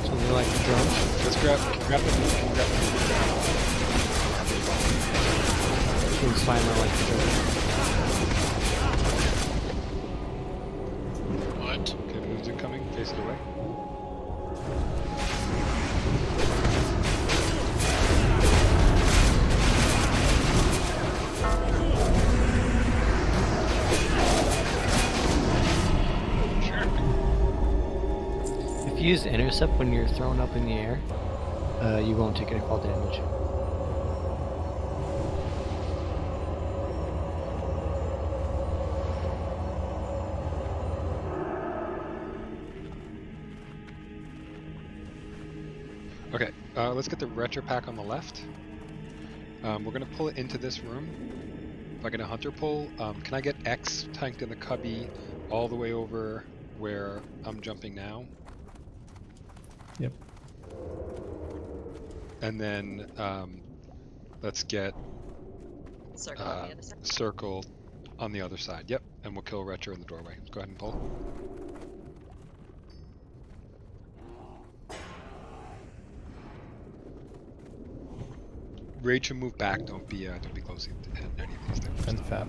[SPEAKER 15] So they're like drones?
[SPEAKER 1] Let's grab the meat. Can you grab the meat?
[SPEAKER 15] These slime are like drones.
[SPEAKER 13] What?
[SPEAKER 1] Okay, moves incoming, face it away.
[SPEAKER 15] If you use intercept when you're thrown up in the air, you won't take any fall damage.
[SPEAKER 1] Okay, let's get the Retcher pack on the left. We're gonna pull it into this room. If I get a hunter pull, can I get X tanked in the cubby all the way over where I'm jumping now?
[SPEAKER 7] Yep.
[SPEAKER 1] And then let's get
[SPEAKER 16] Circle on the other side.
[SPEAKER 1] Circle on the other side. Yep, and we'll kill Retcher in the doorway. Go ahead and pull. Raid should move back. Don't be close to any of these things.
[SPEAKER 7] And FAP.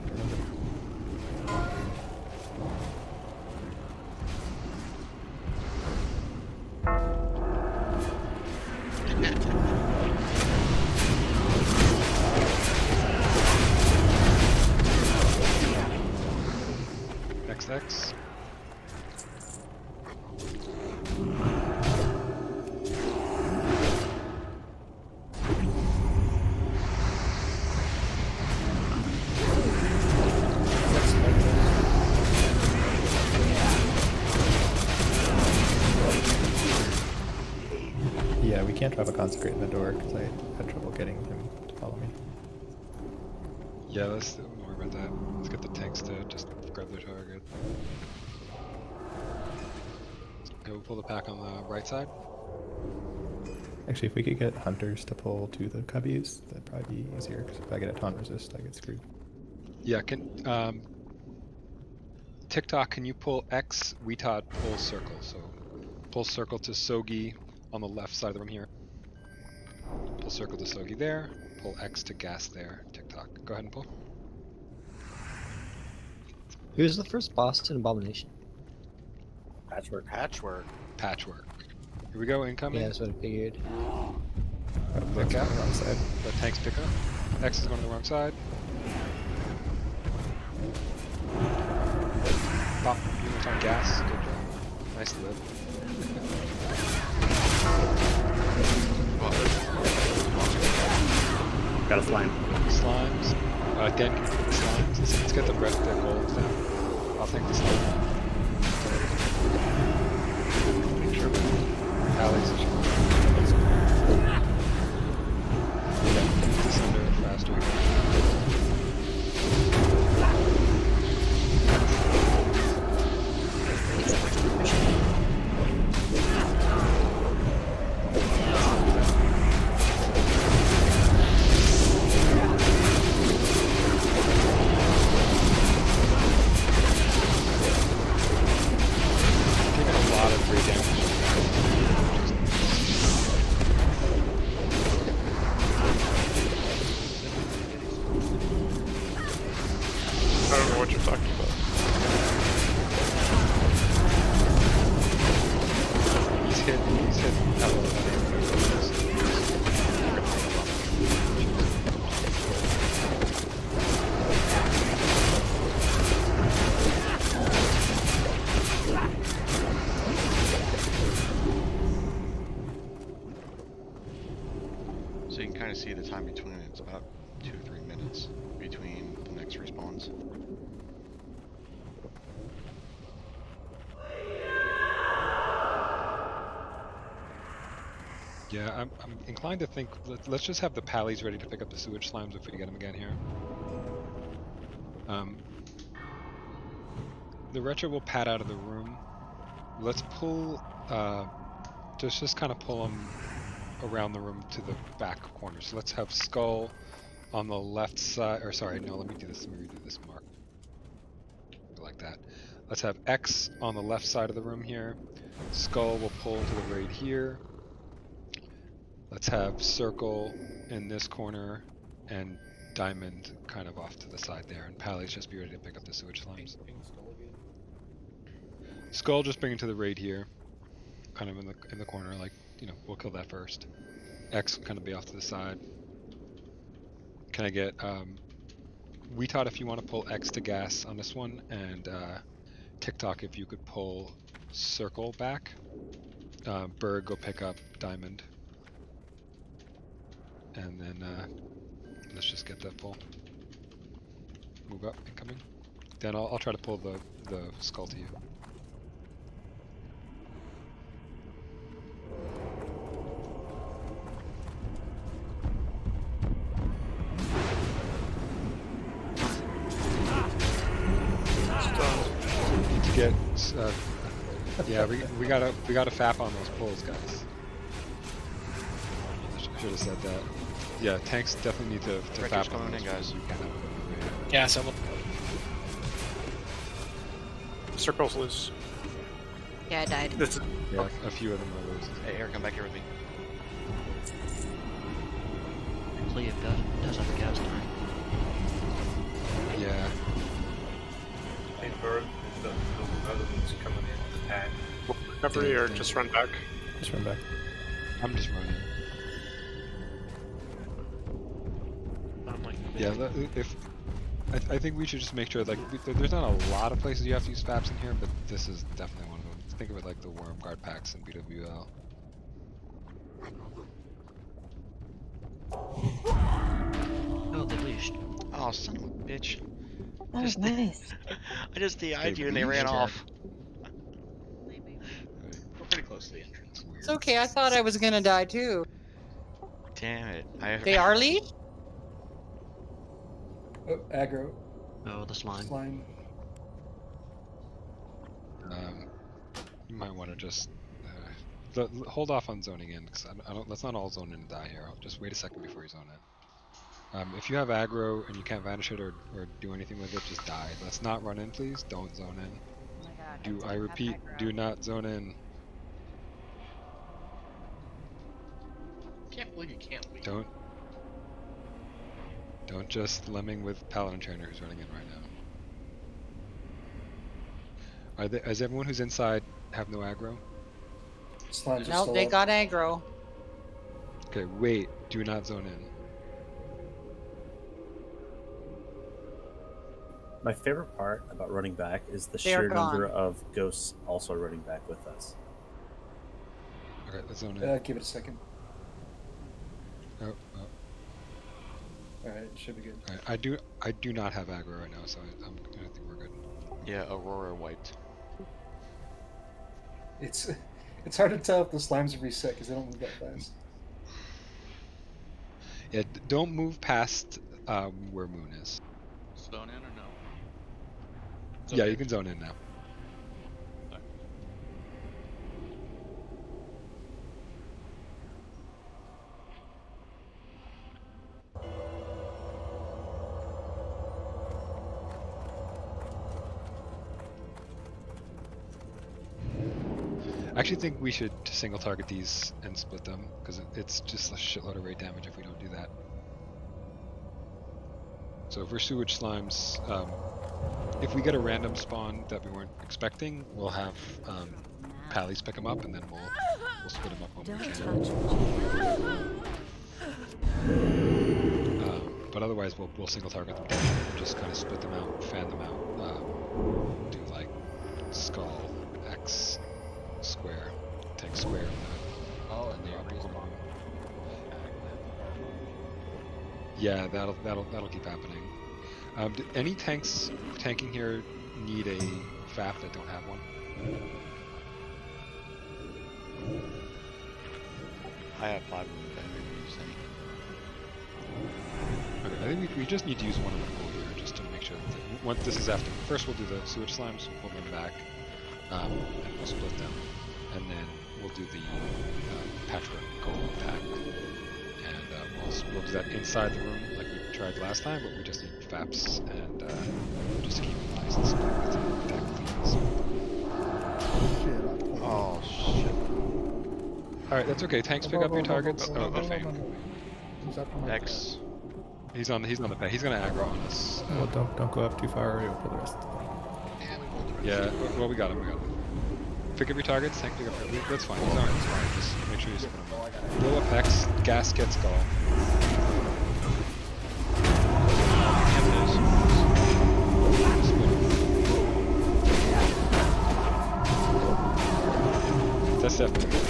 [SPEAKER 1] XX.
[SPEAKER 7] Yeah, we can't drop a consecrate in the door because I had trouble getting him to follow me.
[SPEAKER 1] Yeah, let's don't worry about that. Let's get the tanks to just grab their target. Okay, we'll pull the pack on the right side.
[SPEAKER 7] Actually, if we could get hunters to pull to the cubbies, that'd probably be easier. Because if I get a taunt resist, I get screwed.
[SPEAKER 1] Yeah, can TikTok, can you pull X? Weetod pull circle. So pull circle to Sogi on the left side of the room here. Pull circle to Sogi there. Pull X to Gas there. TikTok. Go ahead and pull.
[SPEAKER 15] Who's the first boss in Abomination?
[SPEAKER 14] Patchwork.
[SPEAKER 1] Patchwork. Here we go, incoming.
[SPEAKER 15] Yeah, that's what I figured.
[SPEAKER 1] Look out.
[SPEAKER 7] Wrong side.
[SPEAKER 1] Let tanks pick up. X is going to the wrong side. Pop units on gas. Good job. Nice lip.
[SPEAKER 12] Got a slime.
[SPEAKER 1] Slimes. Den can take the slimes. Let's get the rest of their goals down. I'll take the slime. Make sure Alex is this under faster. Taking a lot of free damage.
[SPEAKER 4] I don't know what you're talking about.
[SPEAKER 1] He's hit
[SPEAKER 8] So you can kind of see the time between. It's about 2-3 minutes between the next respawns.
[SPEAKER 1] Yeah, I'm inclined to think let's just have the pallies ready to pick up the sewage slimes if we get them again here. The retro will pad out of the room. Let's pull, just kind of pull them around the room to the back corner. So let's have Skull on the left side, or sorry, no, let me do this, Mark. Like that. Let's have X on the left side of the room here. Skull will pull to the right here. Let's have Circle in this corner and Diamond kind of off to the side there, and Pally's just be ready to pick up the sewage slimes. Skull just bring it to the raid here, kind of in the corner, like, you know, we'll kill that first. X will kind of be off to the side. Can I get we taught if you want to pull X to gas on this one, and TikTok if you could pull Circle back. Berg go pick up Diamond. And then let's just get that pull. Move up, incoming. Then I'll try to pull the Skull to you. Need to get yeah, we gotta fap on those pulls, guys. I should have said that. Yeah, tanks definitely need to fap on those
[SPEAKER 8] guys.
[SPEAKER 13] Yeah, so
[SPEAKER 4] Circle's loose.
[SPEAKER 6] Yeah, I died.
[SPEAKER 1] Yeah, a few of them are loose.
[SPEAKER 8] Hey, Eric, come back here with me.
[SPEAKER 15] Cleve does have a gas tank.
[SPEAKER 1] Yeah.
[SPEAKER 17] Hey, Bird, the other one's coming in the pad.
[SPEAKER 4] Recovery or just run back?
[SPEAKER 7] Just run back.
[SPEAKER 1] I'm just running. Yeah, if I think we should just make sure, like, there's not a lot of places you have to use faps in here, but this is definitely one of them. Think of it like the Worm Guard packs in BWL.
[SPEAKER 15] Oh, they leashed.
[SPEAKER 8] Oh, son of a bitch.
[SPEAKER 6] That was nice.
[SPEAKER 8] I just DI'd you and they ran off.
[SPEAKER 11] We're pretty close to the entrance.
[SPEAKER 3] It's okay, I thought I was gonna die too.
[SPEAKER 8] Damn it.
[SPEAKER 3] They are leashed?
[SPEAKER 2] Oh, aggro.
[SPEAKER 15] Oh, the slime.
[SPEAKER 1] You might want to just hold off on zoning in, because I don't. Let's not all zone in and die here. I'll just wait a second before you zone in. If you have aggro and you can't vanish it or do anything with it, just die. Let's not run in, please. Don't zone in.
[SPEAKER 6] Oh my god.
[SPEAKER 1] I repeat, do not zone in.
[SPEAKER 11] Can't believe you can't leave.
[SPEAKER 1] Don't just lemming with Paladin Trainer who's running in right now. Is everyone who's inside have no aggro?
[SPEAKER 2] Slimes are
[SPEAKER 3] Nope,
[SPEAKER 2] still
[SPEAKER 3] they
[SPEAKER 2] up.
[SPEAKER 3] got aggro.
[SPEAKER 1] Okay, wait. Do not zone in.
[SPEAKER 12] My favorite part about running back is the
[SPEAKER 3] They are
[SPEAKER 12] sheer number
[SPEAKER 3] gone.
[SPEAKER 12] of ghosts also running back with us.
[SPEAKER 1] Okay, let's zone in.
[SPEAKER 2] Give it a second.
[SPEAKER 1] Oh.
[SPEAKER 2] Alright, it should be good.
[SPEAKER 1] Alright, I do not have aggro right now, so I think we're good.
[SPEAKER 8] Yeah, Aurora wiped.
[SPEAKER 2] It's hard to tell if the slimes have reset because they don't move that fast.
[SPEAKER 1] Yeah, don't move past where Moon is.
[SPEAKER 5] Zone in or no?
[SPEAKER 1] Yeah, you can zone in now. I actually think we should single target these and split them, because it's just a shitload of rate damage if we don't do that. So if we're sewage slimes, if we get a random spawn that we weren't expecting, we'll have Pallies pick them up, and then we'll split them up when we can. But otherwise, we'll single target them down, just kind of split them out, fan them out, do like skull X square, take square.
[SPEAKER 14] Oh, and they respawn.
[SPEAKER 1] Yeah, that'll keep happening. Any tanks tanking here need a FAF that don't have one?
[SPEAKER 8] I have 5 of them.
[SPEAKER 1] Okay, I think we just need to use one of the pool here just to make sure that once this is after. First, we'll do the sewage slimes. We'll pull them back, and we'll split them, and then we'll do the patchwork golem attack, and we'll do that inside the room like we tried last time. But we just need FAPs and just to keep it nice and split with attack cleans.
[SPEAKER 8] Oh shit!
[SPEAKER 1] All right, that's okay. Tanks pick up your targets.
[SPEAKER 22] He's after my
[SPEAKER 8] X.
[SPEAKER 1] He's on the pad. He's gonna aggro on us.
[SPEAKER 7] Well, don't go up too far, or you'll pull the rest.
[SPEAKER 1] Yeah, well, we got him. Pick up your targets. Tank pick up. That's fine. He's alright. It's fine. Just make sure you split him up. Blow up X. Gas gets skull. That's definitely good.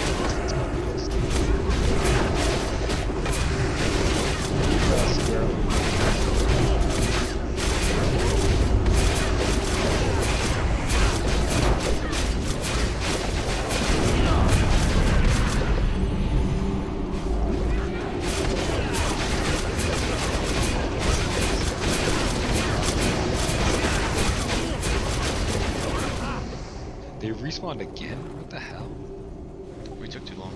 [SPEAKER 1] They respawned again? What the hell?
[SPEAKER 8] We took too long.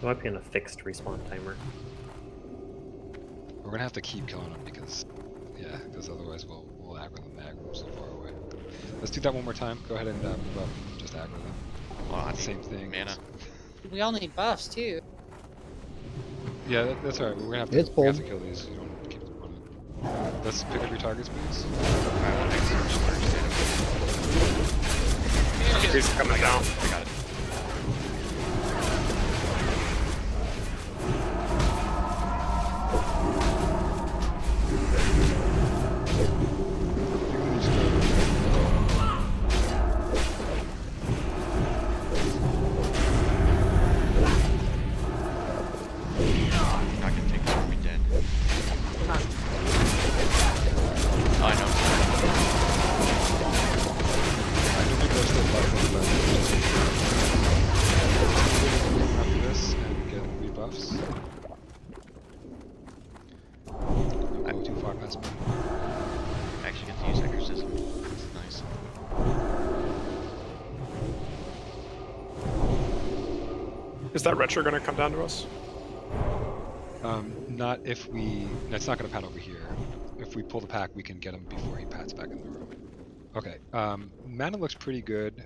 [SPEAKER 21] It might be on a fixed respawn timer.
[SPEAKER 1] We're gonna have to keep killing them because otherwise we'll aggro them. Aggro them so far away. Let's do that one more time. Go ahead and move up. Just aggro them.
[SPEAKER 8] Well,
[SPEAKER 1] same thing.
[SPEAKER 8] Mana.
[SPEAKER 3] We all need buffs too.
[SPEAKER 1] Yeah, that's alright. We're gonna have to.
[SPEAKER 15] It's
[SPEAKER 1] we have to
[SPEAKER 15] bold.
[SPEAKER 1] kill these. You don't keep them running. Let's pick up your targets, please.
[SPEAKER 9] He's coming down.
[SPEAKER 8] I got it. Not gonna take this from me dead. Oh, I know.
[SPEAKER 1] I know people are still buffing, but after this and get rebuffs. Don't go too far past me.
[SPEAKER 8] I actually get to use exorcism. That's nice.
[SPEAKER 4] Is that retro gonna come down to us?
[SPEAKER 1] Not if we. That's not going to pat over here. If we pull the pack, we can get him before he pats back in the room. Okay. Mana looks pretty good.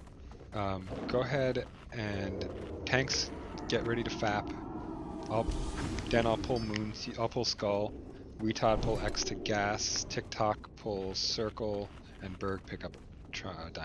[SPEAKER 1] Go ahead and tanks get ready to FAP. I'll pull Moon. I'll pull Skull. Retod pull X to gas. TikTok pull Circle, and Berg pick up Diamond